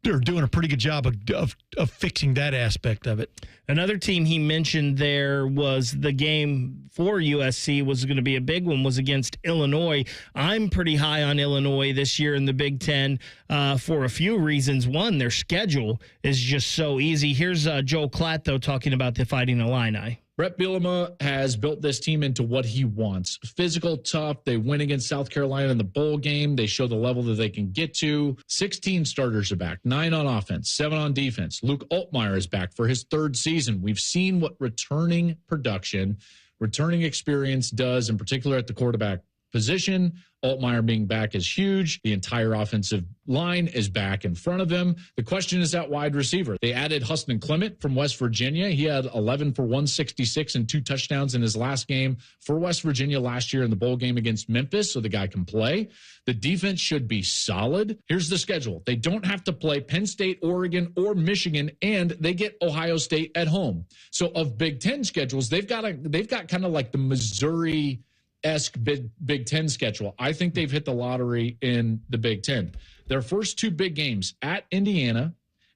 they're doing a pretty good job of fixing that aspect of it. Another team he mentioned there was the game for USC was going to be a big one, was against Illinois. I'm pretty high on Illinois this year in the Big Ten for a few reasons. One, their schedule is just so easy. Here's Joel Klatt, though, talking about the Fighting Illini. Brett Bielema has built this team into what he wants. Physical, tough. They win against South Carolina in the bowl game. They show the level that they can get to. 16 starters are back, 9 on offense, 7 on defense. Luke Altmaier is back for his 3rd season. We've seen what returning production, returning experience does, in particular at the quarterback position. Altmaier being back is huge. The entire offensive line is back in front of them. The question is at wide receiver. They added Huston Clement from West Virginia. He had 11 for 166 and 2 touchdowns in his last game for West Virginia last year in the bowl game against Memphis, so the guy can play. The defense should be solid. Here's the schedule. They don't have to play Penn State, Oregon, or Michigan, and they get Ohio State at home. So of Big Ten schedules, they've got kind of like the Missouri-esque Big Ten schedule. I think they've hit the lottery in the Big Ten. Their first 2 big games at Indiana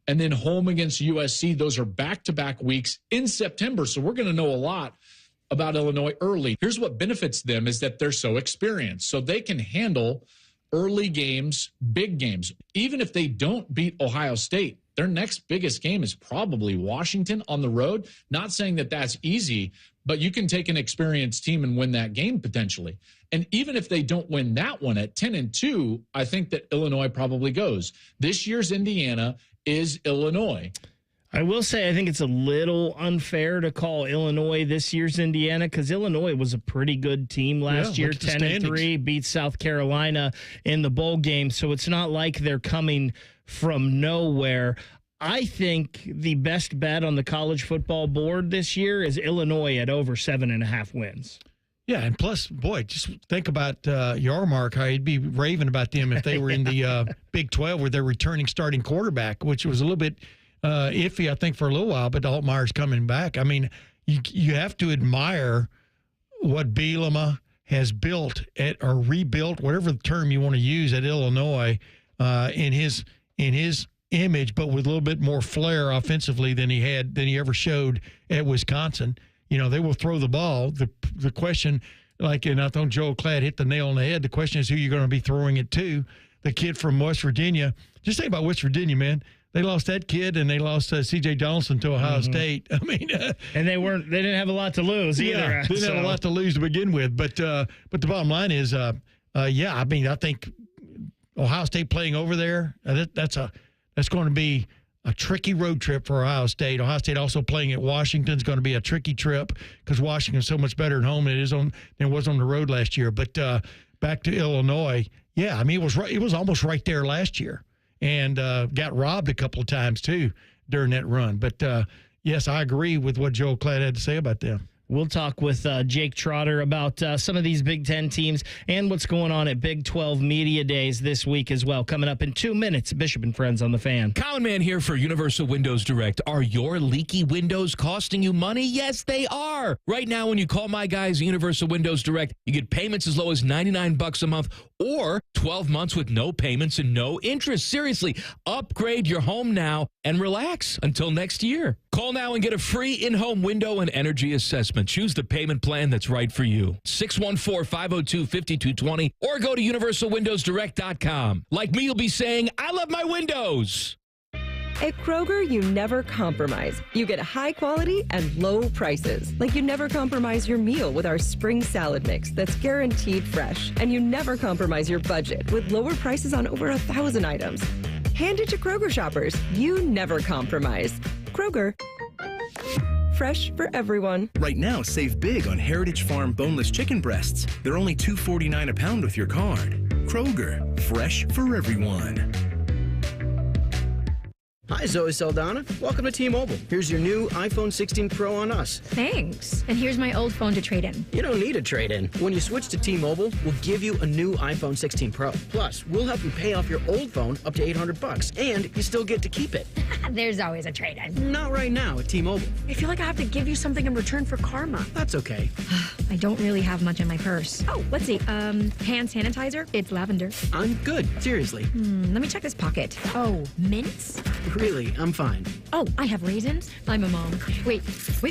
and then home against USC. Those are back-to-back weeks in September. So we're going to know a lot about Illinois early. Here's what benefits them is that they're so experienced. So they can handle early games, big games. Even if they don't beat Ohio State, their next biggest game is probably Washington on the road. Not saying that that's easy, but you can take an experienced team and win that game potentially. And even if they don't win that one at 10-2, I think that Illinois probably goes. This year's Indiana is Illinois. I will say I think it's a little unfair to call Illinois this year's Indiana because Illinois was a pretty good team last year, 10-3, beat South Carolina in the bowl game. So it's not like they're coming from nowhere. I think the best bet on the college football board this year is Illinois at over 7.5 wins. Yeah, and plus, boy, just think about Yarmark, how he'd be raving about them if they were in the Big 12 with their returning starting quarterback, which was a little bit iffy, I think, for a little while, but Altmaier's coming back. I mean, you have to admire what Bielema has built or rebuilt, whatever the term you want to use, at Illinois in his image, but with a little bit more flair offensively than he ever showed at Wisconsin. You know, they will throw the ball. The question, and I thought Joel Klatt hit the nail on the head, the question is who you're going to be throwing it to. The kid from West Virginia. Just think about West Virginia, man. They lost that kid, and they lost C.J. Donaldson to Ohio State. I mean, and they didn't have a lot to lose either. Yeah, they didn't have a lot to lose to begin with. But the bottom line is, I mean, I think Ohio State playing over there, that's going to be a tricky road trip for Ohio State. Ohio State also playing at Washington is going to be a tricky trip because Washington's so much better at home than it was on the road last year. But back to Illinois, yeah, I mean, it was almost right there last year. And got robbed a couple of times, too, during that run. But, yes, I agree with what Joel Klatt had to say about them. We'll talk with Jake Trotter about some of these Big Ten teams and what's going on at Big 12 Media Days this week as well. Coming up in 2 minutes, Bishop and Friends on the Fan. Colin Mann here for Universal Windows Direct. Are your leaky windows costing you money? Yes, they are. Right now, when you call my guys at Universal Windows Direct, you get payments as low as $99 a month or 12 months with no payments and no interest. Seriously, upgrade your home now and relax until next year. Call now and get a free in-home window and energy assessment. Choose the payment plan that's right for you. 614-502-5220 or go to universalwindowsdirect.com. Like me, you'll be saying, I love my windows. At Kroger, you never compromise. You get high quality and low prices. Like you never compromise your meal with our spring salad mix that's guaranteed fresh. And you never compromise your budget with lower prices on over 1,000 items. Hand it to Kroger shoppers. You never compromise. Kroger. Fresh for everyone. Right now, save big on Heritage Farm boneless chicken breasts. They're only $2.49 a pound with your card. Kroger, fresh for everyone. Hi, Zoe Saldana. Welcome to T-Mobile. Here's your new iPhone 16 Pro on us. Thanks. And here's my old phone to trade in. You don't need a trade-in. When you switch to T-Mobile, we'll give you a new iPhone 16 Pro. Plus, we'll help you pay off your old phone up to $800, and you still get to keep it. There's always a trade-in. Not right now at T-Mobile. I feel like I have to give you something in return for karma. That's okay. I don't really have much in my purse. Oh, let's see. Hand sanitizer. It's lavender. I'm good. Seriously. Let me check this pocket. Oh, mints? Really, I'm fine. Oh, I have raisins? I'm a mom. Wait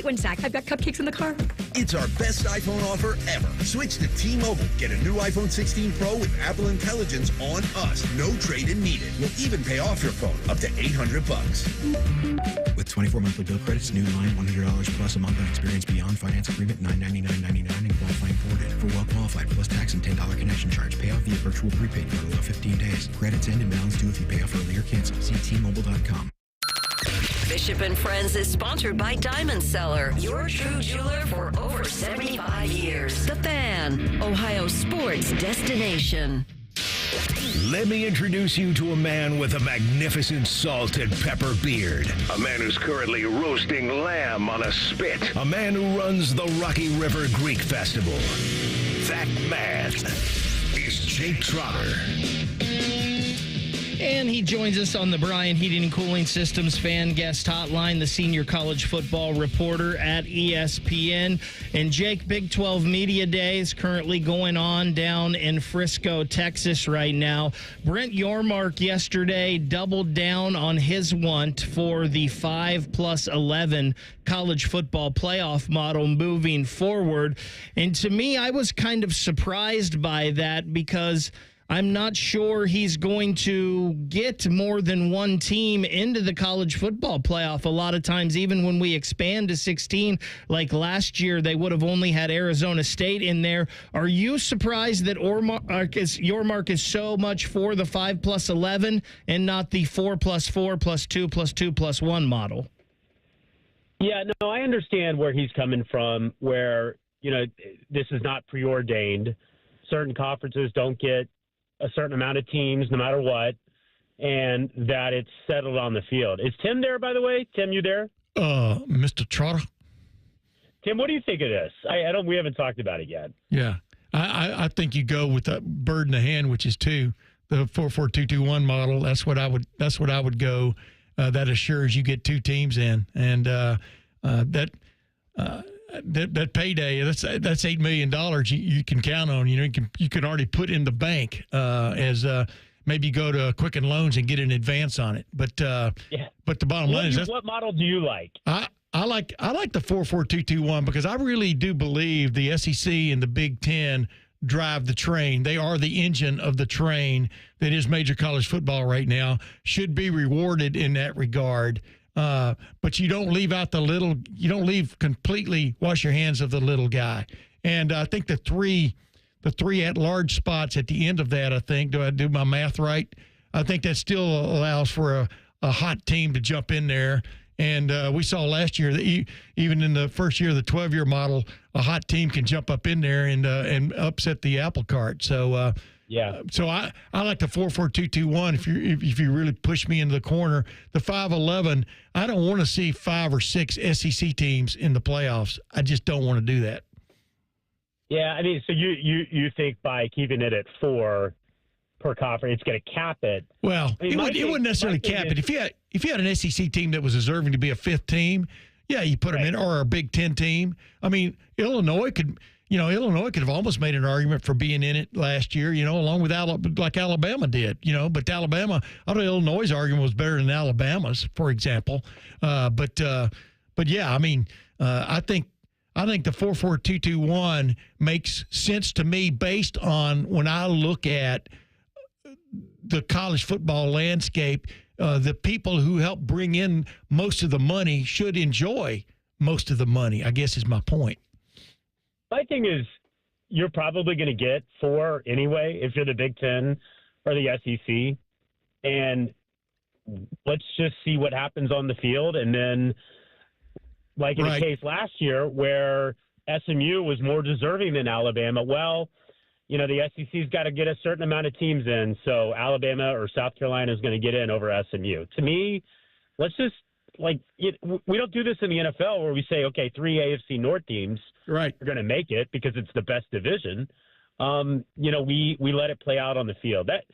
one sec. I've got cupcakes in the car. It's our best iPhone offer ever. Switch to T-Mobile. Get a new iPhone 16 Pro with Apple Intelligence on us. No trade-in needed. We'll even pay off your phone up to $800. With 24 monthly bill credits, new line, $100 plus a month on experience beyond finance agreement, $999.99 and qualifying forwarded. For well qualified plus tax and $10 connection charge. Pay off via virtual prepaid card allow 15 days. Credits end and balance due if you pay off early or cancel. See T-Mobile.com. Bishop and Friends is sponsored by Diamond Seller, your true jeweler for over 75 years. The Fan, Ohio sports destination. Let me introduce you to a man with a magnificent salt and pepper beard. A man who's currently roasting lamb on a spit. A man who runs the Rocky River Greek Festival. That man is Jake Trotter. And he joins us on the Bryan Heating and Cooling Systems fan guest hotline, the senior college football reporter at ESPN. And Jake, Big 12 Media Day is currently going on down in Frisco, Texas right now. Brent Yormark yesterday doubled down on his want for the 5+11 college football playoff model moving forward. And to me, I was kind of surprised by that because I'm not sure he's going to get more than one team into the college football playoff. A lot of times, even when we expand to 16, like last year, they would have only had Arizona State in there. Are you surprised that Yormark is so much for the 5+11 and not the 4+4+2+2+1 model? Yeah, no, I understand where he's coming from, where, this is not preordained. Certain conferences don't get a certain amount of teams no matter what, and that it's settled on the field. Is Tim there, by the way? Tim, you there? Mr. Trotter? Tim, what do you think of this? We haven't talked about it yet. Yeah. I think you go with a bird in the hand, which is 2, the 4-4-2-2-1 model. That's what I would go. That assures you get 2 teams in. And that payday, that's $8 million you can count on. You can already put in the bank as maybe go to Quicken Loans and get an advance on it. But the bottom line is, what model do you like? I like the 4-4-2-2-1 because I really do believe the SEC and the Big Ten drive the train. They are the engine of the train that is major college football right now. Should be rewarded in that regard. But you don't leave out you don't leave completely wash your hands of the little guy. And I think the three at-large spots at the end of that, I think, do I do my math right? I think that still allows for a hot team to jump in there. And we saw last year that even in the first year of the 12-year model, a hot team can jump up in there and upset the apple cart. So, So I like the 4-4-2-2-1 if you really push me into the corner. The 5-11, I don't want to see 5 or 6 SEC teams in the playoffs. I just don't want to do that. Yeah, I mean, so you think by keeping it at 4 per conference, it's going to cap it? Well, I mean, it wouldn't necessarily cap it. If you had an SEC team that was deserving to be a 5th team, yeah, you put them in, or a Big Ten team. I mean, Illinois could have almost made an argument for being in it last year, along with like Alabama did, But Alabama, I don't know, Illinois' argument was better than Alabama's, for example. But yeah, I mean, I think the 4-4-2-2-1 makes sense to me based on when I look at the college football landscape. The people who help bring in most of the money should enjoy most of the money, I guess is my point. My thing is, you're probably going to get 4 anyway if you're the Big Ten or the SEC. And let's just see what happens on the field. And then, like in the case last year where SMU was more deserving than Alabama, well, the SEC's got to get a certain amount of teams in. So Alabama or South Carolina is going to get in over SMU. To me, let's just, we don't do this in the NFL where we say, okay, 3 AFC North teams are going to make it because it's the best division. We let it play out on the field. That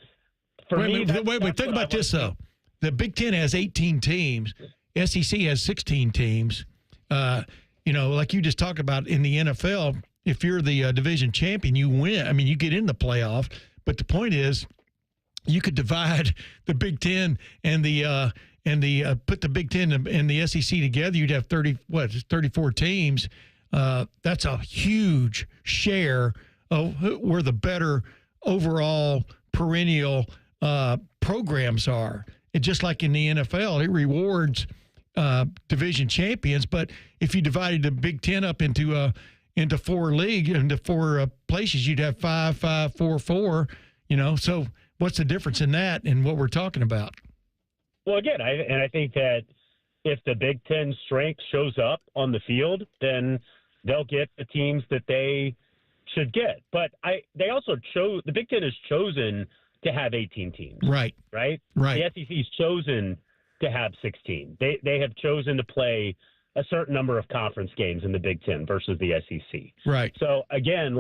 for me. Wait. Think about this though. The Big Ten has 18 teams. SEC has 16 teams. Like you just talked about in the NFL, if you're the division champion, you win. I mean, you get in the playoff. But the point is, you could divide the Big Ten and the and the put the Big Ten and the SEC together, you'd have 34 teams. That's a huge share of where the better overall perennial programs are. And just like in the NFL, it rewards division champions. But if you divided the Big Ten up into 4 places, you'd have 5, 5, 4, 4. So what's the difference in that and what we're talking about? Well, again, I think that if the Big Ten strength shows up on the field, then they'll get the teams that they should get. But they also chose, the Big Ten has chosen to have 18 teams. Right. Right? Right. The SEC's chosen to have 16. They have chosen to play a certain number of conference games in the Big Ten versus the SEC. Right. So, again,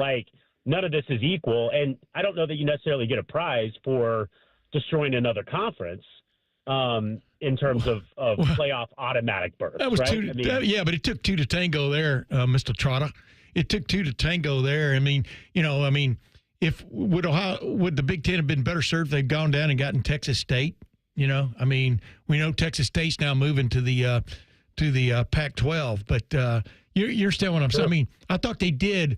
none of this is equal, and I don't know that you necessarily get a prize for destroying another conference in terms of playoff automatic berths. That was right? Yeah, but it took 2 to tango there, Mr. Trotter. It took 2 to tango there. If would the Big Ten have been better served if they'd gone down and gotten Texas State? We know Texas State's now moving to the Pac-12, but you understand what I'm saying? I thought they did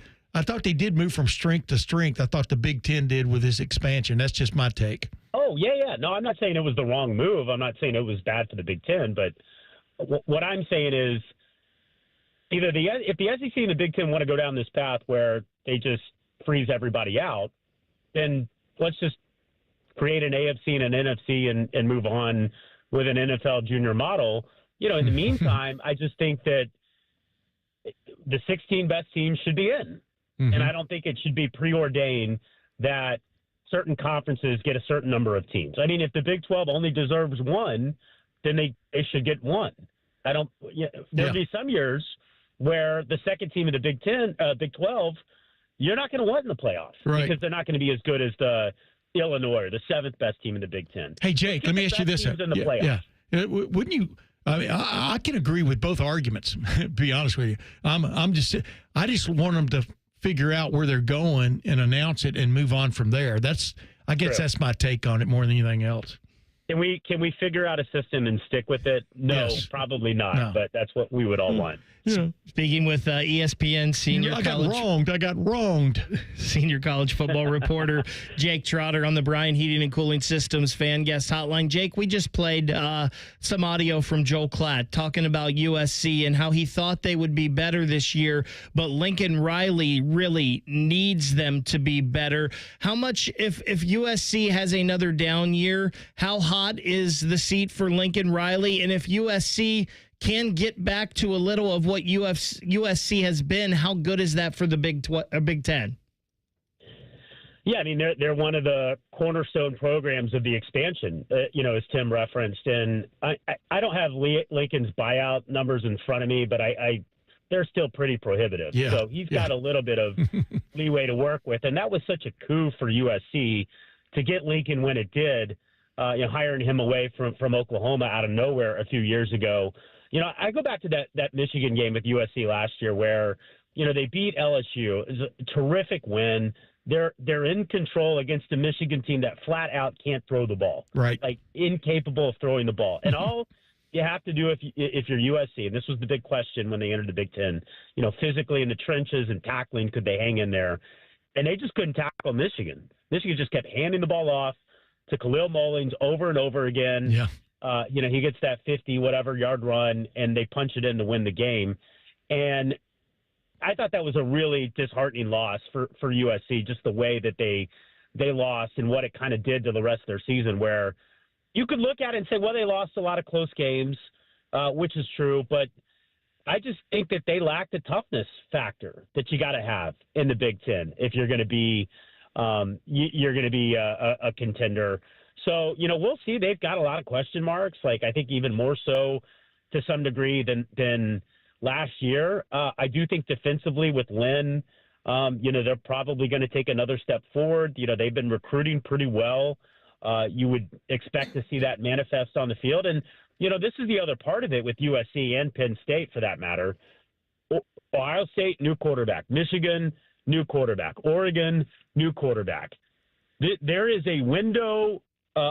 move from strength to strength. I thought the Big Ten did with this expansion. That's just my take. Oh, yeah. No, I'm not saying it was the wrong move. I'm not saying it was bad for the Big Ten, but what I'm saying is either if the SEC and the Big Ten want to go down this path where they just freeze everybody out, then let's just create an AFC and an NFC and move on with an NFL junior model. In the meantime, I just think that the 16 best teams should be in. Mm-hmm. And I don't think it should be preordained that certain conferences get a certain number of teams. If the Big 12 only deserves one, then they should get one. There'll be some years where the second team of the Big 12, you're not going to want in the playoffs because they're not going to be as good as the Illinois, the 7th best team in the Big 10. Hey, Jake, let me ask you this. Wouldn't you? I can agree with both arguments. To be honest with you, I just want them to figure out where they're going and announce it and move on from there. That's that's my take on it more than anything else. Can we figure out a system and stick with it? No, yes. Probably not. No. But that's what we would all want. Yeah. Speaking with ESPN senior I got wronged. Senior college football reporter Jake Trotter on the Bryan Heating and Cooling Systems fan guest hotline. Jake, we just played some audio from Joel Klatt talking about USC and how he thought they would be better this year, but Lincoln Riley really needs them to be better. How much, if USC has another down year, how hot is the seat for Lincoln Riley? And if USC can get back to a little of what USC has been, how good is that for the Big Ten? Yeah, they're one of the cornerstone programs of the expansion, as Tim referenced. And I don't have Lincoln's buyout numbers in front of me, but they're still pretty prohibitive. Yeah. So he's got a little bit of leeway to work with. And that was such a coup for USC to get Lincoln when it did, hiring him away from Oklahoma out of nowhere a few years ago. I go back to that Michigan game with USC last year where, they beat LSU. It was a terrific win. They're in control against a Michigan team that flat out can't throw the ball. Right. Incapable of throwing the ball. And all you have to do if you're USC, and this was the big question when they entered the Big Ten, physically in the trenches and tackling, could they hang in there? And they just couldn't tackle Michigan. Michigan just kept handing the ball off to Khalil Mullings over and over again. Yeah. He gets that 50-whatever-yard run, and they punch it in to win the game. And I thought that was a really disheartening loss for USC, just the way that they lost and what it kind of did to the rest of their season, where you could look at it and say, well, they lost a lot of close games, which is true. But I just think that they lack the toughness factor that you got to have in the Big Ten if you're going to be a contender. So, we'll see. They've got a lot of question marks, I think even more so to some degree than last year. I do think defensively with Lynn, they're probably going to take another step forward. They've been recruiting pretty well. You would expect to see that manifest on the field. And, this is the other part of it with USC and Penn State for that matter. Ohio State, new quarterback. Michigan, new quarterback. Oregon, new quarterback. There is a window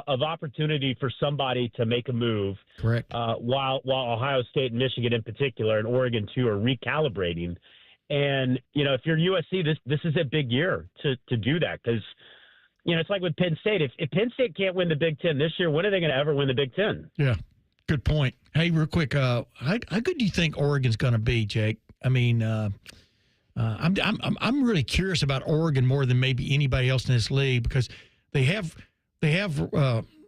of opportunity for somebody to make a move. Correct. While Ohio State and Michigan in particular and Oregon too are recalibrating. And, if you're USC, this is a big year to do that because, it's like with Penn State. If Penn State can't win the Big Ten this year, when are they going to ever win the Big Ten? Yeah, good point. Hey, real quick, how good do you think Oregon's going to be, Jake? I mean, I'm really curious about Oregon more than maybe anybody else in this league because they have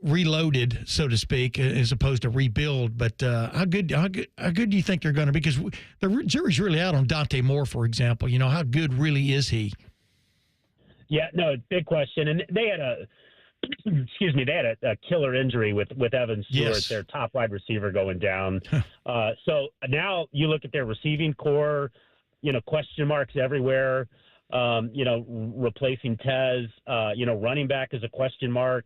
reloaded, so to speak, as opposed to rebuild. But how good do you think they're going to be? Because the jury's really out on Dante Moore, for example. How good really is he? Yeah, no, big question. And they had a killer injury with Evan Stewart, yes, their top wide receiver, going down. So now you look at their receiving core, question marks everywhere. Replacing Tez, running back is a question mark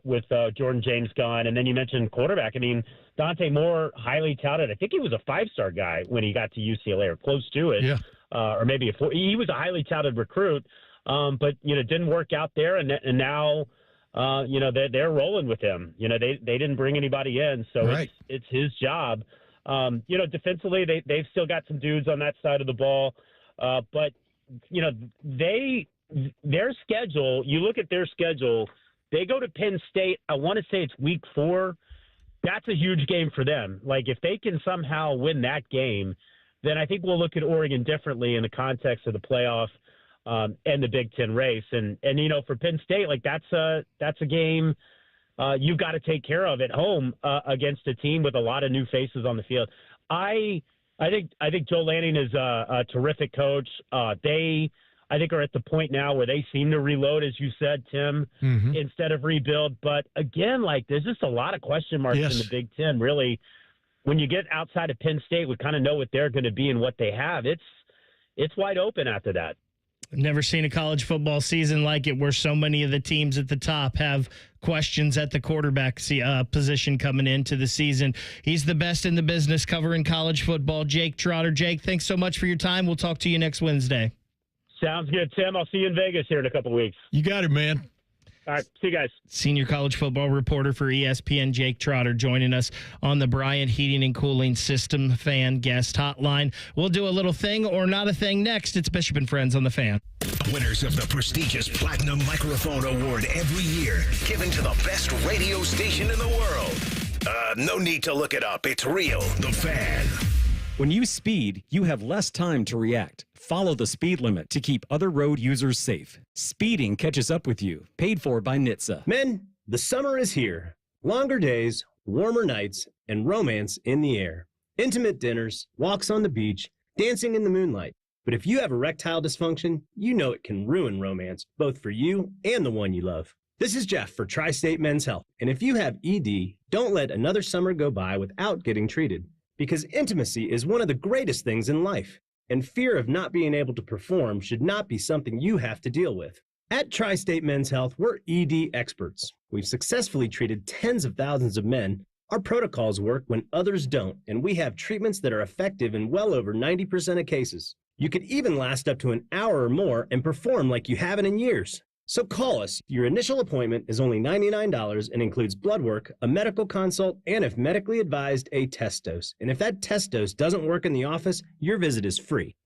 with Jordan James gone. And then you mentioned quarterback. I mean, Dante Moore, highly touted. I think he was a 5-star guy when he got to UCLA or close to it. Yeah. Or maybe a 4. He was a highly touted recruit. But didn't work out there, and now they're rolling with him. They didn't bring anybody in, so right, it's his job. Defensively, they've still got some dudes on that side of the ball, but their schedule. You look at their schedule. They go to Penn State. I want to say it's week 4. That's a huge game for them. Like if they can somehow win that game, then I think we'll look at Oregon differently in the context of the playoff. And the Big Ten race, and for Penn State, like that's a game you've got to take care of at home against a team with a lot of new faces on the field. I think Joe Lanning is a terrific coach. They are at the point now where they seem to reload, as you said, Tim, instead of rebuild. But again, like there's just a lot of question marks in the Big Ten. Really, when you get outside of Penn State, we kind of know what they're going to be and what they have. It's wide open after that. Never seen a college football season like it where so many of the teams at the top have questions at the quarterback position coming into the season. He's the best in the business covering college football, Jake Trotter. Jake, thanks so much for your time. We'll talk to you next Wednesday. Sounds good, Tim. I'll see you in Vegas here in a couple weeks. You got it, man. All right, see you guys. Senior college football reporter for ESPN, Jake Trotter, joining us on the Bryant Heating and Cooling System Fan Guest Hotline. We'll do a little thing or not a thing next. It's Bishop and Friends on the Fan. Winners of the prestigious Platinum Microphone Award every year, given to the best radio station in the world. No need to look it up. It's real. The Fan. When you speed, you have less time to react. Follow the speed limit to keep other road users safe. Speeding catches up with you. Paid for by NHTSA. Men, the summer is here. Longer days, warmer nights, and romance in the air. Intimate dinners, walks on the beach, dancing in the moonlight. But if you have erectile dysfunction, you know it can ruin romance, both for you and the one you love. This is Jeff for Tri-State Men's Health. And if you have ED, don't let another summer go by without getting treated. Because intimacy is one of the greatest things in life. And fear of not being able to perform should not be something you have to deal with. At Tri-State Men's Health, we're ED experts. We've successfully treated tens of thousands of men. Our protocols work when others don't, and we have treatments that are effective in well over 90% of cases. You could even last up to an hour or more and perform like you haven't in years. So call us. Your initial appointment is only $99 and includes blood work, a medical consult, and if medically advised, a test dose. And if that test dose doesn't work in the office, your visit is free.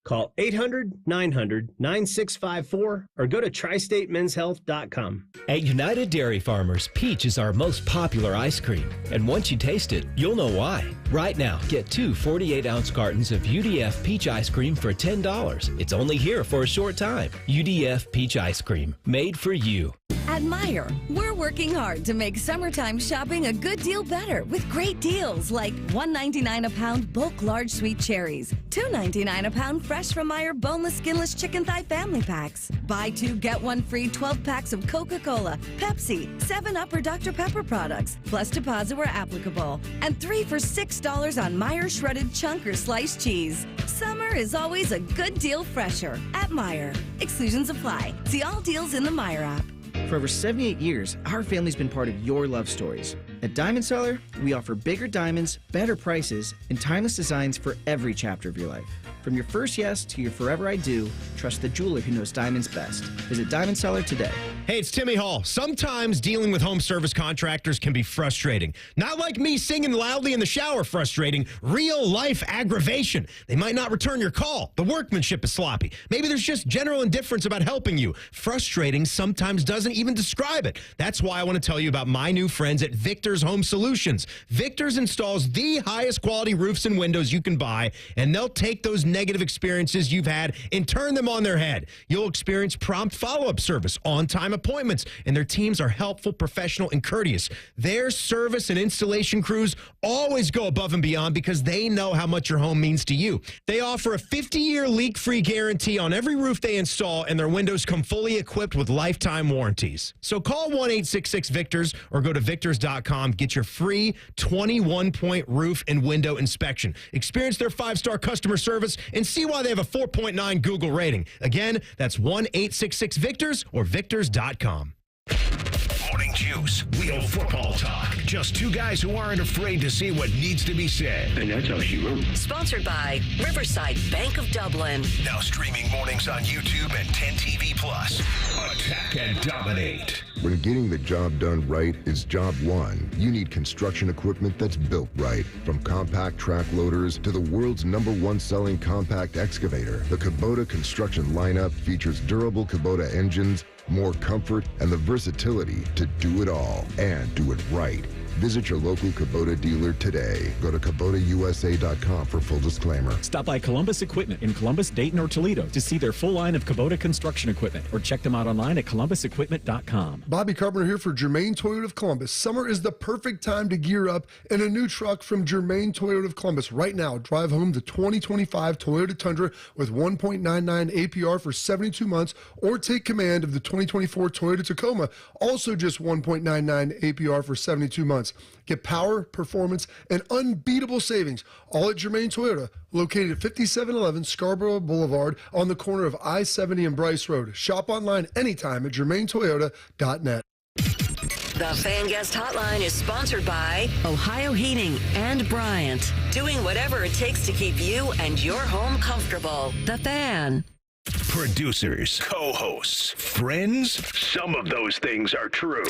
Call 800-900-9654 or go to tristatemenshealth.com. At United Dairy Farmers, peach is our most popular ice cream. And once you taste it, you'll know why. Right now, get 2 48-ounce cartons of UDF peach ice cream for $10. It's only here for a short time. UDF peach ice cream, made for you. At Meyer, we're working hard to make summertime shopping a good deal better with great deals like $1.99 a pound bulk large sweet cherries, $2.99 a pound fresh from Meyer boneless skinless chicken thigh family packs. Buy 2, get 1 free 12 packs of Coca-Cola, Pepsi, 7-Up or Dr. Pepper products, plus deposit where applicable. And 3 for $6 on Meyer shredded chunk or sliced cheese. Summer is always a good deal fresher at Meyer. Exclusions apply. See all deals in the Meyer app. For over 78 years, our family's been part of your love stories. At Diamond Seller, we offer bigger diamonds, better prices, and timeless designs for every chapter of your life. From your first yes to your forever I do, trust the jeweler who knows diamonds best. Visit Diamond Seller today. Hey, it's Timmy Hall. Sometimes dealing with home service contractors can be frustrating. Not like me singing loudly in the shower frustrating, real life aggravation. They might not return your call. The workmanship is sloppy. Maybe there's just general indifference about helping you. Frustrating sometimes doesn't even describe it. That's why I want to tell you about my new friends at Victor's Home Solutions. Victor's installs the highest quality roofs and windows you can buy, and they'll take those negative experiences you've had and turn them on their head. You'll experience prompt follow-up service, on-time appointments, and their teams are helpful, professional, and courteous. Their service and installation crews always go above and beyond because they know how much your home means to you. They offer a 50-year leak-free guarantee on every roof they install, and their windows come fully equipped with lifetime warranties. So call 1-866-VICTORS or go to victors.com. Get your free 21-point roof and window inspection. Experience their 5-star customer service and see why they have a 4.9 Google rating. Again, that's 1-866-VICTORS or victors.com. Morning Juice, real football talk. Just two guys who aren't afraid to say what needs to be said. And that's how she wrote. Sponsored by Riverside Bank of Dublin. Now streaming mornings on YouTube and 10TV Plus. Attack and dominate. When getting the job done right is job one, you need construction equipment that's built right. From compact track loaders to the world's #1 selling compact excavator, the Kubota construction lineup features durable Kubota engines, more comfort, and the versatility to do it all and do it right. Visit your local Kubota dealer today. Go to KubotaUSA.com for full disclaimer. Stop by Columbus Equipment in Columbus, Dayton, or Toledo to see their full line of Kubota construction equipment, or check them out online at columbusequipment.com. Bobby Carpenter here for Germain Toyota of Columbus. Summer is the perfect time to gear up in a new truck from Germain Toyota of Columbus. Right now, drive home the 2025 Toyota Tundra with 1.99 APR for 72 months, or take command of the 2024 Toyota Tacoma, also just 1.99 APR for 72 months. Get power, performance, and unbeatable savings, all at Germain Toyota, located at 5711 Scarborough Boulevard on the corner of I-70 and Bryce Road. Shop online anytime at germaintoyota.net. The Fan Guest Hotline is sponsored by Ohio Heating and Bryant. Doing whatever it takes to keep you and your home comfortable. The Fan. Producers, co-hosts, friends, some of those things are true.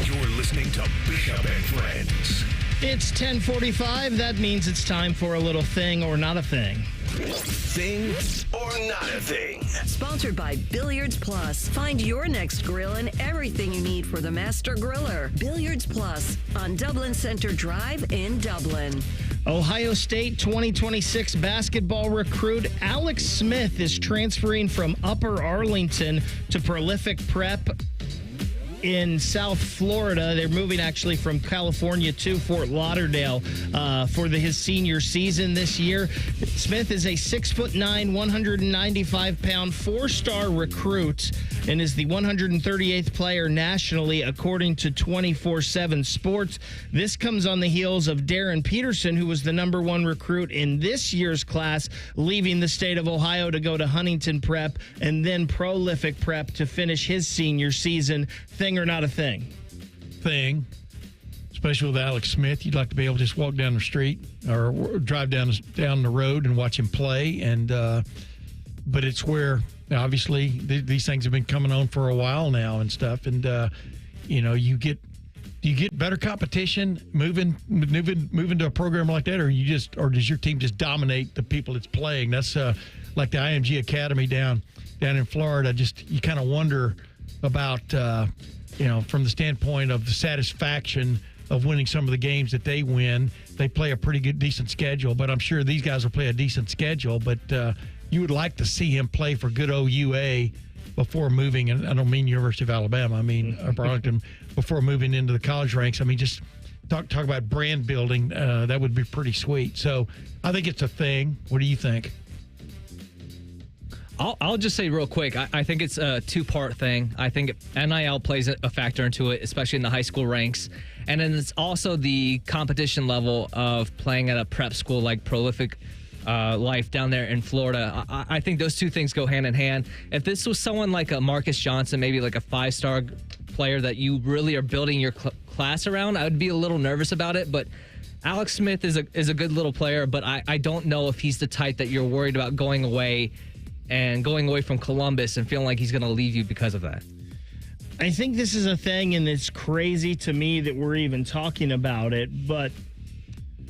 You're listening to Bishop and Friends. It's 10:45. That means it's time for a little thing or not a thing. Thing or not a thing. Sponsored by Billiards Plus. Find your next grill and everything you need for the master griller. Billiards Plus on Dublin Center Drive in Dublin. Ohio State 2026 basketball recruit Alex Smith is transferring from Upper Arlington to Prolific Prep in South Florida. They're moving actually from California to Fort Lauderdale for his senior season this year. Smith is a 6'9", 195-pound, 4-star recruit and is the 138th player nationally, according to 24/7 Sports. This comes on the heels of Darren Peterson, who was the #1 recruit in this year's class, leaving the state of Ohio to go to Huntington Prep and then Prolific Prep to finish his senior season. Thing or not a thing? Thing. Especially with Alex Smith, you'd like to be able to just walk down the street or drive down the road and watch him play. And but it's where obviously these things have been coming on for a while now and stuff. And you get better competition moving to a program like that, or does your team just dominate the people it's playing? That's like the IMG Academy down in Florida. You kind of wonder about from the standpoint of the satisfaction of winning some of the games that they win. They play a pretty good, decent schedule, but I'm sure these guys will play a decent schedule. But you would like to see him play for good OUA before moving, and I don't mean University of Alabama, I mean Arlington, before moving into the college ranks. I mean, just talk about brand building. That would be pretty sweet. So I think it's a thing. What do you think? I'll just say real quick, I think it's a two-part thing. I think NIL plays a factor into it, especially in the high school ranks. And then it's also the competition level of playing at a prep school like Prolific Life down there in Florida. I think those two things go hand in hand. If this was someone like a Marcus Johnson, maybe like a player that you really are building your class around, I would be a little nervous about it. But Alex Smith is a good little player, but I don't know if he's the type that you're worried about going away from Columbus and feeling like he's going to leave you because of that. I think this is a thing, and it's crazy to me that we're even talking about it, but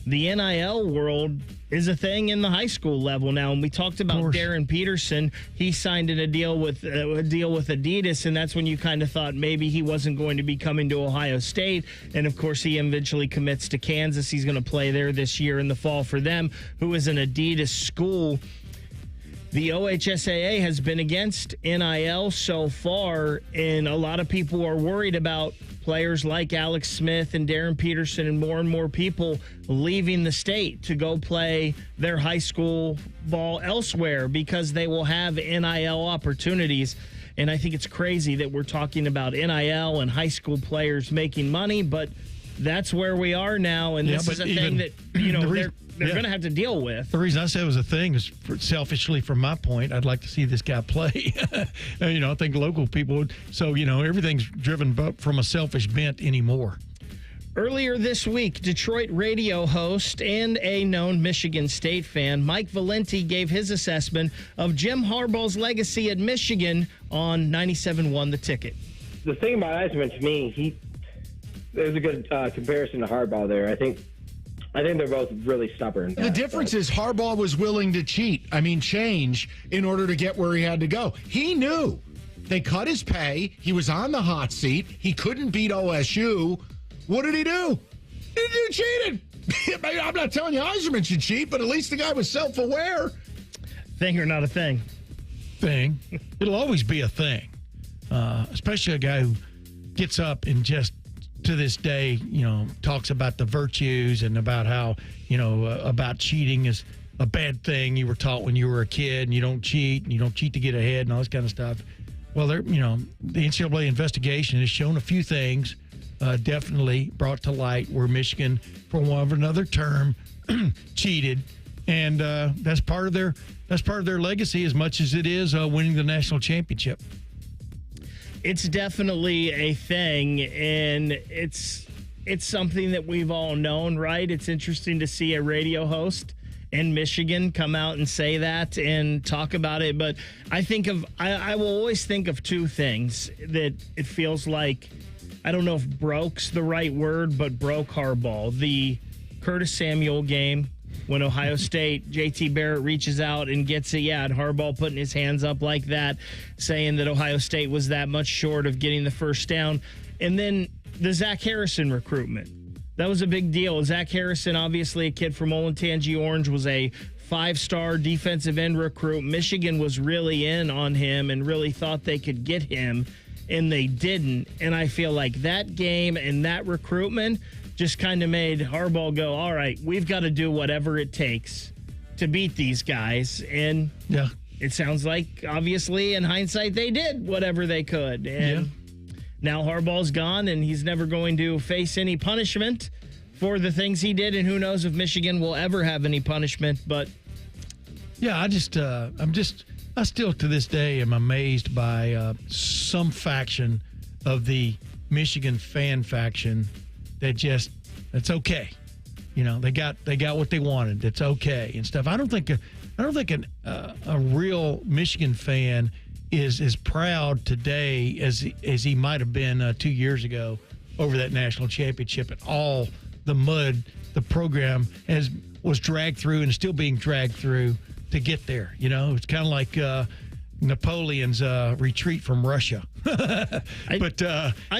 the NIL world is a thing in the high school level now. And we talked about Darren Peterson. He signed a deal with Adidas, and that's when you kind of thought maybe he wasn't going to be coming to Ohio State. And, of course, he eventually commits to Kansas. He's going to play there this year in the fall for them, who is an Adidas school. The OHSAA has been against NIL so far, and a lot of people are worried about players like Alex Smith and Darren Peterson and more people leaving the state to go play their high school ball elsewhere because they will have NIL opportunities. And I think it's crazy that we're talking about NIL and high school players making money, but that's where we are now, and this is a thing that, they're going to have to deal with. The reason I said it was a thing is, selfishly, from my point, I'd like to see this guy play. I think local people would. So, everything's driven from a selfish bent anymore. Earlier this week, Detroit radio host and a known Michigan State fan, Mike Valenti, gave his assessment of Jim Harbaugh's legacy at Michigan on 97.1 The Ticket. The thing about Eisman, to me, there's a good comparison to Harbaugh there. I think they're both really stubborn. The difference is Harbaugh was willing to change in order to get where he had to go. He knew. They cut his pay. He was on the hot seat. He couldn't beat OSU. What did he do? He cheated. I'm not telling you Eiserman should cheat, but at least the guy was self-aware. Thing or not a thing? Thing. It'll always be a thing, especially a guy who gets up and just, to this day, talks about the virtues and about how, about cheating is a bad thing you were taught when you were a kid, and you don't cheat to get ahead and all this kind of stuff. Well, the NCAA investigation has shown a few things, definitely brought to light where Michigan, for one of another term, cheated, and that's part of their legacy as much as it is winning the national championship. It's definitely a thing, and it's something that we've all known, right? It's interesting to see a radio host in Michigan come out and say that and talk about it. But I will always think of two things that it feels like, I don't know if broke's the right word, but broke Harbaugh. The Curtis Samuel game, when Ohio State, J.T. Barrett reaches out and gets it, and Harbaugh putting his hands up like that, saying that Ohio State was that much short of getting the first down. And then the Zach Harrison recruitment. That was a big deal. Zach Harrison, obviously a kid from Olentangy Orange, was a 5-star defensive end recruit. Michigan was really in on him and really thought they could get him, and they didn't. And I feel like that game and that recruitment just kind of made Harbaugh go, all right, we've got to do whatever it takes to beat these guys. And it sounds like, obviously, in hindsight, they did whatever they could. And now Harbaugh's gone, and he's never going to face any punishment for the things he did. And who knows if Michigan will ever have any punishment. But I still to this day am amazed by some faction of the Michigan fan faction that it's okay. They got what they wanted. It's okay and stuff. I don't think a real Michigan fan is as proud today as he might have been 2 years ago over that national championship and all the mud the program was dragged through and is still being dragged through to get there. It's kind of like Napoleon's retreat from Russia. I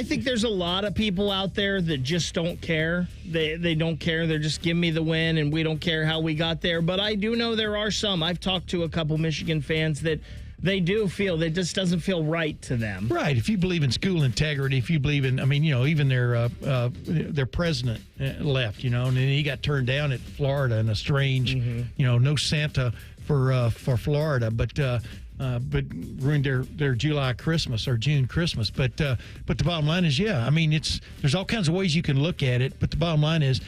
think there's a lot of people out there that just don't care. They don't care. They're just give me the win, and we don't care how we got there. But I do know there are some. I've talked to a couple Michigan fans that they do feel that just doesn't feel right to them. Right. If you believe in school integrity, if you believe in, even their president left, and then he got turned down at Florida in a strange, no Santa for Florida, but ruined their July Christmas or June Christmas. But the bottom line is, there's all kinds of ways you can look at it. But the bottom line is,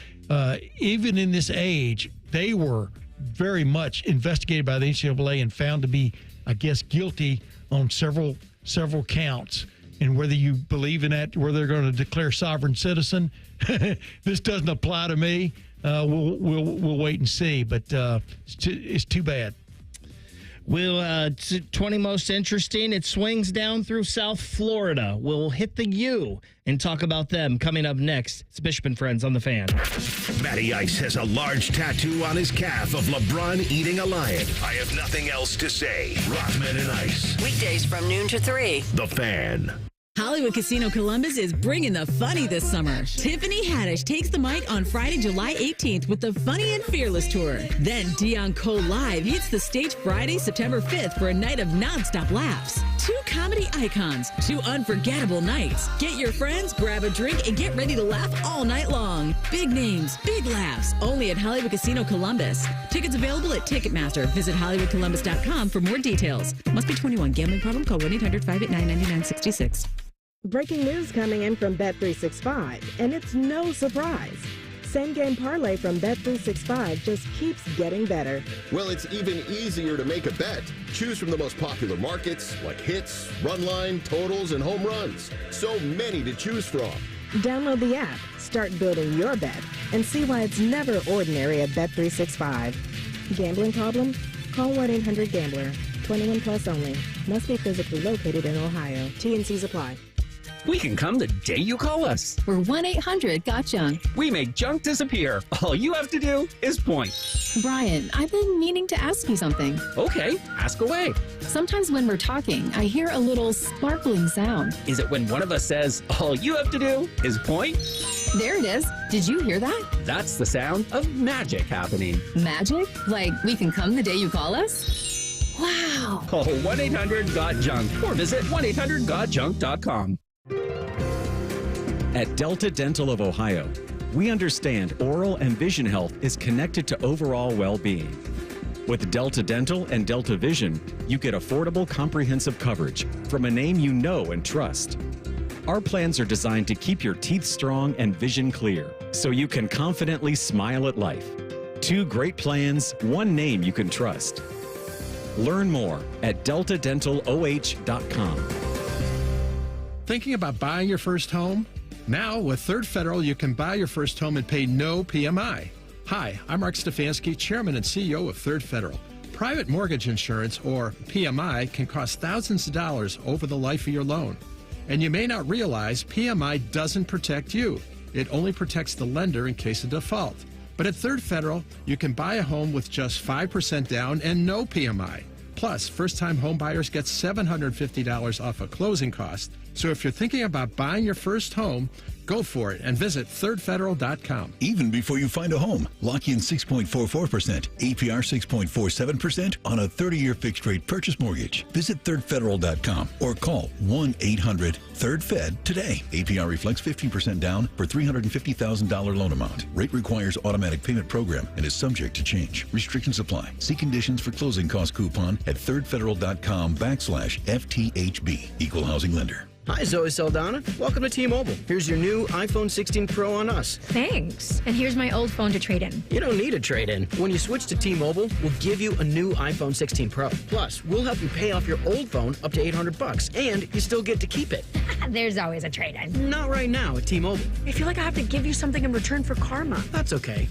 even in this age, they were very much investigated by the NCAA and found to be, I guess, guilty on several counts. and whether you believe in that, whether they're going to declare sovereign citizen, this doesn't apply to me. We'll wait and see, but it's too bad. We'll 20 most interesting. It swings down through South Florida. We'll hit the U and talk about them coming up next. It's Bishop and Friends on the Fan. Matty Ice has a large tattoo on his calf of LeBron eating a lion. I have nothing else to say. Rothman and Ice. Weekdays from noon to 3. The Fan. Hollywood Casino Columbus is bringing the funny this summer. Tiffany Haddish takes the mic on Friday, July 18th with the Funny and Fearless Tour. Then Dion Cole Live hits the stage Friday, September 5th for a night of nonstop laughs. 2 comedy icons, 2 unforgettable nights. Get your friends, grab a drink, and get ready to laugh all night long. Big names, big laughs, only at Hollywood Casino Columbus. Tickets available at Ticketmaster. Visit HollywoodColumbus.com for more details. Must be 21. Gambling problem? Call 1-800-589-9966. Breaking news coming in from Bet365, and it's no surprise. Same game parlay from Bet365 just keeps getting better. Well, it's even easier to make a bet. Choose from the most popular markets like hits, run line, totals, and home runs. So many to choose from. Download the app, start building your bet, and see why it's never ordinary at Bet365. Gambling problem? Call 1-800-GAMBLER. 21 plus only. Must be physically located in Ohio. T&Cs apply. We can come the day you call us. We're 1-800-GOT-JUNK. We make junk disappear. All you have to do is point. Brian, I've been meaning to ask you something. Okay, ask away. Sometimes when we're talking, I hear a little sparkling sound. Is it when one of us says, all you have to do is point? There it is. Did you hear that? That's the sound of magic happening. Magic? Like we can come the day you call us? Wow. Call 1-800-GOT-JUNK or visit 1-800-GOT-JUNK.com. At Delta Dental of Ohio, we understand oral and vision health is connected to overall well-being. With Delta Dental and Delta Vision, you get affordable, comprehensive coverage from a name you know and trust. Our plans are designed to keep your teeth strong and vision clear, so you can confidently smile at life. 2 great plans, 1 name you can trust. Learn more at deltadentaloh.com. Thinking about buying your first home? Now, with Third Federal, you can buy your first home and pay no PMI. Hi, I'm Mark Stefanski, Chairman and CEO of Third Federal. Private mortgage insurance, or PMI, can cost thousands of dollars over the life of your loan. And you may not realize PMI doesn't protect you. It only protects the lender in case of default. But at Third Federal, you can buy a home with just 5% down and no PMI. Plus, first-time home buyers get $750 off of closing costs. So if you're thinking about buying your first home, go for it and visit thirdfederal.com. Even before you find a home, lock in 6.44%, APR 6.47% on a 30-year fixed-rate purchase mortgage. Visit thirdfederal.com or call 1-800-3rd-FED today. APR reflects 15% down for $350,000 loan amount. Rate requires automatic payment program and is subject to change. Restrictions apply. See conditions for closing cost coupon at thirdfederal.com/FTHB. Equal housing lender. Hi, Zoe Saldana. Welcome to T-Mobile. Here's your new iPhone 16 Pro on us. Thanks. And here's my old phone to trade in. You don't need a trade-in. When you switch to T-Mobile, we'll give you a new iPhone 16 Pro. Plus, we'll help you pay off your old phone up to $800, and you still get to keep it. There's always a trade-in. Not right now at T-Mobile. I feel like I have to give you something in return for karma. That's okay.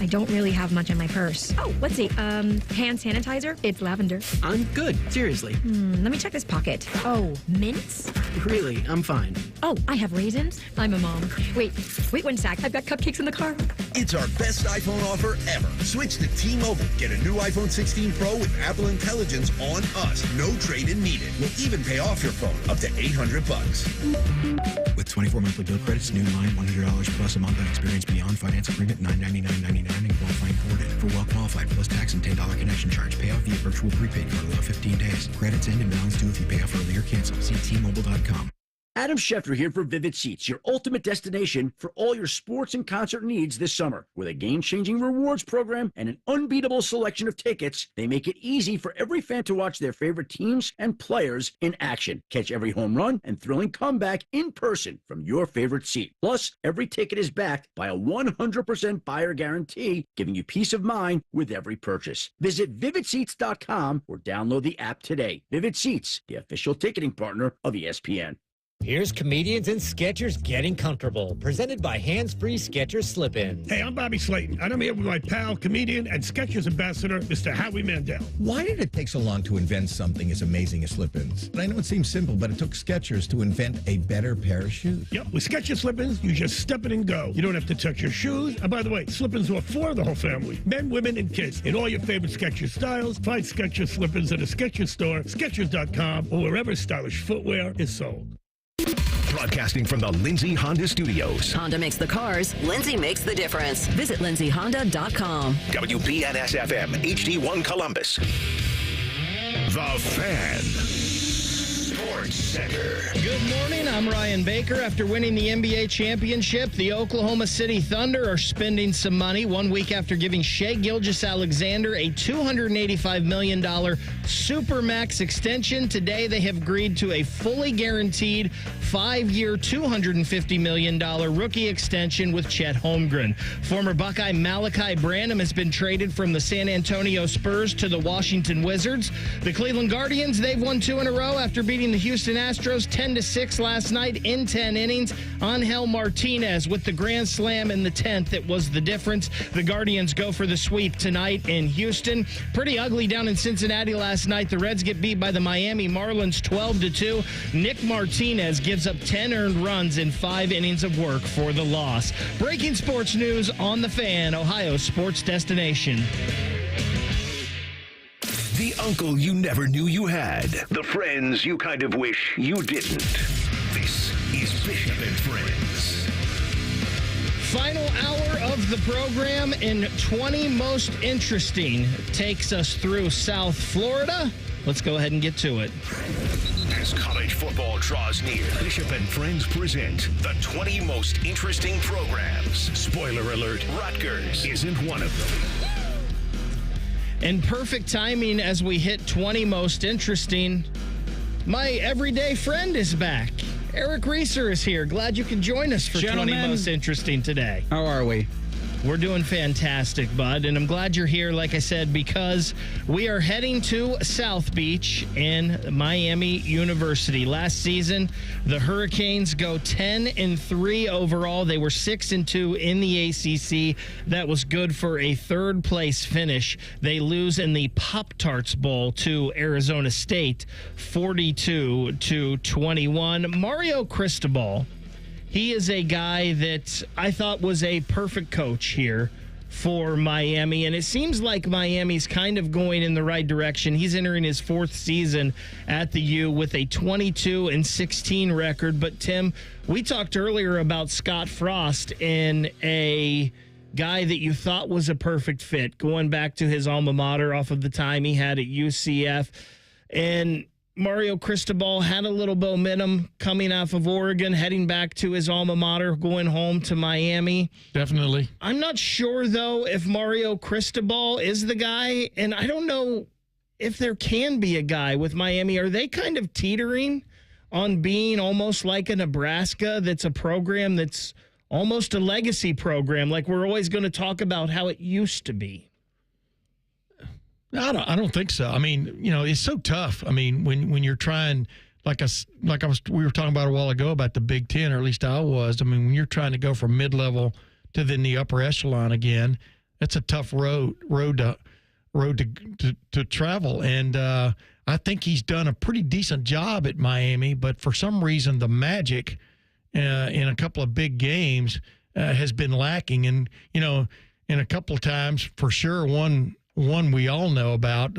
I don't really have much in my purse. Oh, let's see. Hand sanitizer. It's lavender. I'm good. Seriously. Let me check this pocket. Oh, mints? Really, I'm fine. Oh, I have raisins. I'm a mom. Wait 1 sec. I've got cupcakes in the car. It's our best iPhone offer ever. Switch to T-Mobile. Get a new iPhone 16 Pro with Apple Intelligence on us. No trade-in needed. We'll even pay off your phone up to $800. With 24 monthly bill credits, new line, $100 plus a month on experience beyond finance agreement, $999.99 and qualifying ported. For well-qualified plus tax and $10 connection charge. Payout via virtual prepaid card allow 15 days. Credits end and balance due if you pay off early or cancel. See T-Mobile.com. Adam Schefter here for Vivid Seats, your ultimate destination for all your sports and concert needs this summer. With a game-changing rewards program and an unbeatable selection of tickets, they make it easy for every fan to watch their favorite teams and players in action. Catch every home run and thrilling comeback in person from your favorite seat. Plus, every ticket is backed by a 100% buyer guarantee, giving you peace of mind with every purchase. Visit VividSeats.com or download the app today. Vivid Seats, the official ticketing partner of ESPN. Here's Comedians and Sketchers Getting Comfortable, presented by Hands Free Skechers Slip-In. Hey, I'm Bobby Slayton, and I'm here with my pal, comedian, and Skechers ambassador, Mr. Howie Mandel. Why did it take so long to invent something as amazing as slip-ins? I know it seems simple, but it took Skechers to invent a better pair of shoes. Yep, with Skechers slip-ins, you just step in and go. You don't have to touch your shoes. And by the way, slip-ins are for the whole family, men, women, and kids. In all your favorite Skechers styles, find Skechers slip-ins at a Skechers store, Skechers.com, or wherever stylish footwear is sold. Broadcasting from the Lindsay Honda Studios. Honda makes the cars. Lindsay makes the difference. Visit lindsayhonda.com. WBNS-FM, HD1 Columbus. The Fan. Sports Center. Good morning. I'm Ryan Baker. After winning the NBA championship, the Oklahoma City Thunder are spending some money 1 week after giving Shai Gilgeous-Alexander a $285 million Supermax extension. Today, they have agreed to a fully guaranteed 5-year, $250 million rookie extension with Chet Holmgren. Former Buckeye Malachi Branham has been traded from the San Antonio Spurs to the Washington Wizards. The Cleveland Guardians, they've won 2 in a row after beating the Houston Astros 10-6 last night in 10 innings. Angel Martinez with the grand slam in the 10th. It was the difference. The Guardians go for the sweep tonight in Houston. Pretty ugly down in Cincinnati last night. The Reds get beat by the Miami Marlins 12-2. Nick Martinez gives up 10 earned runs in 5 innings of work for the loss. Breaking sports news on The Fan, Ohio's sports destination. The uncle you never knew you had. The friends you kind of wish you didn't. This is Bishop and Friends. Final hour of the program in 20 Most Interesting takes us through South Florida. Let's go ahead and get to it. As college football draws near, Bishop and Friends present the 20 Most Interesting Programs. Spoiler alert, Rutgers isn't one of them. And perfect timing as we hit 20 Most Interesting, my everyday friend is back. Eric Reeser is here. Glad you could join us for 20 Most Interesting today. How are we? We're doing fantastic, bud, and I'm glad you're here, like I said, because we are heading to South Beach and Miami University. Last season, the Hurricanes go 10-3 overall. They were 6-2 in the ACC. That was good for a third-place finish. They lose in the Pop-Tarts Bowl to Arizona State, 42-21. Mario Cristobal. He is a guy that I thought was a perfect coach here for Miami, and it seems like Miami's kind of going in the right direction. He's entering his 4th season at the U with a 22-16 record. But, Tim, we talked earlier about Scott Frost and a guy that you thought was a perfect fit, going back to his alma mater off of the time he had at UCF. And Mario Cristobal had a little momentum coming off of Oregon, heading back to his alma mater, going home to Miami. Definitely. I'm not sure, though, if Mario Cristobal is the guy, and I don't know if there can be a guy with Miami. Are they kind of teetering on being almost like a Nebraska that's a program that's almost a legacy program, like we're always going to talk about how it used to be? I don't think so. I mean, you know, it's so tough. I mean, when you're trying, we were talking about a while ago about the Big Ten, or at least I was. I mean, when you're trying to go from mid-level to then the upper echelon again, that's a tough road to travel. And I think he's done a pretty decent job at Miami, but for some reason the magic in a couple of big games has been lacking. And you know, in a couple of times, for sure, one we all know about,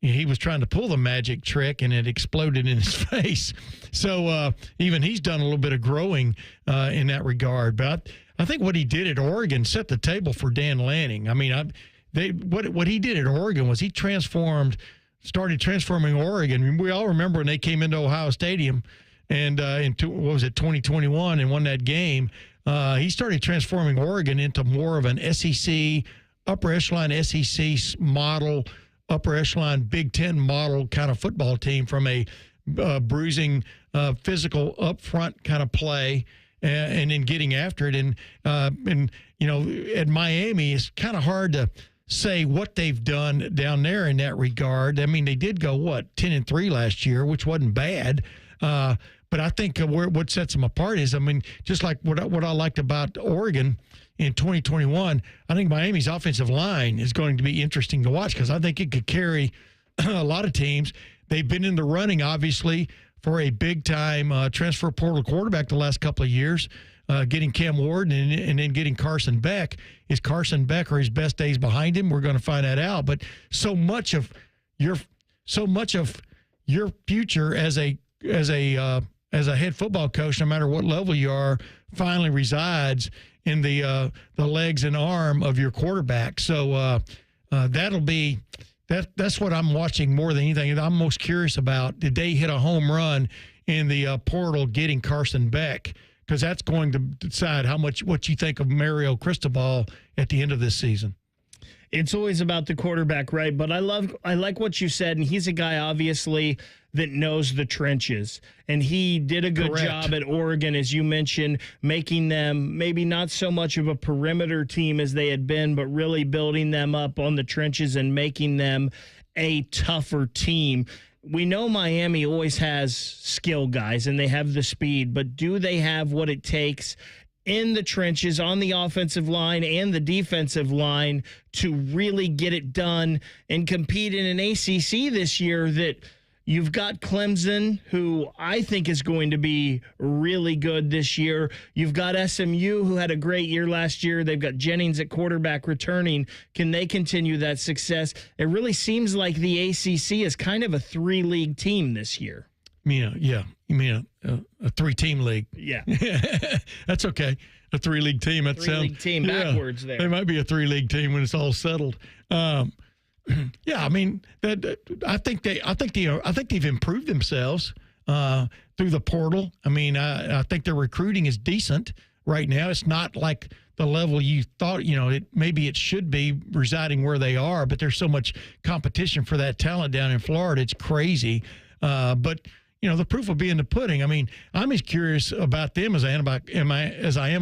he was trying to pull the magic trick and it exploded in his face. So even he's done a little bit of growing in that regard. But I think what he did at Oregon set the table for Dan Lanning. I mean, what he did at Oregon was he started transforming Oregon. We all remember when they came into Ohio Stadium and in 2021 and won that game. He started transforming Oregon into more of an SEC, upper echelon SEC model, upper echelon Big Ten model kind of football team from a bruising, physical, upfront kind of play, and then getting after it. And you know, at Miami, it's kind of hard to say what they've done down there in that regard. I mean, they did go 10-3 last year, which wasn't bad. But I think what sets them apart is, I mean, just like what I liked about Oregon in 2021, I think Miami's offensive line is going to be interesting to watch because I think it could carry a lot of teams. They've been in the running, obviously, for a big-time transfer portal quarterback the last couple of years, getting Cam Ward and then getting Carson Beck. Is Carson Beck or his best days behind him? We're going to find that out. But so much of your future as a head football coach, no matter what level you are, finally resides in the legs and arm of your quarterback. So that'll be that's what I'm watching more than anything. I'm most curious about, did they hit a home run in the portal getting Carson Beck? Because that's going to decide what you think of Mario Cristobal at the end of this season. It's always about the quarterback, right? But I like what you said, and he's a guy, obviously, that knows the trenches. And he did a good job at Oregon, as you mentioned, making them maybe not so much of a perimeter team as they had been, but really building them up on the trenches and making them a tougher team. We know Miami always has skill guys, and they have the speed, but do they have what it takes in the trenches on the offensive line and the defensive line to really get it done and compete in an ACC this year that you've got Clemson, who I think is going to be really good this year. You've got SMU, who had a great year last year. They've got Jennings at quarterback returning. Can they continue that success? It really seems like the ACC is kind of a three-league team this year. Yeah. You mean a three-team league? Yeah. That's okay. A three-league team. That three-league team backwards there. They might be a three-league team when it's all settled. Yeah, I mean, I think they've improved themselves through the portal. I mean, I think their recruiting is decent right now. It's not like the level you thought, maybe it should be residing where they are, but there's so much competition for that talent down in Florida. It's crazy. But the proof will be in the pudding. I mean, I'm as curious about them as I am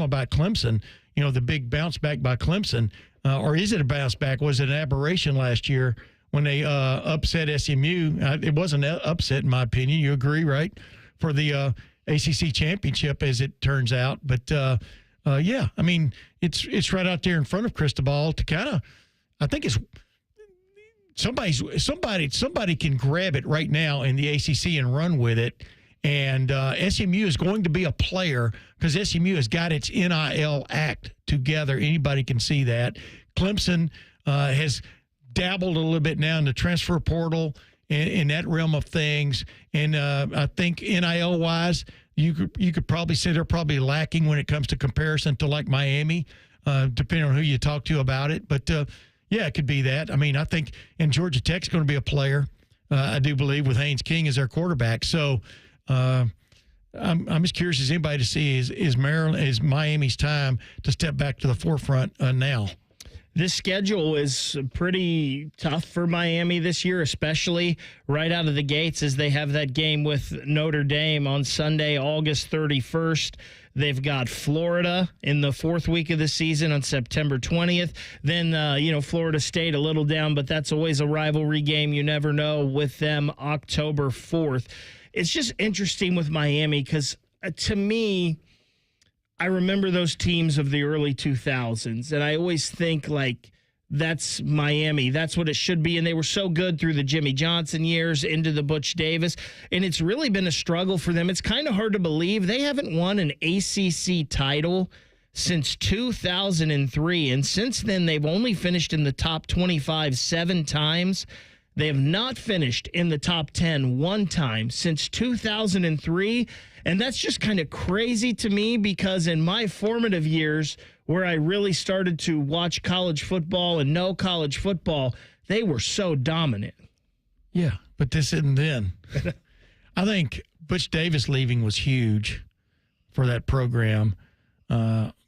about Clemson. The big bounce back by Clemson. Or is it a bounce back? Was it an aberration last year when they upset SMU? It wasn't an upset, in my opinion. You agree, right? For the ACC championship, as it turns out. But, yeah, I mean, it's right out there in front of Cristobal to kind of – I think it's – somebody can grab it right now in the ACC and run with it. And SMU is going to be a player because SMU has got its NIL act together. Anybody can see that. Clemson has dabbled a little bit now in the transfer portal in that realm of things. And I think NIL-wise, you could probably say they're probably lacking when it comes to comparison to like Miami, depending on who you talk to about it. But, yeah, it could be that. I mean, I think – and Georgia Tech's going to be a player, I do believe, with Haynes King as their quarterback. So – I'm as curious as anybody to see is Miami's time to step back to the forefront now. This schedule is pretty tough for Miami this year, especially right out of the gates as they have that game with Notre Dame on Sunday, August 31st. They've got Florida in the fourth week of the season on September 20th. Then, Florida State a little down, but that's always a rivalry game. You never know with them, October 4th. It's just interesting with Miami because, to me, I remember those teams of the early 2000s, and I always think, like, that's Miami. That's what it should be, and they were so good through the Jimmy Johnson years into the Butch Davis, and it's really been a struggle for them. It's kind of hard to believe. They haven't won an ACC title since 2003, and since then they've only finished in the top 25 7 times. They have not finished in the top 10 one time since 2003, and that's just kind of crazy to me because in my formative years where I really started to watch college football and know college football, they were so dominant. Yeah, but this isn't then. I think Butch Davis leaving was huge for that program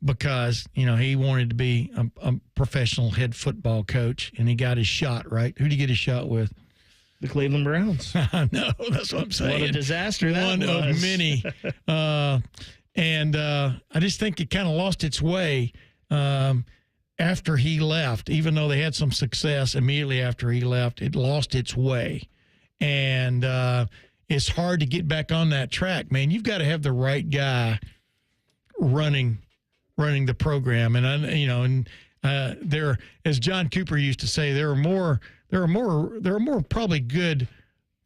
because, he wanted to be a professional head football coach, and he got his shot, right? Who did he get his shot with? The Cleveland Browns. I know, that's what I'm saying. What a disaster that was. One of many. And I just think it kind of lost its way after he left. Even though they had some success immediately after he left, it lost its way. And it's hard to get back on that track, man. You've got to have the right guy running the program. And there, as John Cooper used to say, there are more probably good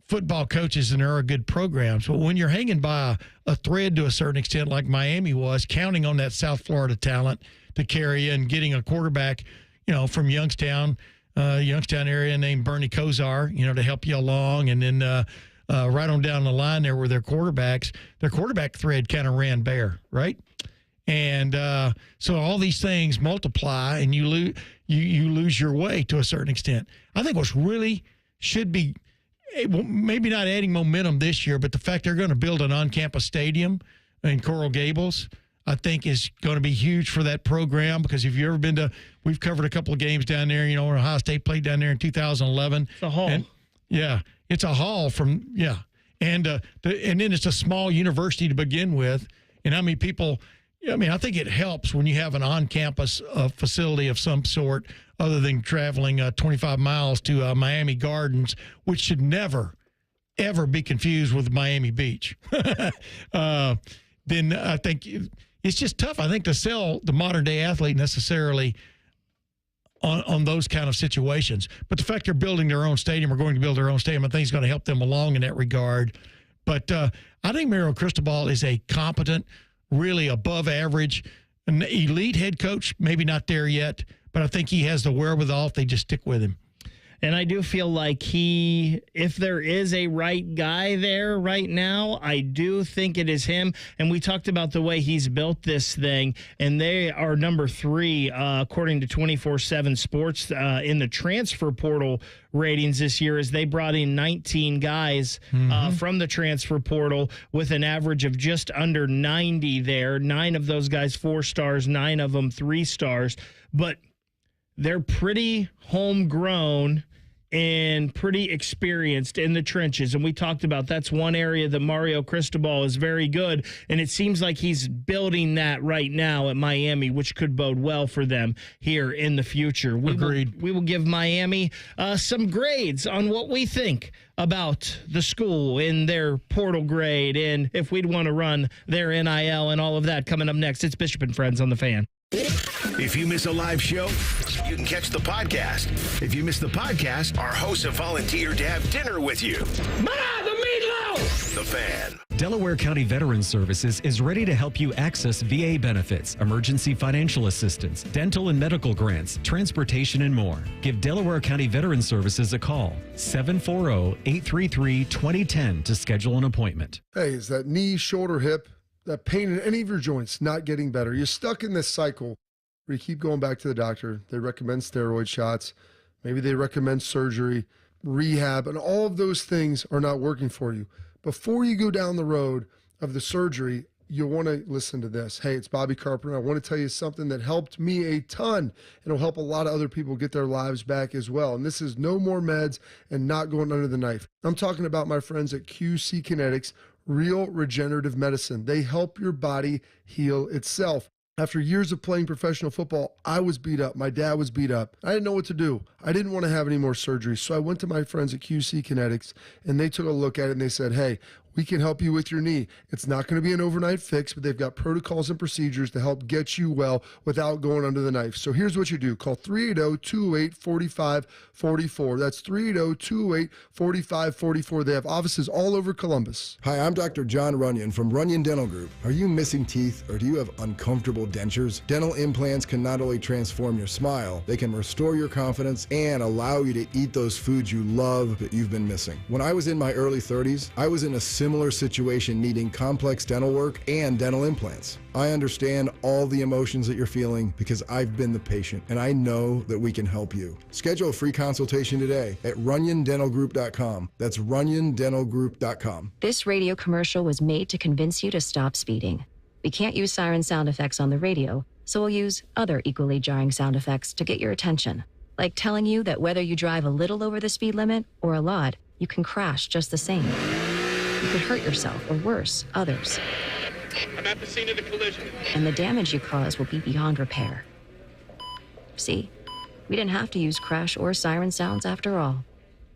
football coaches than there are good programs. But when you're hanging by a thread to a certain extent, like Miami was, counting on that South Florida talent to carry you and getting a quarterback, from Youngstown area named Bernie Kosar, to help you along. And then right on down the line there were their quarterback thread kind of ran bare, right? And so all these things multiply, and you lose your way to a certain extent. I think what's really should be, maybe not adding momentum this year, but the fact they're going to build an on-campus stadium in Coral Gables, I think is going to be huge for that program, because if you've ever been to, we've covered a couple of games down there, when Ohio State played down there in 2011. It's a hall. It's a hall and then it's a small university to begin with. And how many people, I think it helps when you have an on-campus facility of some sort, other than traveling 25 miles to Miami Gardens, which should never, ever be confused with Miami Beach. Then I think it's just tough, I think, to sell the modern-day athlete necessarily on those kind of situations. But the fact they're building their own stadium or going to build their own stadium, I think is going to help them along in that regard. But I think Mario Cristobal is a competent, really above average, an elite head coach, maybe not there yet, but I think he has the wherewithal if they just stick with him. And I do feel like if there is a right guy there right now, I do think it is him. And we talked about the way he's built this thing, and they are number 3, according to 24/7 Sports, in the transfer portal ratings this year, as they brought in 19 guys from the transfer portal with an average of just under 90 there. 9 of those guys 4 stars, 9 of them 3 stars. But they're pretty homegrown and pretty experienced in the trenches. And we talked about that's one area that Mario Cristobal is very good. And it seems like he's building that right now at Miami, which could bode well for them here in the future. Agreed. We will give Miami some grades on what we think about the school in their portal grade, and if we'd want to run their NIL and all of that coming up next. It's Bishop and Friends on The Fan. If you miss a live show, you can catch the podcast. If you miss the podcast, our hosts have volunteered to have dinner with you. The meatloaf! The Fan. Delaware County Veterans Services is ready to help you access VA benefits, emergency financial assistance, dental and medical grants, transportation, and more. Give Delaware County Veterans Services a call, 740-833-2010 to schedule an appointment. Hey, is that knee, shoulder, hip, that pain in any of your joints not getting better? You're stuck in this cycle where you keep going back to the doctor. They recommend steroid shots. Maybe they recommend surgery, rehab, and all of those things are not working for you. Before you go down the road of the surgery, you'll want to listen to this. Hey, it's Bobby Carpenter. I want to tell you something that helped me a ton. It'll help a lot of other people get their lives back as well. And this is no more meds and not going under the knife. I'm talking about my friends at QC Kinetics, Real Regenerative Medicine. They help your body heal itself. After years of playing professional football, I was beat up. My dad was beat up. I didn't know what to do. I didn't want to have any more surgery. So I went to my friends at QC Kinetics, and they took a look at it, and they said, hey, we can help you with your knee. It's not going to be an overnight fix, but they've got protocols and procedures to help get you well without going under the knife. So here's what you do. Call 380-208-4544. That's 380-208-4544. They have offices all over Columbus. Hi, I'm Dr. John Runyon from Runyon Dental Group. Are you missing teeth, or do you have uncomfortable dentures? Dental implants can not only transform your smile, they can restore your confidence and allow you to eat those foods you love that you've been missing. When I was in my early 30s, I was in a similar situation, needing complex dental work and dental implants. I understand all the emotions that you're feeling because I've been the patient, and I know that we can help you. Schedule a free consultation today at RunyonDentalGroup.com. That's RunyonDentalGroup.com. This radio commercial was made to convince you to stop speeding. We can't use siren sound effects on the radio, so we'll use other equally jarring sound effects to get your attention, like telling you that whether you drive a little over the speed limit or a lot, you can crash just the same. You could hurt yourself, or worse, others. I'm at the scene of the collision. And the damage you cause will be beyond repair. See, we didn't have to use crash or siren sounds after all.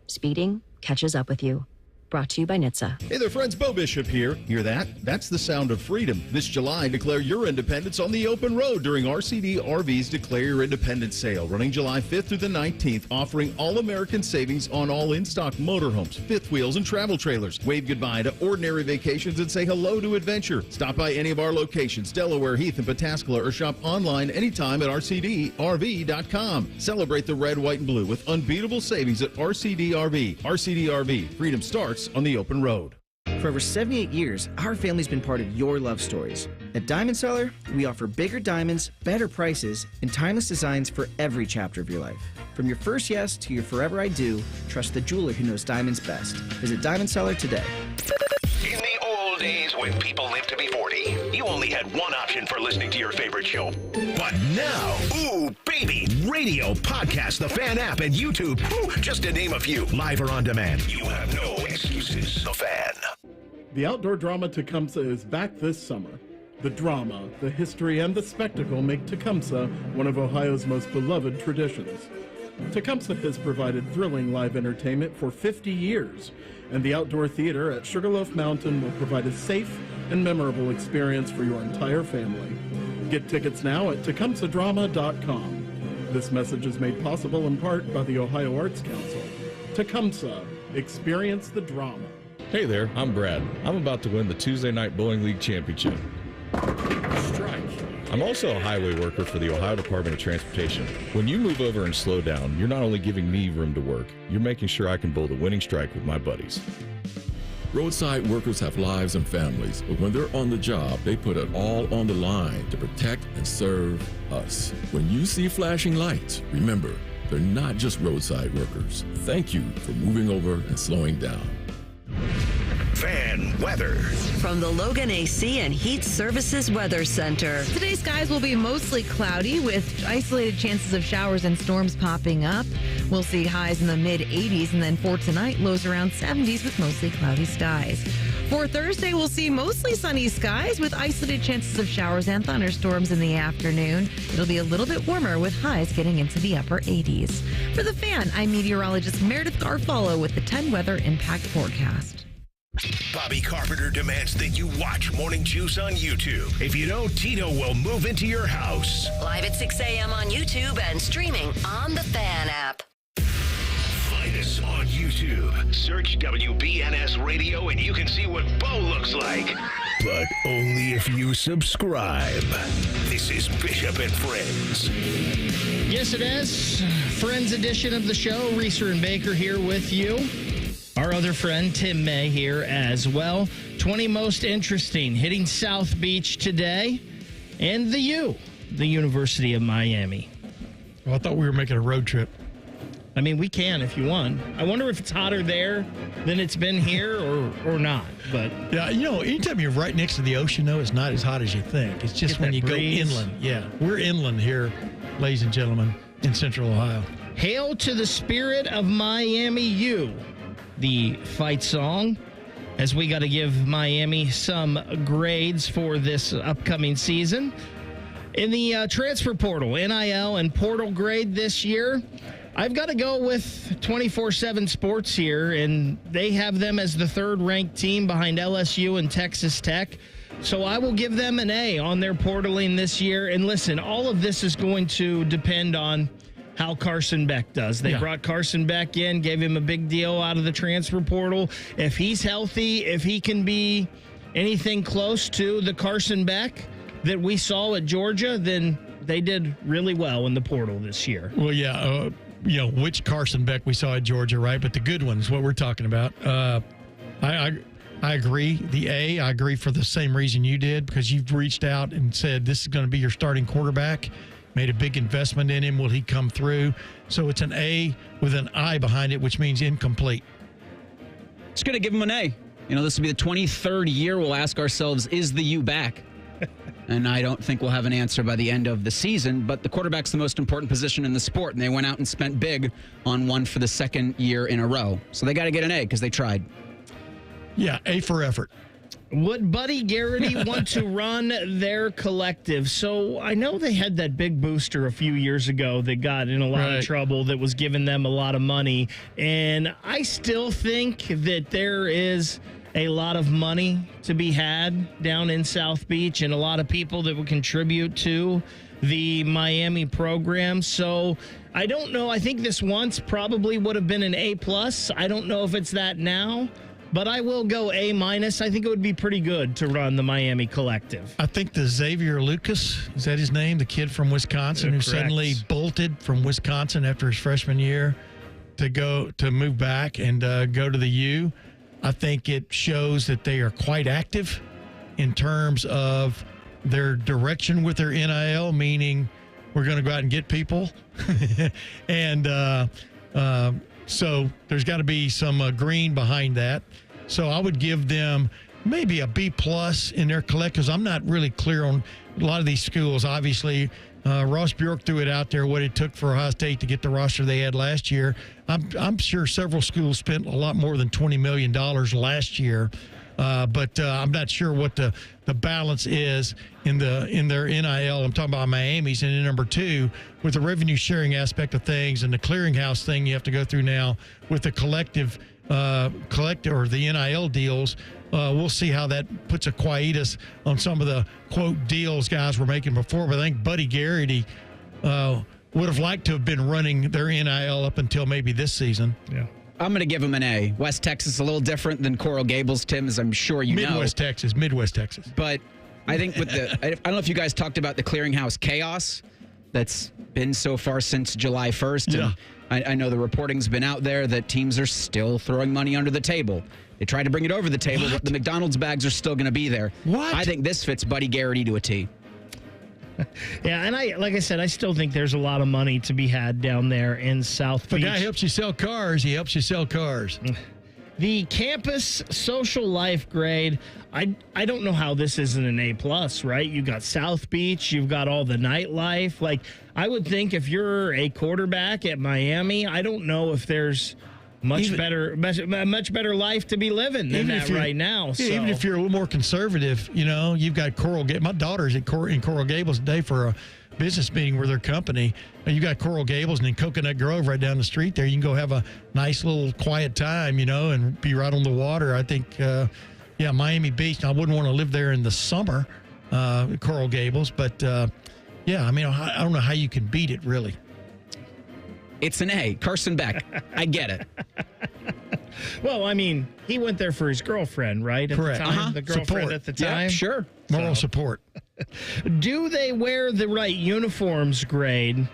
Speeding catches up with you. Brought to you by NHTSA. Hey there, friends. Bo Bishop here. Hear that? That's the sound of freedom. This July, declare your independence on the open road during RCD RV's Declare Your Independence sale, running July 5th through the 19th, offering all-American savings on all in-stock motorhomes, fifth wheels, and travel trailers. Wave goodbye to ordinary vacations and say hello to adventure. Stop by any of our locations, Delaware, Heath, and Pataskala, or shop online anytime at rcdrv.com. Celebrate the red, white, and blue with unbeatable savings at RCD RV. RCD RV. Freedom starts on the open road. For over 78 years, our family's been part of your love stories. At Diamond Seller, we offer bigger diamonds, better prices, and timeless designs for every chapter of your life. From your first yes to your forever I do, trust the jeweler who knows diamonds best. Visit Diamond Seller today. In the old days when people lived to be 40, you only had one option for listening to your favorite show. But now, ooh, baby, radio, podcast, the Fan app, and YouTube, just to name a few, live or on demand. You have no excuses. The Fan. The outdoor drama Tecumseh is back this summer. The drama, the history, and the spectacle make Tecumseh one of Ohio's most beloved traditions. Tecumseh has provided thrilling live entertainment for 50 years, and the outdoor theater at Sugarloaf Mountain will provide a safe and memorable experience for your entire family. Get tickets now at tecumsehdrama.com. This message is made possible in part by the Ohio Arts Council. Tecumseh, experience the drama. Hey there, I'm Brad. I'm about to win the Tuesday Night Bowling League Championship. Strike. I'm also a highway worker for the Ohio Department of Transportation. When you move over and slow down, you're not only giving me room to work, you're making sure I can bowl the winning strike with my buddies. Roadside workers have lives and families, but when they're on the job, they put it all on the line to protect and serve us. When you see flashing lights, remember, they're not just roadside workers. Thank you for moving over and slowing down. Fan weather. From the Logan AC and Heat Services Weather Center. Today's skies will be mostly cloudy with isolated chances of showers and storms popping up. We'll see highs in the mid-80s, and then for tonight, lows around 70s with mostly cloudy skies. For Thursday, we'll see mostly sunny skies with isolated chances of showers and thunderstorms in the afternoon. It'll be a little bit warmer with highs getting into the upper 80s. For The Fan, I'm meteorologist Meredith Garfalo with the 10 Weather Impact Forecast. Bobby Carpenter demands that you watch Morning Juice on YouTube. If you don't, Tito will move into your house. Live at 6 a.m. on YouTube and streaming on the Fan app. Find us on YouTube. Search WBNS Radio and you can see what Bo looks like. But only if you subscribe. This is Bishop and Friends. Yes, it is. Friends edition of the show. Reeser and Baker here with you. Our other friend, Tim May, here as well. 20 most interesting, hitting South Beach today. And the University of Miami. Well, I thought we were making a road trip. I mean, we can if you want. I wonder if it's hotter there than it's been here or not. But yeah, anytime you're right next to the ocean, though, it's not as hot as you think. It's just when you go inland. Yeah, we're inland here, ladies and gentlemen, in Central Ohio. Hail to the spirit of Miami U. The fight song, as we got to give Miami some grades for this upcoming season. In the transfer portal, NIL and portal grade this year, I've got to go with 24/7 Sports here, and they have them as the third-ranked team behind LSU and Texas Tech. So I will give them an A on their portaling this year. And listen, all of this is going to depend on how Carson Beck does. They brought Carson Beck in, gave him a big deal out of the transfer portal. If he's healthy, if he can be anything close to the Carson Beck that we saw at Georgia, then they did really well in the portal this year. Well, yeah, which Carson Beck we saw at Georgia, right? But the good one is what we're talking about. I agree. The A, I agree for the same reason you did, because you've reached out and said this is going to be your starting quarterback. Made a big investment in him. Will he come through? So it's an A with an I behind it, which means incomplete. It's going to give him an A. This will be the 23rd year we'll ask ourselves, is the U back? And I don't think we'll have an answer by the end of the season, but the quarterback's the most important position in the sport, and they went out and spent big on one for the second year in a row. So they got to get an A because they tried. Yeah, A for effort. Would Buddy Garrity want to run their collective? So I know they had that big booster a few years ago that got in a lot of trouble that was giving them a lot of money. And I still think that there is a lot of money to be had down in South Beach and a lot of people that would contribute to the Miami program. So I don't know. I think this once probably would have been an A+. I don't know if it's that now. But I will go A-. I think it would be pretty good to run the Miami collective. I think the Xavier Lucas, is that his name? The kid from Wisconsin who suddenly bolted from Wisconsin after his freshman year to move back and go to the U. I think it shows that they are quite active in terms of their direction with their NIL, meaning we're going to go out and get people. And so there's got to be some green behind that. So I would give them maybe a B+ in their collect, because I'm not really clear on a lot of these schools. Obviously, Ross Bjork threw it out there, what it took for Ohio State to get the roster they had last year. I'm sure several schools spent a lot more than $20 million last year. But I'm not sure what the balance is in their NIL. I'm talking about Miami's. And then number 2, with the revenue sharing aspect of things and the clearinghouse thing you have to go through now with the collective or the NIL deals, we'll see how that puts a quietus on some of the, quote, deals guys were making before. But I think Buddy Garrity would have liked to have been running their NIL up until maybe this season. Yeah. I'm going to give them an A. West Texas is a little different than Coral Gables, Tim, as I'm sure you know. Midwest Texas. But I think with I don't know if you guys talked about the clearinghouse chaos that's been so far since July 1st. Yeah. And I know the reporting's been out there that teams are still throwing money under the table. They tried to bring it over the table, but the McDonald's bags are still going to be there. What? I think this fits Buddy Garrity to a T. Yeah, and like I said, I still think there's a lot of money to be had down there in South Beach. If a guy helps you sell cars, he helps you sell cars. The campus social life grade, I don't know how this isn't an A+, right? You've got South Beach, you've got all the nightlife. Like, I would think if you're a quarterback at Miami, I don't know if there's much better life to be living than that right now. So. Even if you're a little more conservative, you've got Coral Gables. My daughter's in Coral Gables today for a business meeting with their company. You got Coral Gables and then Coconut Grove right down the street there. You can go have a nice little quiet time, and be right on the water. I think, Miami Beach. I wouldn't want to live there in the summer, Coral Gables, but I don't know how you can beat it, really. It's an A. Carson Beck. I get it. Well, I mean, he went there for his girlfriend, right? Correct. The time? The girlfriend support. at the time? Yeah, sure. Moral support. Do they wear the right uniforms grade?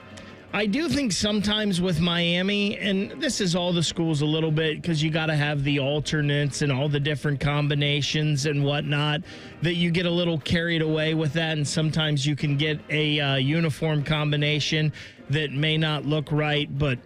I do think sometimes with Miami, and this is all the schools a little bit because you got to have the alternates and all the different combinations and whatnot, that you get a little carried away with that, and sometimes you can get a uniform combination that may not look right, but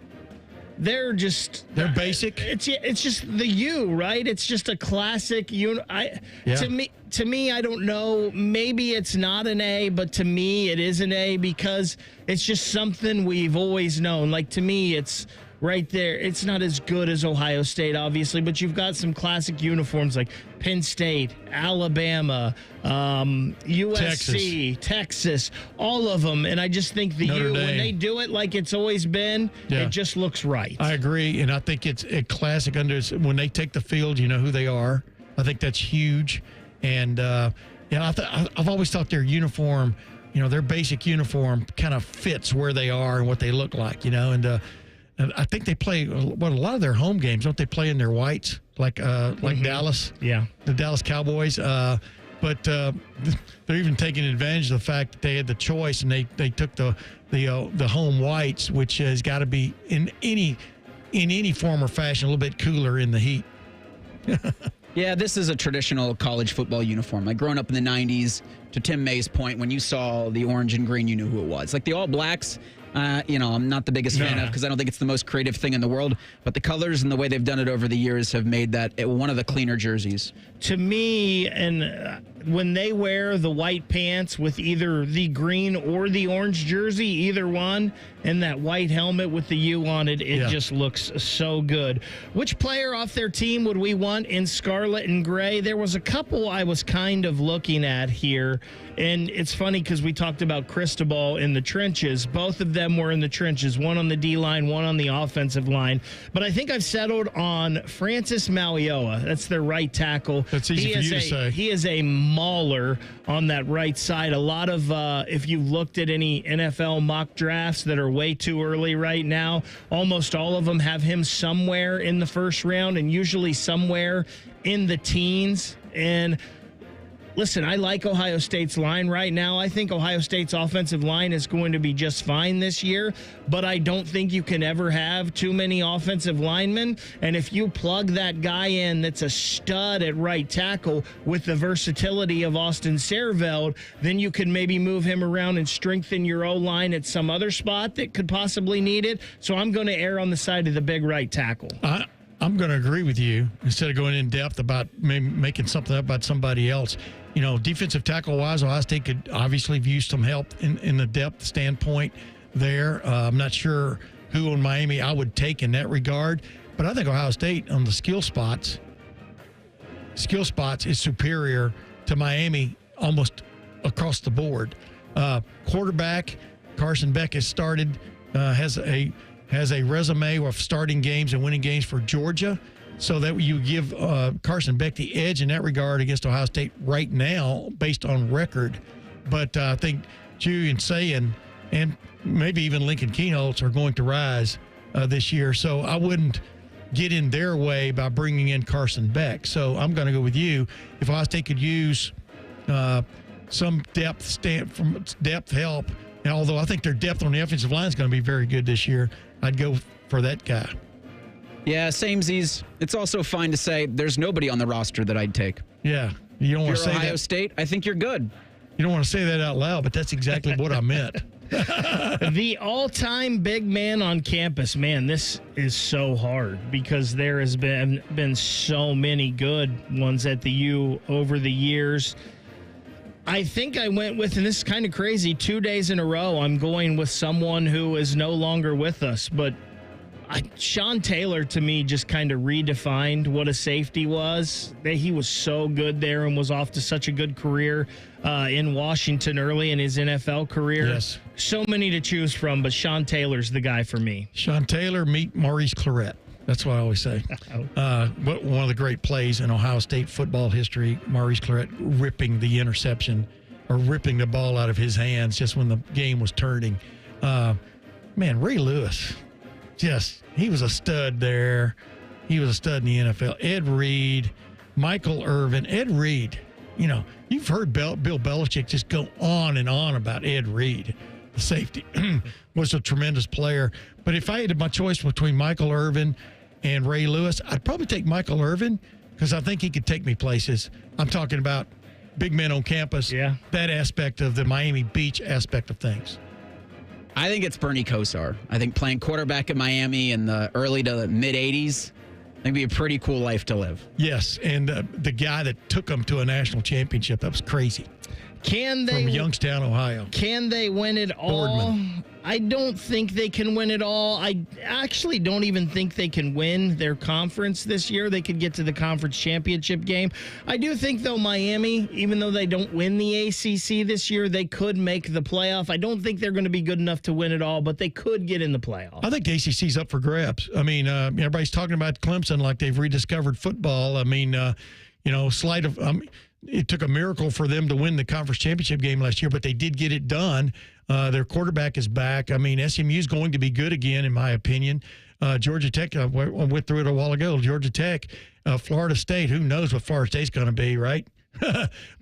they're basic. It's just the U, right? It's just a classic To me, I don't know. Maybe it's not an A, but to me, it is an A because it's just something we've always known. Like, to me, it's right there. It's not as good as Ohio State, obviously, but you've got some classic uniforms like Penn State, Alabama, USC, Texas, all of them. And I just think the U, when they do it like it's always been, it just looks right. I agree, and I think it's a classic. When they take the field, you know who they are. I think that's huge. And, I've always thought their uniform, their basic uniform kind of fits where they are and what they look like, and I think they play, a lot of their home games, don't they play in their whites, like Dallas? Yeah. The Dallas Cowboys. But they're even taking advantage of the fact that they had the choice and they took the home whites, which has got to be in any form or fashion a little bit cooler in the heat. Yeah, this is a traditional college football uniform. Like, growing up in the 90s, to Tim May's point, when you saw the orange and green, you knew who it was. Like, the All Blacks I'm not the biggest fan of because I don't think it's the most creative thing in the world. But the colors and the way they've done it over the years have made that one of the cleaner jerseys. To me, and when they wear the white pants with either the green or the orange jersey, either one, and that white helmet with the U on it, it just looks so good. Which player off their team would we want in scarlet and gray? There was a couple I was kind of looking at here, and it's funny because we talked about Cristobal in the trenches. Both of them were in the trenches, one on the D-line, one on the offensive line. But I think I've settled on Francis Malioa. That's their right tackle. That's easy for you to say. He is a mauler on that right side. A lot of, if you've looked at any NFL mock drafts that are way too early right now, almost all of them have him somewhere in the first round and usually somewhere in the teens. And listen, I like Ohio State's line right now. I think Ohio State's offensive line is going to be just fine this year, but I don't think you can ever have too many offensive linemen. And if you plug that guy in that's a stud at right tackle with the versatility of Austin Seerveld, then you can maybe move him around and strengthen your O-line at some other spot that could possibly need it. So I'm going to err on the side of the big right tackle. I'm going to agree with you instead of going in depth about maybe making something up about somebody else. Defensive tackle-wise, Ohio State could obviously have used some help in the depth standpoint there. I'm not sure who on Miami I would take in that regard, but I think Ohio State on the skill spots is superior to Miami almost across the board. Quarterback, Carson Beck has started, has a resume of starting games and winning games for Georgia, so that you give Carson Beck the edge in that regard against Ohio State right now based on record. But I think Julian Sayin and maybe even Lincoln Kienholz are going to rise this year. So I wouldn't get in their way by bringing in Carson Beck. So I'm going to go with you. If Ohio State could use some depth help, and although I think their depth on the offensive line is going to be very good this year, I'd go for that guy. Yeah, samesies. It's also fine to say there's nobody on the roster that I'd take. Yeah, you don't want to say Ohio that. State, I think you're good. You don't want to say that out loud, but that's exactly what I meant. The all-time big man on campus, man, this is so hard because there has been so many good ones at the U over the years. I think I went with, and this is kind of crazy, 2 days in a row, I'm going with someone who is no longer with us, but Sean Taylor, to me, just kind of redefined what a safety was. He was so good there and was off to such a good career in Washington early in his NFL career. Yes. So many to choose from, but Sean Taylor's the guy for me. Sean Taylor, meet Maurice Clarett. That's what I always say. One of the great plays in Ohio State football history, Maurice Clarett ripping the interception or ripping the ball out of his hands just when the game was turning. Man, Ray Lewis. Yes, he was a stud there. He was a stud in the NFL. Ed Reed, Michael Irvin. Ed Reed, you've heard Bill Belichick just go on and on about Ed Reed. The safety was a tremendous player. But if I had my choice between Michael Irvin and Ray Lewis, I'd probably take Michael Irvin because I think he could take me places. I'm talking about big men on campus, that aspect of the Miami Beach aspect of things. I think it's Bernie Kosar. I think playing quarterback at Miami in the early to mid-'80s, I think it'd be a pretty cool life to live. Yes, and the guy that took them to a national championship, that was crazy. Can they, from Youngstown, Ohio. Can they win it all? Boardman. I don't think they can win it all. I actually don't even think they can win their conference this year. They could get to the conference championship game. I do think, though, Miami, even though they don't win the ACC this year, they could make the playoff. I don't think they're going to be good enough to win it all, but they could get in the playoff. I think the ACC's up for grabs. I mean, everybody's talking about Clemson like they've rediscovered football. I mean, it took a miracle for them to win the conference championship game last year, but they did get it done. Their quarterback is back. I mean, SMU is going to be good again, in my opinion. Georgia Tech, I went through it a while ago. Georgia Tech, Florida State. Who knows what Florida State's going to be, right?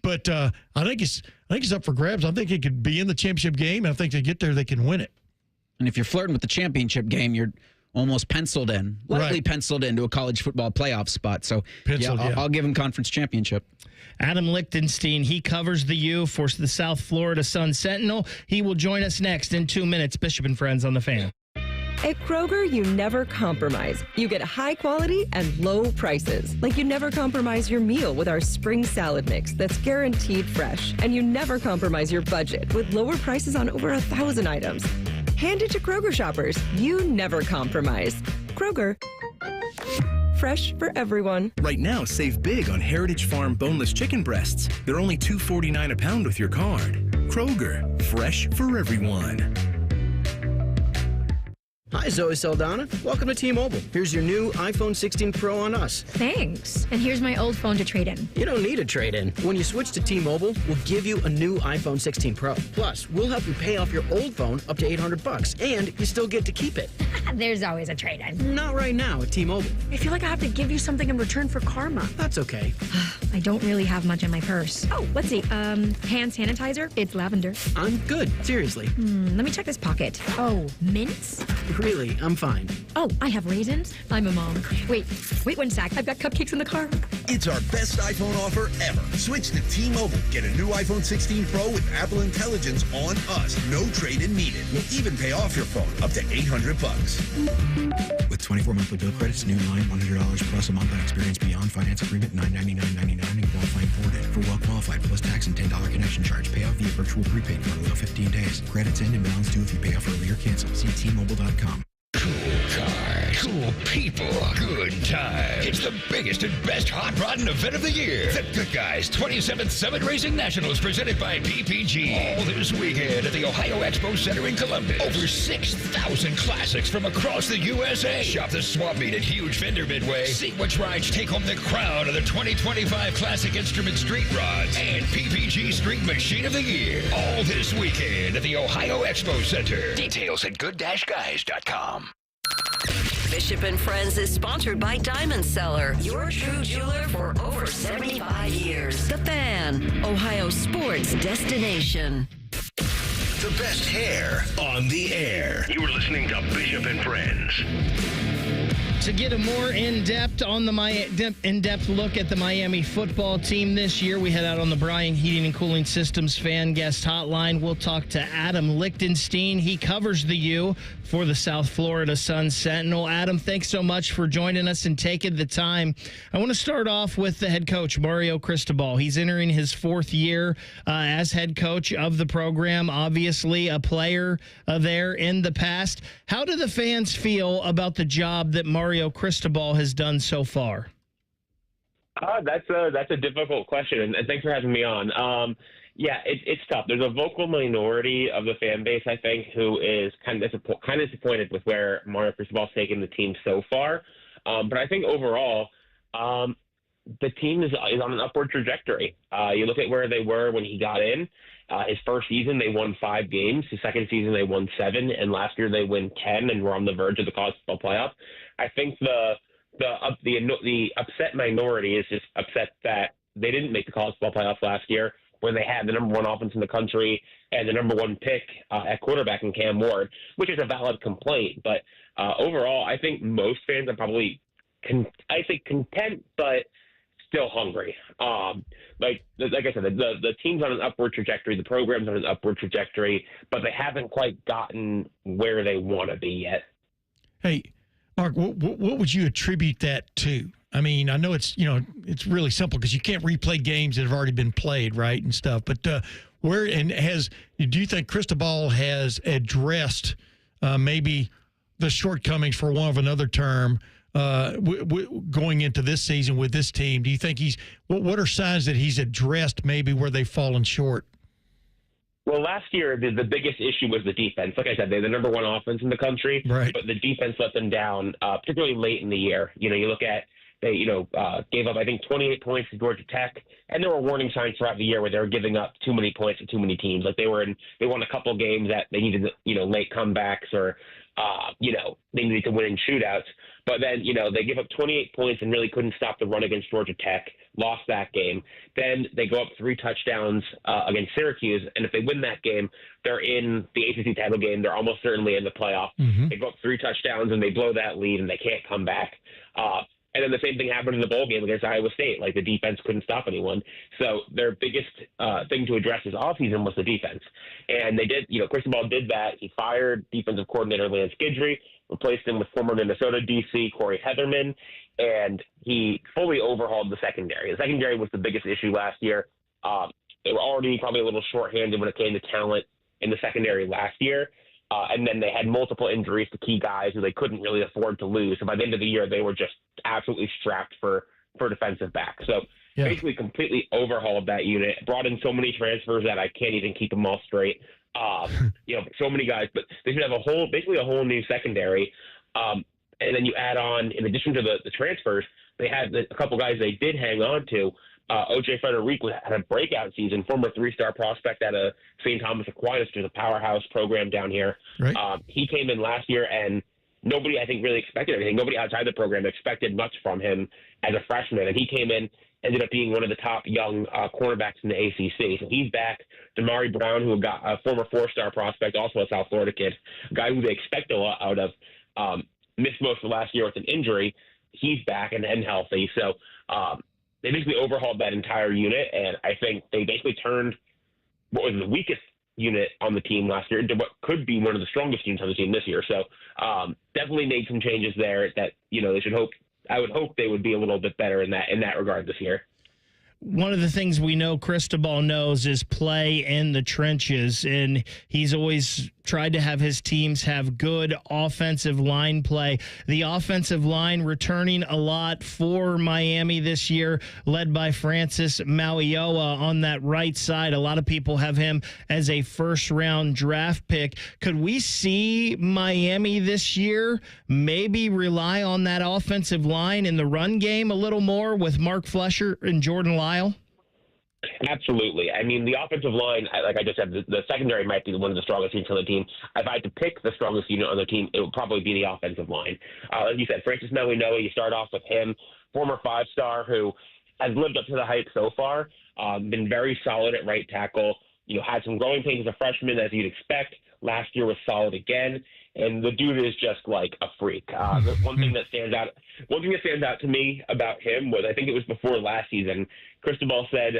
But I think it's up for grabs. I think it could be in the championship game. I think they get there, they can win it. And if you're flirting with the championship game, you're almost penciled in, lightly penciled into a college football playoff spot. So, I'll give him conference championship. Adam Lichtenstein, he covers the U for the South Florida Sun Sentinel. He will join us next in 2 minutes. Bishop and Friends on the Fan. At Kroger, you never compromise. You get high quality and low prices. Like you never compromise your meal with our spring salad mix that's guaranteed fresh. And you never compromise your budget with lower prices on over 1,000 items. Hand it to Kroger shoppers. You never compromise. Kroger. Fresh for everyone. Right now, save big on Heritage Farm boneless chicken breasts. They're only $2.49 a pound with your card. Kroger, fresh for everyone. Hi, Zoe Saldana. Welcome to T-Mobile. Here's your new iPhone 16 Pro on us. Thanks. And here's my old phone to trade in. You don't need a trade-in. When you switch to T-Mobile, we'll give you a new iPhone 16 Pro. Plus, we'll help you pay off your old phone up to $800, and you still get to keep it. There's always a trade-in. Not right now at T-Mobile. I feel like I have to give you something in return for karma. That's okay. I don't really have much in my purse. Oh, let's see. Hand sanitizer. It's lavender. I'm good. Seriously. Let me check this pocket. Oh, mints? Really, I'm fine. Oh, I have raisins. I'm a mom. Wait 1 sec. I've got cupcakes in the car. It's our best iPhone offer ever. Switch to T-Mobile. Get a new iPhone 16 Pro with Apple Intelligence on us. No trade-in needed. We'll even pay off your phone up to $800. With 24 monthly bill credits, new line, $100 plus a month on experience beyond finance agreement, $999.99 and qualifying forwarded. For well-qualified plus tax and $10 connection charge. Payout via virtual prepaid for only 15 days. Credits end and balance due if you pay off early or cancel. See T-Mobile.com. Cool cars, cool people, good time. It's the biggest and best hot rodding event of the year. The Good Guys 27th Summit Racing Nationals presented by PPG. All this weekend at the Ohio Expo Center in Columbus. Over 6,000 classics from across the USA. Shop the swap meet at Huge Vendor Midway. See which rides take home the crown of the 2025 Classic Instrument Street Rods and PPG Street Machine of the Year. All this weekend at the Ohio Expo Center. Details at good-guys.com. Bishop and Friends is sponsored by Diamond Seller, your true jeweler for over 75 years. The Fan, Ohio sports destination. The best hair on the air. You're listening to Bishop and Friends. To get a more in-depth look at the Miami football team this year, we head out on the Bryan Heating and Cooling Systems fan guest hotline. We'll talk to Adam Lichtenstein. He covers the U for the South Florida Sun Sentinel. Adam, thanks so much for joining us and taking the time. I want to start off with the head coach, Mario Cristobal. He's entering his fourth year as head coach of the program, obviously a player there in the past. How do the fans feel about the job that Mario Cristobal has done so far? That's a difficult question, and thanks for having me on. It's tough. There's a vocal minority of the fan base, I think, who is kind of disappointed with where Mario Cristobal's taken the team so far. But I think overall, the team is on an upward trajectory. You look at where they were when he got in. His first season, they won 5 games. His second season, they won 7, and last year they win 10, and were on the verge of the college football playoff. I think the upset minority is just upset that they didn't make the college football playoff last year when they had the number 1 offense in the country and the number 1 pick at quarterback in Cam Ward, which is a valid complaint. But overall, I think most fans are probably, content, but still hungry. Like I said, the team's on an upward trajectory, the program's on an upward trajectory, but they haven't quite gotten where they want to be yet. Hey, Mark, what would you attribute that to? I mean, I know it's really simple because you can't replay games that have already been played, right, and stuff. But do you think Cristobal has addressed maybe the shortcomings, for one of another term, going into this season with this team? Do you think what are signs that he's addressed maybe where they've fallen short? Well, last year, the biggest issue was the defense. Like I said, they're the number 1 offense in the country, right, but the defense let them down, particularly late in the year. You look at They, gave up, I think, 28 points to Georgia Tech, and there were warning signs throughout the year where they were giving up too many points to too many teams. Like they won a couple games that they needed, late comebacks or, they needed to win in shootouts. But then, they give up 28 points and really couldn't stop the run against Georgia Tech, lost that game. Then they go up 3 touchdowns against Syracuse, and if they win that game, they're in the ACC title game. They're almost certainly in the playoff. Mm-hmm. They go up 3 touchdowns, and they blow that lead, and they can't come back. And then the same thing happened in the bowl game against Iowa State. Like, the defense couldn't stop anyone. So their biggest thing to address this offseason was the defense. And they did, Cristobal did that. He fired defensive coordinator Lance Guidry, replaced him with former Minnesota DC Corey Heatherman, and he fully overhauled the secondary. The secondary was the biggest issue last year. They were already probably a little shorthanded when it came to talent in the secondary last year. And then they had multiple injuries to key guys who they couldn't really afford to lose. So by the end of the year, they were just absolutely strapped for defensive back. So basically completely overhauled that unit, brought in so many transfers that I can't even keep them all straight. So many guys, but they should have basically a whole new secondary. And then you add on, in addition to the transfers, they had a couple guys they did hang on to. O.J. Frederick had a breakout season, former 3-star prospect at St. Thomas Aquinas, which is a powerhouse program down here. Right. He came in last year, and nobody, I think, really expected anything. Nobody outside the program expected much from him as a freshman, and he came in, ended up being one of the top young cornerbacks in the ACC. So he's back. Damari Brown, who got a former 4-star prospect, also a South Florida kid, a guy who they expect a lot out of, missed most of last year with an injury. He's back and healthy. So they basically overhauled that entire unit, and I think they basically turned what was the weakest unit on the team last year into what could be one of the strongest units on the team this year. So definitely made some changes there that, they should hope. I would hope they would be a little bit better in that regard this year. One of the things we know Cristobal knows is play in the trenches, and he's always tried to have his teams have good offensive line play. The offensive line returning a lot for Miami this year, led by Francis Mauigoa on that right side. A lot of people have him as a first-round draft pick. Could we see Miami this year maybe rely on that offensive line in the run game a little more with Mark Flesher and Jordan Lyle? Absolutely. I mean, the offensive line, like I just said, the secondary might be one of the strongest units on the team. If I had to pick the strongest unit on the team, it would probably be the offensive line. Like you said, Francis Mauigoa, you start off with him, former 5-star who has lived up to the hype so far, been very solid at right tackle, had some growing pains as a freshman, as you'd expect. Last year was solid again. And the dude is just like a freak. One thing that stands out to me about him was, I think it was before last season, Cristobal said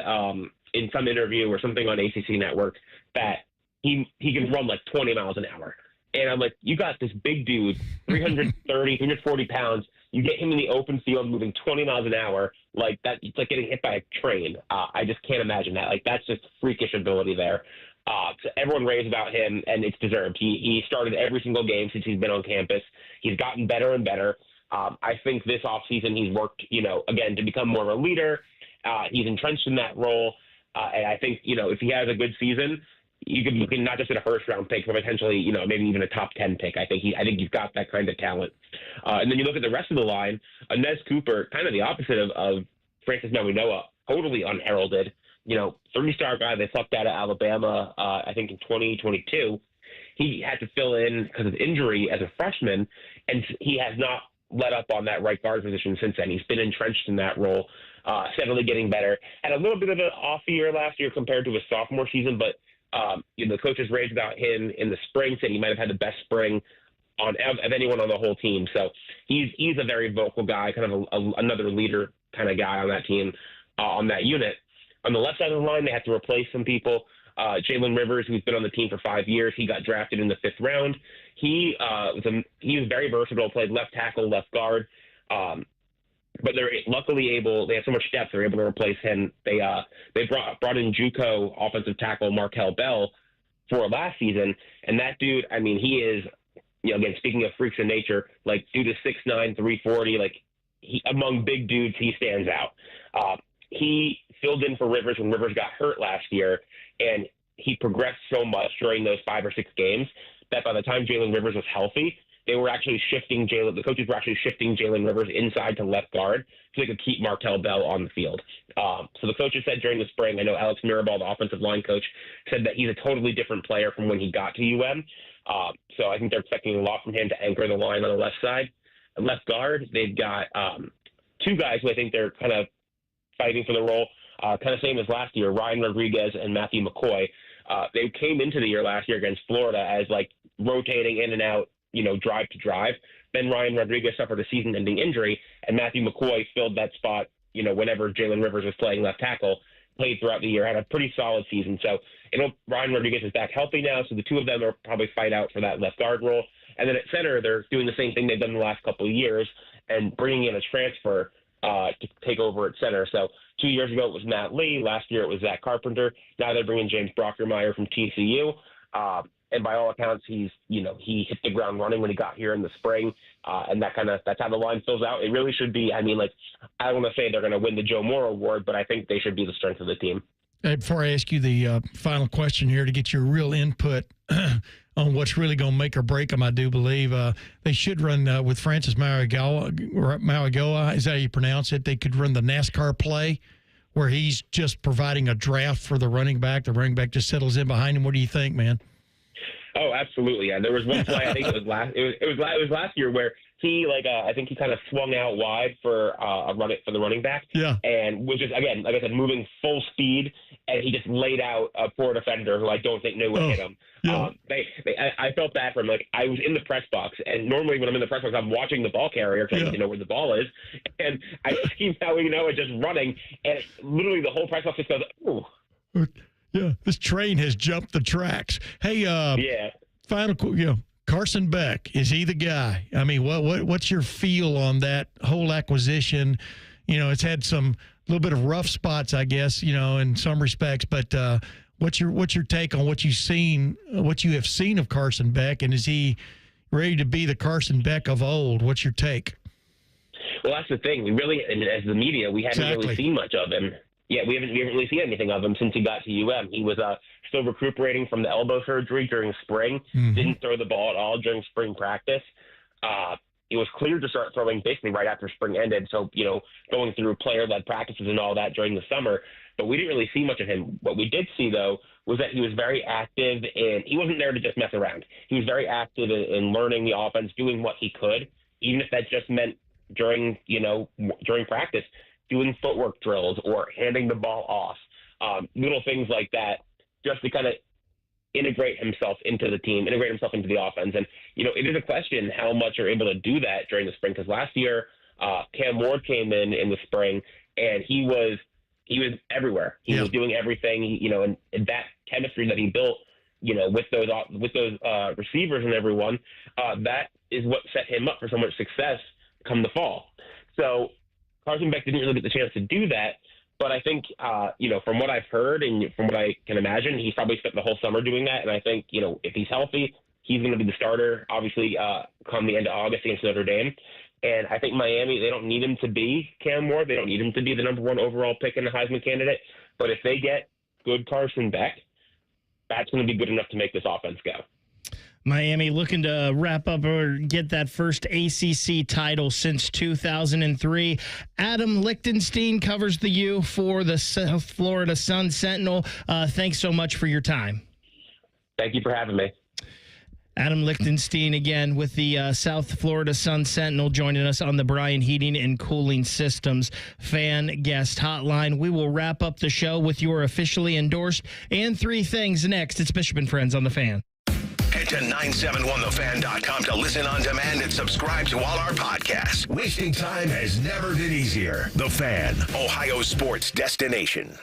in some interview or something on ACC Network that he can run like 20 miles an hour. And I'm like, you got this big dude, 330, 340 pounds. You get him in the open field moving 20 miles an hour, like that. It's like getting hit by a train. I just can't imagine that. Like, that's just freakish ability there. So everyone raves about him, and it's deserved. He started every single game since he's been on campus. He's gotten better and better. I think this offseason he's worked, again, to become more of a leader. He's entrenched in that role. And I think, if he has a good season, you can not just get a first-round pick, but potentially, maybe even a top 10 pick. I think he's got that kind of talent. And then you look at the rest of the line, Inez Cooper, kind of the opposite of Francis Mauigoa, totally unheralded. 3-star guy they plucked out of Alabama, I think in 2022. He had to fill in because of injury as a freshman, and he has not let up on that right guard position since then. He's been entrenched in that role, steadily getting better. Had a little bit of an off year last year compared to his sophomore season, but the coaches raved about him in the spring, said he might have had the best spring of anyone on the whole team. So he's a very vocal guy, kind of another leader kind of guy on that team, on that unit. On the left side of the line, they had to replace some people. Jalen Rivers, who's been on the team for 5 years, he got drafted in the 5th round. He was very versatile, played left tackle, left guard. But they're luckily they have so much depth, they're able to replace him. They brought in JUCO offensive tackle Markel Bell for last season, and that dude, I mean, he is, again, speaking of freaks of nature, like, dude is 6'9", 340, like, among big dudes, he stands out. He filled in for Rivers when Rivers got hurt last year, and he progressed so much during those 5 or 6 games that by the time Jalen Rivers was healthy, they were actually shifting the coaches were actually shifting Jalen Rivers inside to left guard so they could keep Martell Bell on the field. So the coaches said during the spring, I know Alex Mirabal, the offensive line coach, said that he's a totally different player from when he got to UM. So I think they're expecting a lot from him to anchor the line on the left side. Left guard, they've got two guys who I think they're kind of fighting for the role, kind of same as last year, Ryan Rodriguez and Matthew McCoy. They came into the year last year against Florida as like rotating in and out, drive to drive. Then Ryan Rodriguez suffered a season-ending injury, and Matthew McCoy filled that spot, whenever Jalen Rivers was playing left tackle, played throughout the year, had a pretty solid season. So, Ryan Rodriguez is back healthy now, so the two of them will probably fight out for that left guard role. And then at center, they're doing the same thing they've done the last couple of years and bringing in a transfer to take over at center. So 2 years ago, it was Matt Lee. Last year, it was Zach Carpenter. Now they're bringing James Brockermeyer from TCU. And by all accounts, he hit the ground running when he got here in the spring. And that's how the line fills out. It really should be, I don't want to say they're going to win the Joe Moore Award, but I think they should be the strength of the team. Before I ask you the final question here to get your real input on what's really going to make or break them, I do believe they should run with Francis Mauigoa. Is that how you pronounce it? They could run the NASCAR play where he's just providing a draft for the running back. The running back just settles in behind him. What do you think, man? Oh, absolutely. Yeah, there was one play. I think it was last year where he I think he kind of swung out wide for the running back. Yeah, and was just again, like I said, moving full speed, and he just laid out a poor defender who I don't think knew what hit him. Yeah. I felt bad for him. Like I was in the press box, and normally when I'm in the press box, I'm watching the ball carrier because I need to know where the ball is, and I see Mauigoa just running, and literally the whole press box just goes, ooh. Yeah, this train has jumped the tracks. Hey, final, Carson Beck, is he the guy? I mean, what's your feel on that whole acquisition? It's had some little bit of rough spots, I guess, in some respects. But what's your take on what you have seen of Carson Beck, and is he ready to be the Carson Beck of old? What's your take? Well, that's the thing. We really, as the media, we haven't really seen much of him. Yeah, we haven't really seen anything of him since he got to UM. He was still recuperating from the elbow surgery during spring. Mm-hmm. Didn't throw the ball at all during spring practice. It was clear to start throwing basically right after spring ended. So, going through player-led practices and all that during the summer. But we didn't really see much of him. What we did see, though, was that he was very active, and he wasn't there to just mess around. He was very active in learning the offense, doing what he could, even if that just meant during practice, doing footwork drills or handing the ball off, little things like that, just to kind of integrate himself into the team, integrate himself into the offense. And, it is a question how much you're able to do that during the spring, because last year Cam Ward came in the spring, and he was everywhere. He was doing everything, and that chemistry that he built, with those receivers and everyone, that is what set him up for so much success come the fall. So Carson Beck didn't really get the chance to do that, but I think, from what I've heard and from what I can imagine, he's probably spent the whole summer doing that. And I think, if he's healthy, he's going to be the starter, obviously, come the end of August against Notre Dame. And I think Miami, they don't need him to be Cam Ward. They don't need him to be the number one overall pick and the Heisman candidate. But if they get good Carson Beck, that's going to be good enough to make this offense go. Miami looking to wrap up or get that first ACC title since 2003. Adam Likenstein covers the U for the South Florida Sun Sentinel. Thanks so much for your time. Thank you for having me. Adam Likenstein again with the South Florida Sun Sentinel joining us on the Bryan Heating and Cooling Systems fan guest hotline. We will wrap up the show with your officially endorsed and three things next. It's Bishop and Friends on The Fan. Head to 971thefan.com to listen on demand and subscribe to all our podcasts. Wasting time has never been easier. The Fan, Ohio sports destination.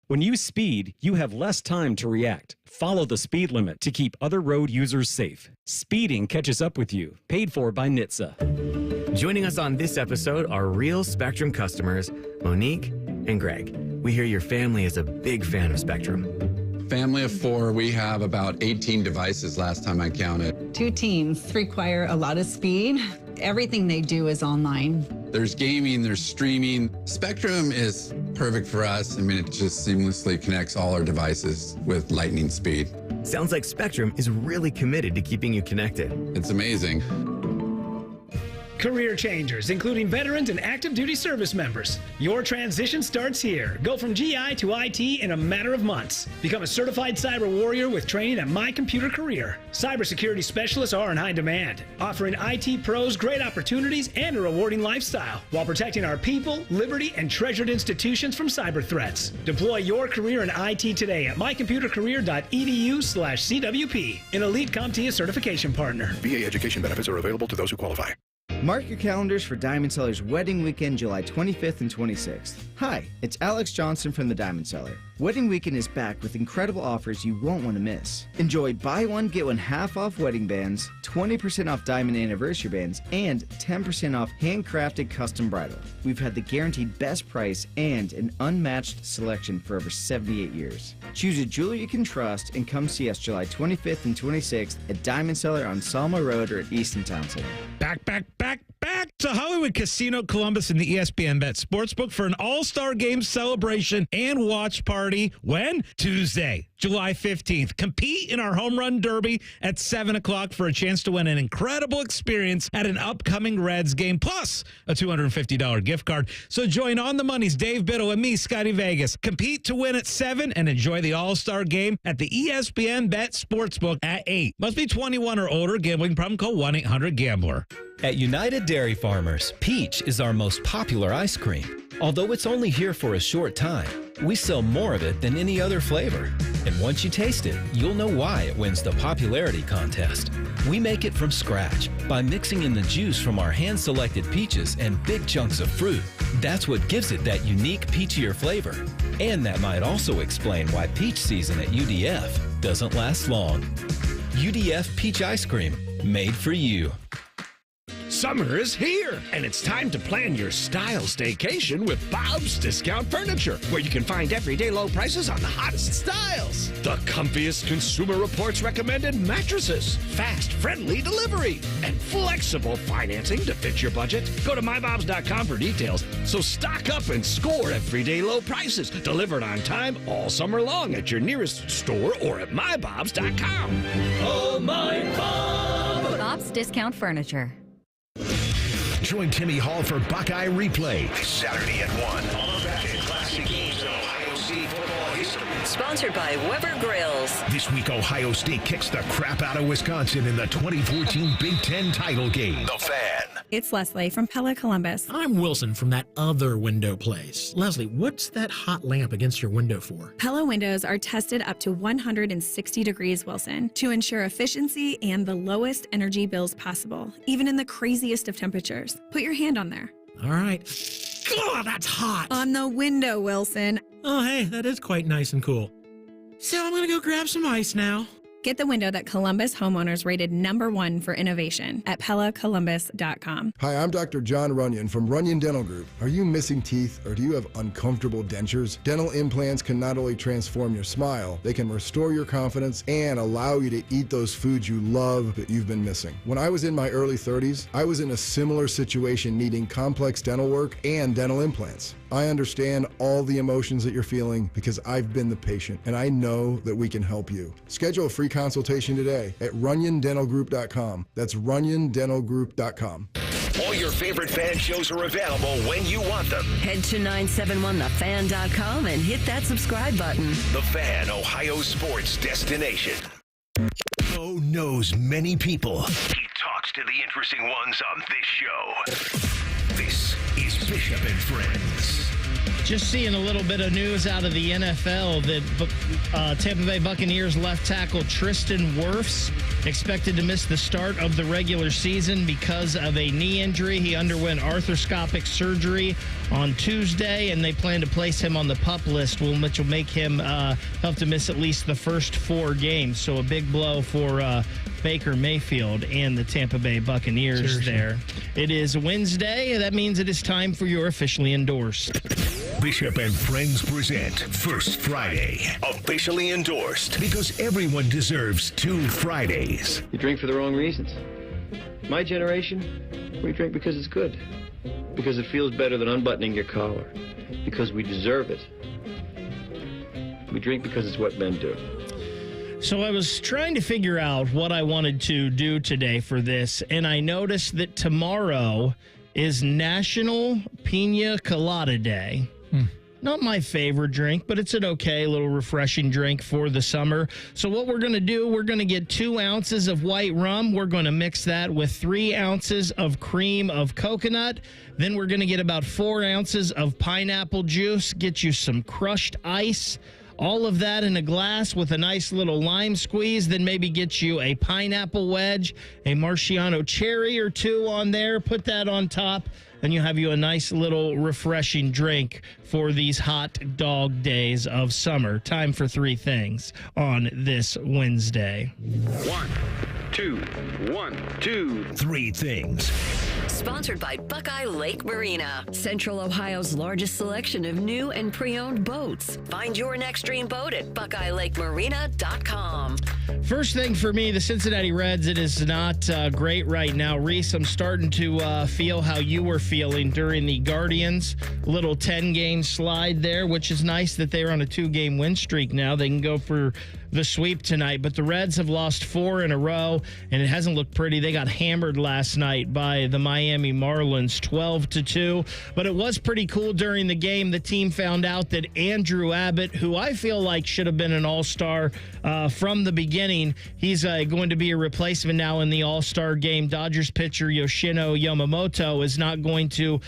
When you speed, you have less time to react. Follow the speed limit to keep other road users safe. Speeding catches up with you. Paid for by NHTSA. Joining us on this episode are real Spectrum customers, Monique and Greg. We hear your family is a big fan of Spectrum. Family of four, we have about 18 devices last time I counted. Two teams require a lot of speed. Everything they do is online. There's gaming, there's streaming. Spectrum is perfect for us. I mean, it just seamlessly connects all our devices with lightning speed. Sounds like Spectrum is really committed to keeping you connected. It's amazing. career changers, including veterans and active duty service members. Your transition starts here. Go from GI to IT in a matter of months. Become a certified cyber warrior with training at My Computer Career. Cybersecurity specialists are in high demand, offering IT pros great opportunities and a rewarding lifestyle while protecting our people, liberty, and treasured institutions from cyber threats. Deploy your career in IT today at mycomputercareer.edu/CWP, an elite CompTIA certification partner. VA education benefits are available to those who qualify. Mark your calendars for Diamond Seller's Wedding Weekend, July 25th and 26th. Hi, it's Alex Johnson from the Diamond Seller. Wedding Weekend is back with incredible offers you won't want to miss. Enjoy buy one, get one half off wedding bands, 20% off diamond anniversary bands, and 10% off handcrafted custom bridal. We've had the guaranteed best price and an unmatched selection for over 78 years. Choose a jeweler you can trust and come see us July 25th and 26th at Diamond Seller on Salma Road or at Easton Town Center. Back to Hollywood Casino Columbus and the ESPN Bet Sportsbook for an all-star game celebration and watch party. When? Tuesday, July 15th. Compete in our home run derby at 7 o'clock for a chance to win an incredible experience at an upcoming Reds game, plus a $250 gift card. So join On the Money's Dave Biddle and me, Scotty Vegas. Compete to win at 7 and enjoy the all-star game at the ESPN Bet Sportsbook at 8. Must be 21 or older. Gambling problem? Call 1-800-GAMBLER. At United Dairy Farmers, Peach is our most popular ice cream. Although it's only here for a short time, we sell more of it than any other flavor. And once you taste it, you'll know why it wins the popularity contest. We make it from scratch by mixing in the juice from our hand-selected peaches and big chunks of fruit. That's what gives it that unique peachier flavor. And that might also explain why peach season at UDF doesn't last long. UDF Peach Ice Cream, made for you. Summer is here, and it's time to plan your style staycation with Bob's Discount Furniture, where you can find everyday low prices on the hottest styles. The comfiest Consumer Reports recommended mattresses, fast, friendly delivery, and flexible financing to fit your budget. Go to mybobs.com for details. So stock up and score everyday low prices, delivered on time all summer long at your nearest store or at mybobs.com. Oh, my Bob! Bob's Discount Furniture. Join Timmy Hall for Buckeye Replay this Saturday at 1. All of that classic games in Ohio State football history. Sponsored by Weber Grills. This week, Ohio State kicks the crap out of Wisconsin in the 2014 Big Ten title game. The Fan. It's Leslie from Pella Columbus. I'm Wilson from that other window place. Leslie, what's that hot lamp against your window for? Pella windows are tested up to 160 degrees, Wilson, to ensure efficiency and the lowest energy bills possible, even in the craziest of temperatures. Put your hand on there. All right. God, that's hot. On the window, Wilson. Oh, hey, that is quite nice and cool. So I'm going to go grab some ice now. Get the window that Columbus homeowners rated #1 for innovation at PellaColumbus.com. Hi, I'm Dr. John Runyon from Runyon Dental Group. Are you missing teeth or do you have uncomfortable dentures? Dental implants can not only transform your smile, they can restore your confidence and allow you to eat those foods you love that you've been missing. When I was in my early 30s, I was in a similar situation needing complex dental work and dental implants. I understand all the emotions that you're feeling because I've been the patient and I know that we can help you. Schedule a free consultation today at RunyonDentalGroup.com. That's RunyonDentalGroup.com. All your favorite fan shows are available when you want them. Head to 971thefan.com and hit that subscribe button. The Fan, Ohio sports destination. Bo knows many people. He talks to the interesting ones on this show. This is Bishop and Friends. Just seeing a little bit of news out of the NFL that Tampa Bay Buccaneers left tackle Tristan Wirfs expected to miss the start of the regular season because of a knee injury. He underwent arthroscopic surgery on Tuesday, and they plan to place him on the PUP list, which will make him have to miss at least the first 4 games. So a big blow for Baker Mayfield and the Tampa Bay Buccaneers. Seriously. There. It is Wednesday. That means it is time for your officially endorsed. Bishop and Friends present First Friday. Officially endorsed because everyone deserves 2 Fridays. You drink for the wrong reasons. My generation, we drink because it's good. Because it feels better than unbuttoning your collar. Because we deserve it. We drink because it's what men do. So I was trying to figure out what I wanted to do today for this, and I noticed that tomorrow is National Pina Colada Day. Not my favorite drink, but it's an okay little refreshing drink for the summer. So what we're going to do, we're going to get 2 ounces of white rum. We're going to mix that with 3 ounces of cream of coconut. Then we're going to get about 4 ounces of pineapple juice, get you some crushed ice. All of that in a glass with a nice little lime squeeze. Then maybe get you a pineapple wedge, a Marciano cherry or 2 on there. Put that on top. Then you have you a nice little refreshing drink for these hot dog days of summer. Time for 3 things on this Wednesday. 1, 2, 1, 2, 3 things. Sponsored by Buckeye Lake Marina, Central Ohio's largest selection of new and pre-owned boats. Find your next dream boat at BuckeyeLakeMarina.com. First thing for me, the Cincinnati Reds, it is not great right now. Reese, I'm starting to feel how you were feeling during the Guardians little 10-game slide there, which is nice that they're on a 2-game win streak now. They can go for the sweep tonight, but the Reds have lost 4 in a row, and it hasn't looked pretty. They got hammered last night by the Miami Marlins 12-2, but it was pretty cool during the game. The team found out that Andrew Abbott, who I feel like should have been an all-star from the beginning, he's going to be a replacement now in the all-star game. Dodgers pitcher Yoshino Yamamoto is not going to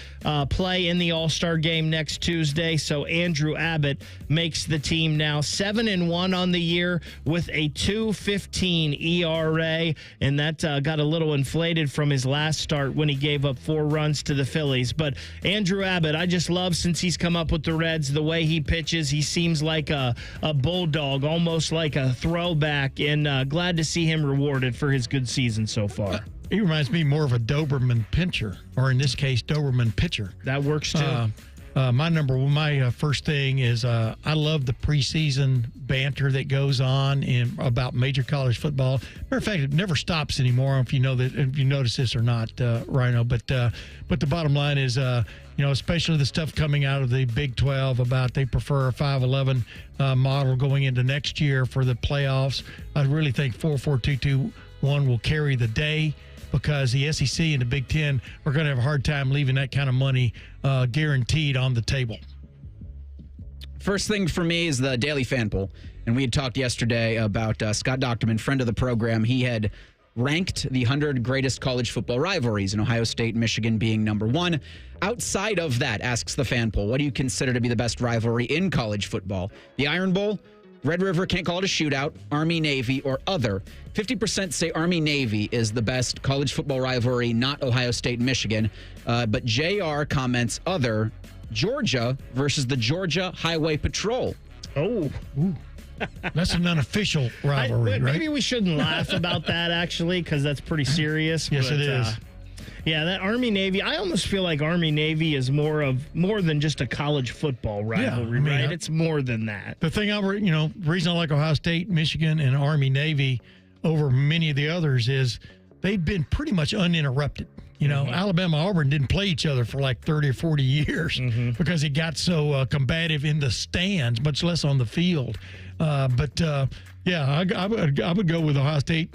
play in the all-star game next Tuesday, so Andrew Abbott makes the team now 7-1 on the year with a 2.15 ERA, and that got a little inflated from his last start when he gave up 4 runs to the Phillies. But Andrew Abbott, I just love since he's come up with the Reds, the way he pitches. He seems like a bulldog, almost like a throwback, and glad to see him rewarded for his good season so far. He reminds me more of a Doberman pincher, or in this case, Doberman pitcher. That works too. My first thing is I love the preseason banter that goes on about major college football. Matter of fact, it never stops anymore. If you notice this or not, Rhino. But the bottom line is, especially the stuff coming out of the Big 12 about they prefer a 5-11 model going into next year for the playoffs. I really think 4-4-2-2-1 will carry the day, because the SEC and the Big Ten are going to have a hard time leaving that kind of money guaranteed on the table. First thing for me is the Daily Fan Poll. And we had talked yesterday about Scott Docterman, friend of the program. He had ranked the 100 greatest college football rivalries, and Ohio State and Michigan being number 1. Outside of that, asks the Fan Poll, what do you consider to be the best rivalry in college football? The Iron Bowl, Red River, can't call it a shootout, Army-Navy, or other. 50% say Army-Navy is the best college football rivalry, not Ohio State and Michigan. But JR comments other, Georgia versus the Georgia Highway Patrol. Oh, that's an unofficial rivalry, right? Maybe we shouldn't laugh about that, actually, because that's pretty serious. Yes, it is. Yeah, that Army-Navy, I almost feel like Army-Navy is more than just a college football rivalry, right? It's more than that. The thing the reason I like Ohio State, Michigan, and Army-Navy over many of the others is they've been pretty much uninterrupted. Alabama, Auburn didn't play each other for like 30 or 40 years because it got so combative in the stands, much less on the field. I would go with Ohio State,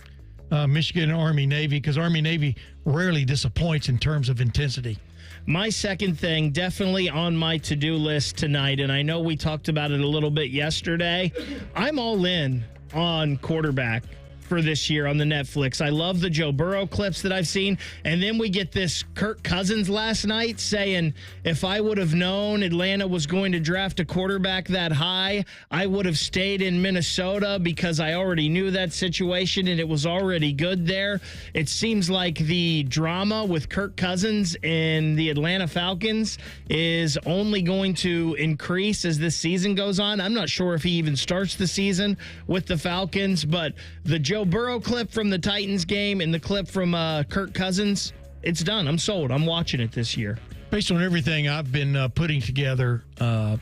Michigan, and Army-Navy, because Army-Navy rarely disappoints in terms of intensity. My second thing, definitely on my to-do list tonight, and I know we talked about it a little bit yesterday, I'm all in on quarterback for this year on the Netflix. I love the Joe Burrow clips that I've seen. And then we get this Kirk Cousins last night saying, if I would have known Atlanta was going to draft a quarterback that high, I would have stayed in Minnesota because I already knew that situation and it was already good there. It seems like the drama with Kirk Cousins and the Atlanta Falcons is only going to increase as this season goes on. I'm not sure if he even starts the season with the Falcons, but the Joe Burrow clip from the Titans game and the clip from Kirk Cousins, it's done. I'm sold. I'm watching it this year. Based on everything I've been putting together, I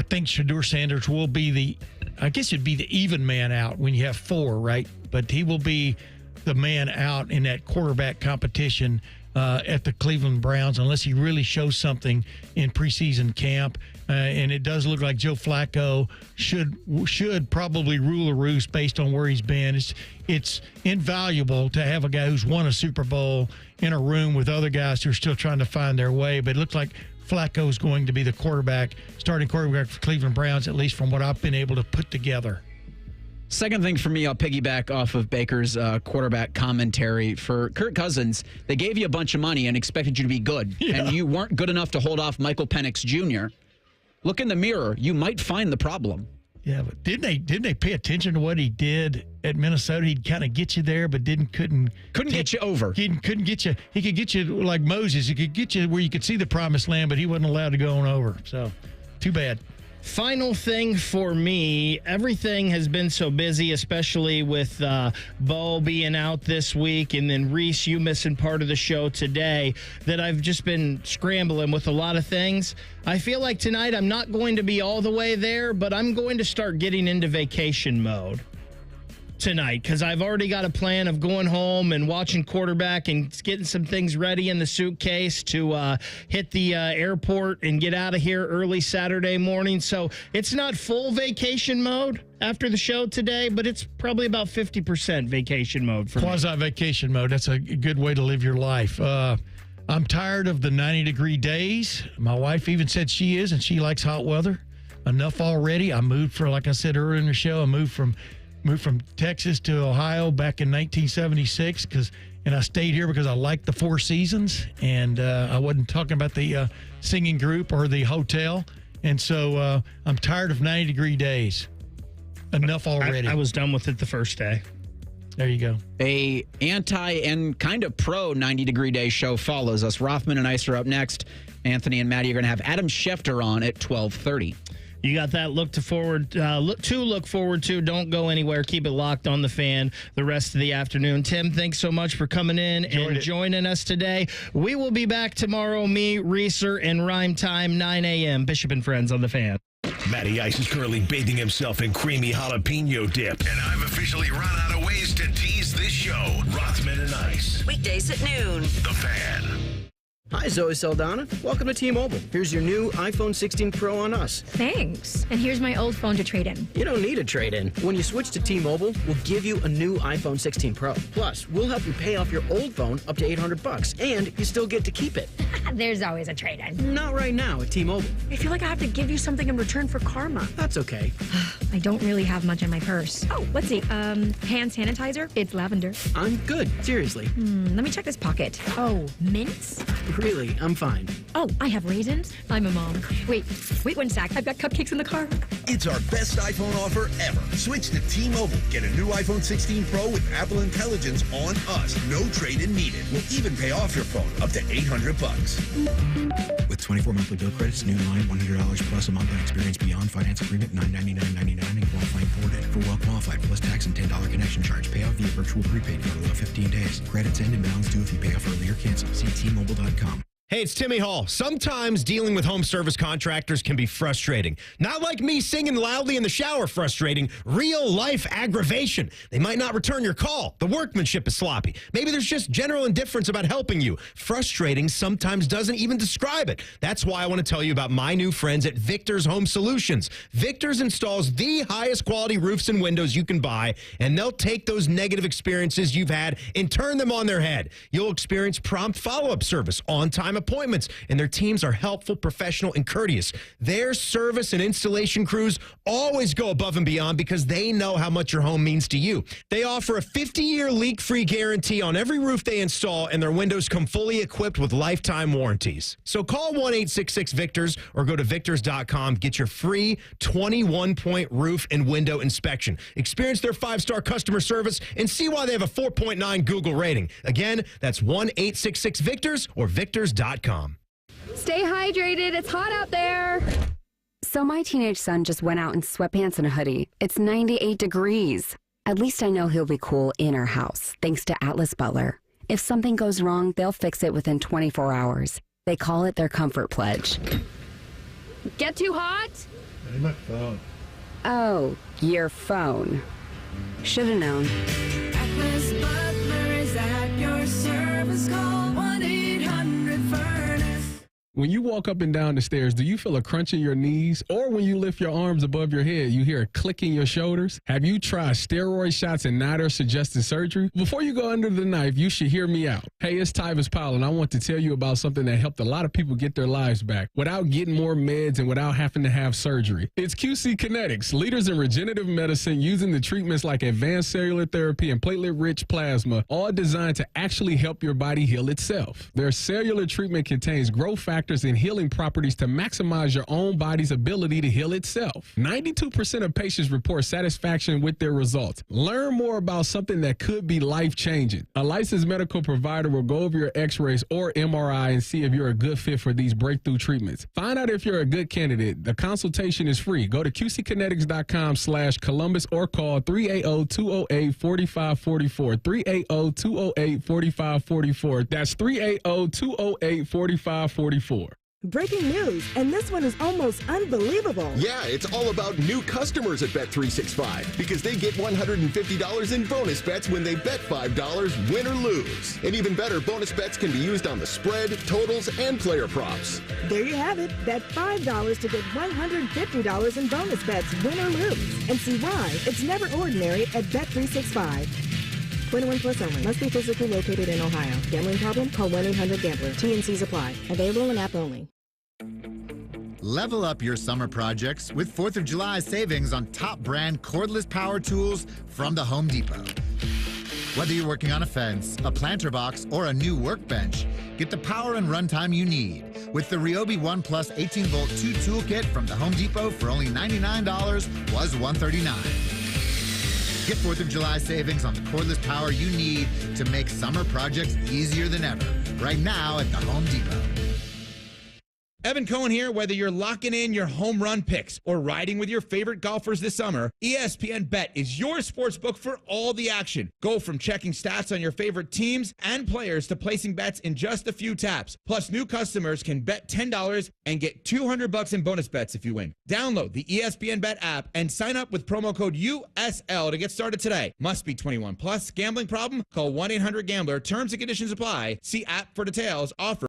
think Shedeur Sanders will be it'd be the even man out when you have 4, right? But he will be the man out in that quarterback competition at the Cleveland Browns unless he really shows something in preseason camp. And it does look like Joe Flacco should probably rule the roost based on where he's been. It's invaluable to have a guy who's won a Super Bowl in a room with other guys who are still trying to find their way. But it looks like Flacco is going to be the starting quarterback for Cleveland Browns, at least from what I've been able to put together. Second thing for me, I'll piggyback off of Baker's quarterback commentary. For Kirk Cousins, they gave you a bunch of money and expected you to be good, and you weren't good enough to hold off Michael Penix Jr. Look in the mirror. You might find the problem. Yeah, but didn't they pay attention to what he did at Minnesota? He'd kind of get you there, but couldn't get you over. He couldn't get you. He could get you like Moses. He could get you where you could see the promised land, but he wasn't allowed to go on over. So, too bad. Final thing for me, everything has been so busy, especially with Bo being out this week and then Reese, you missing part of the show today, that I've just been scrambling with a lot of things. I feel like tonight I'm not going to be all the way there, but I'm going to start getting into vacation mode tonight because I've already got a plan of going home and watching quarterback and getting some things ready in the suitcase to hit the airport and get out of here early Saturday morning. So it's not full vacation mode after the show today, but it's probably about 50% vacation mode for me. Quasi-vacation mode. That's a good way to live your life. I'm tired of the 90-degree days. My wife even said she is, and she likes hot weather. Enough already. I moved like I said earlier in the show, I moved from Texas to Ohio back in 1976 and I stayed here because I liked the Four Seasons, and I wasn't talking about the singing group or the hotel. And so I'm tired of 90-degree days. Enough already. I was done with it the first day. There you go. A anti and kind of pro 90-degree day show follows us. Rothman and Ice are up next. Anthony and Maddie are going to have Adam Schefter on at 12:30. You got that look forward to. Don't go anywhere. Keep it locked on the Fan the rest of the afternoon. Tim, thanks so much for coming in and joining us today. We will be back tomorrow, me, Reeser, and Rhyme Time, 9 a.m. Bishop and Friends on the Fan. Matty Ice is currently bathing himself in creamy jalapeno dip. And I've officially run out of ways to tease this show. Rothman and Ice. Weekdays at noon. The Fan. Hi, Zoe Saldana. Welcome to T-Mobile. Here's your new iPhone 16 Pro on us. Thanks. And here's my old phone to trade in. You don't need a trade-in. When you switch to T-Mobile, we'll give you a new iPhone 16 Pro. Plus, we'll help you pay off your old phone up to $800, and you still get to keep it. There's always a trade-in. Not right now at T-Mobile. I feel like I have to give you something in return for karma. That's okay. I don't really have much in my purse. Oh, let's see. Hand sanitizer. It's lavender. I'm good. Seriously. Let me check this pocket. Oh, mints? Really, I'm fine. Oh, I have raisins. I'm a mom. Wait 1 sec. I've got cupcakes in the car. It's our best iPhone offer ever. Switch to T-Mobile. Get a new iPhone 16 Pro with Apple Intelligence on us. No trade-in needed. We'll even pay off your phone up to $800. With 24 monthly bill credits, new line, $100 plus a month on experience beyond finance agreement, $999.99 and qualifying ported. For well qualified plus tax and $10 connection charge. Payout via virtual prepaid for below 15 days. Credits end and balance due if you pay off early or cancel. See T-Mobile.com. Hey, it's Timmy Hall. Sometimes dealing with home service contractors can be frustrating. Not like me singing loudly in the shower frustrating. Real life aggravation. They might not return your call. The workmanship is sloppy. Maybe there's just general indifference about helping you. Frustrating sometimes doesn't even describe it. That's why I want to tell you about my new friends at Victor's Home Solutions. Victor's installs the highest quality roofs and windows you can buy, and they'll take those negative experiences you've had and turn them on their head. You'll experience prompt follow-up service, on-time appointments, and their teams are helpful, professional, and courteous. Their service and installation crews always go above and beyond because they know how much your home means to you. They offer a 50-year leak-free guarantee on every roof they install, and their windows come fully equipped with lifetime warranties. So call 1-866-VICTORS or go to victors.com. Get your free 21-point roof and window inspection. Experience their 5-star customer service and see why they have a 4.9 Google rating. Again, that's 1-866-VICTORS or victors.com. Stay hydrated. It's hot out there. So my teenage son just went out in sweatpants and a hoodie. It's 98 degrees. At least I know he'll be cool in our house, thanks to Atlas Butler. If something goes wrong, they'll fix it within 24 hours. They call it their comfort pledge. Get too hot? My phone. Oh, your phone. Should have known. Atlas Butler is at your service. Call 1-800 When you walk up and down the stairs, do you feel a crunch in your knees? Or when you lift your arms above your head, you hear a click in your shoulders? Have you tried steroid shots and now they're suggesting surgery? Before you go under the knife, you should hear me out. Hey, it's Tyvis Powell, and I want to tell you about something that helped a lot of people get their lives back without getting more meds and without having to have surgery. It's QC Kinetics, leaders in regenerative medicine using the treatments like advanced cellular therapy and platelet-rich plasma, all designed to actually help your body heal itself. Their cellular treatment contains growth factors and healing properties to maximize your own body's ability to heal itself. 92% of patients report satisfaction with their results. Learn more about something that could be life-changing. A licensed medical provider will go over your x-rays or MRI and see if you're a good fit for these breakthrough treatments. Find out if you're a good candidate. The consultation is free. Go to qckinetics.com/Columbus or call 380-208-4544. 380-208-4544. That's 380-208-4544. Breaking news, and this one is almost unbelievable. Yeah, it's all about new customers at Bet365 because they get $150 in bonus bets when they bet $5, win or lose. And even better, bonus bets can be used on the spread, totals, and player props. There you have it. Bet $5 to get $150 in bonus bets, win or lose. And see why it's never ordinary at Bet365. 21 plus only. Must be physically located in Ohio. Gambling problem? Call 1-800-GAMBLER. T&Cs apply. Available in app only. Level up your summer projects with 4th of July savings on top brand cordless power tools from the Home Depot. Whether you're working on a fence, a planter box, or a new workbench, get the power and runtime you need with the Ryobi One Plus 18-volt 2 toolkit from the Home Depot for only $99, was $139. Get 4th of July savings on the cordless power you need to make summer projects easier than ever. Right now at the Home Depot. Evan Cohen here. Whether you're locking in your home run picks or riding with your favorite golfers this summer, ESPN Bet is your sports book for all the action. Go from checking stats on your favorite teams and players to placing bets in just a few taps. Plus, new customers can bet $10 and get $200 in bonus bets if you win. Download the ESPN Bet app and sign up with promo code USL to get started today. Must be 21 plus. Gambling problem? Call 1-800-GAMBLER. Terms and conditions apply. See app for details. Offer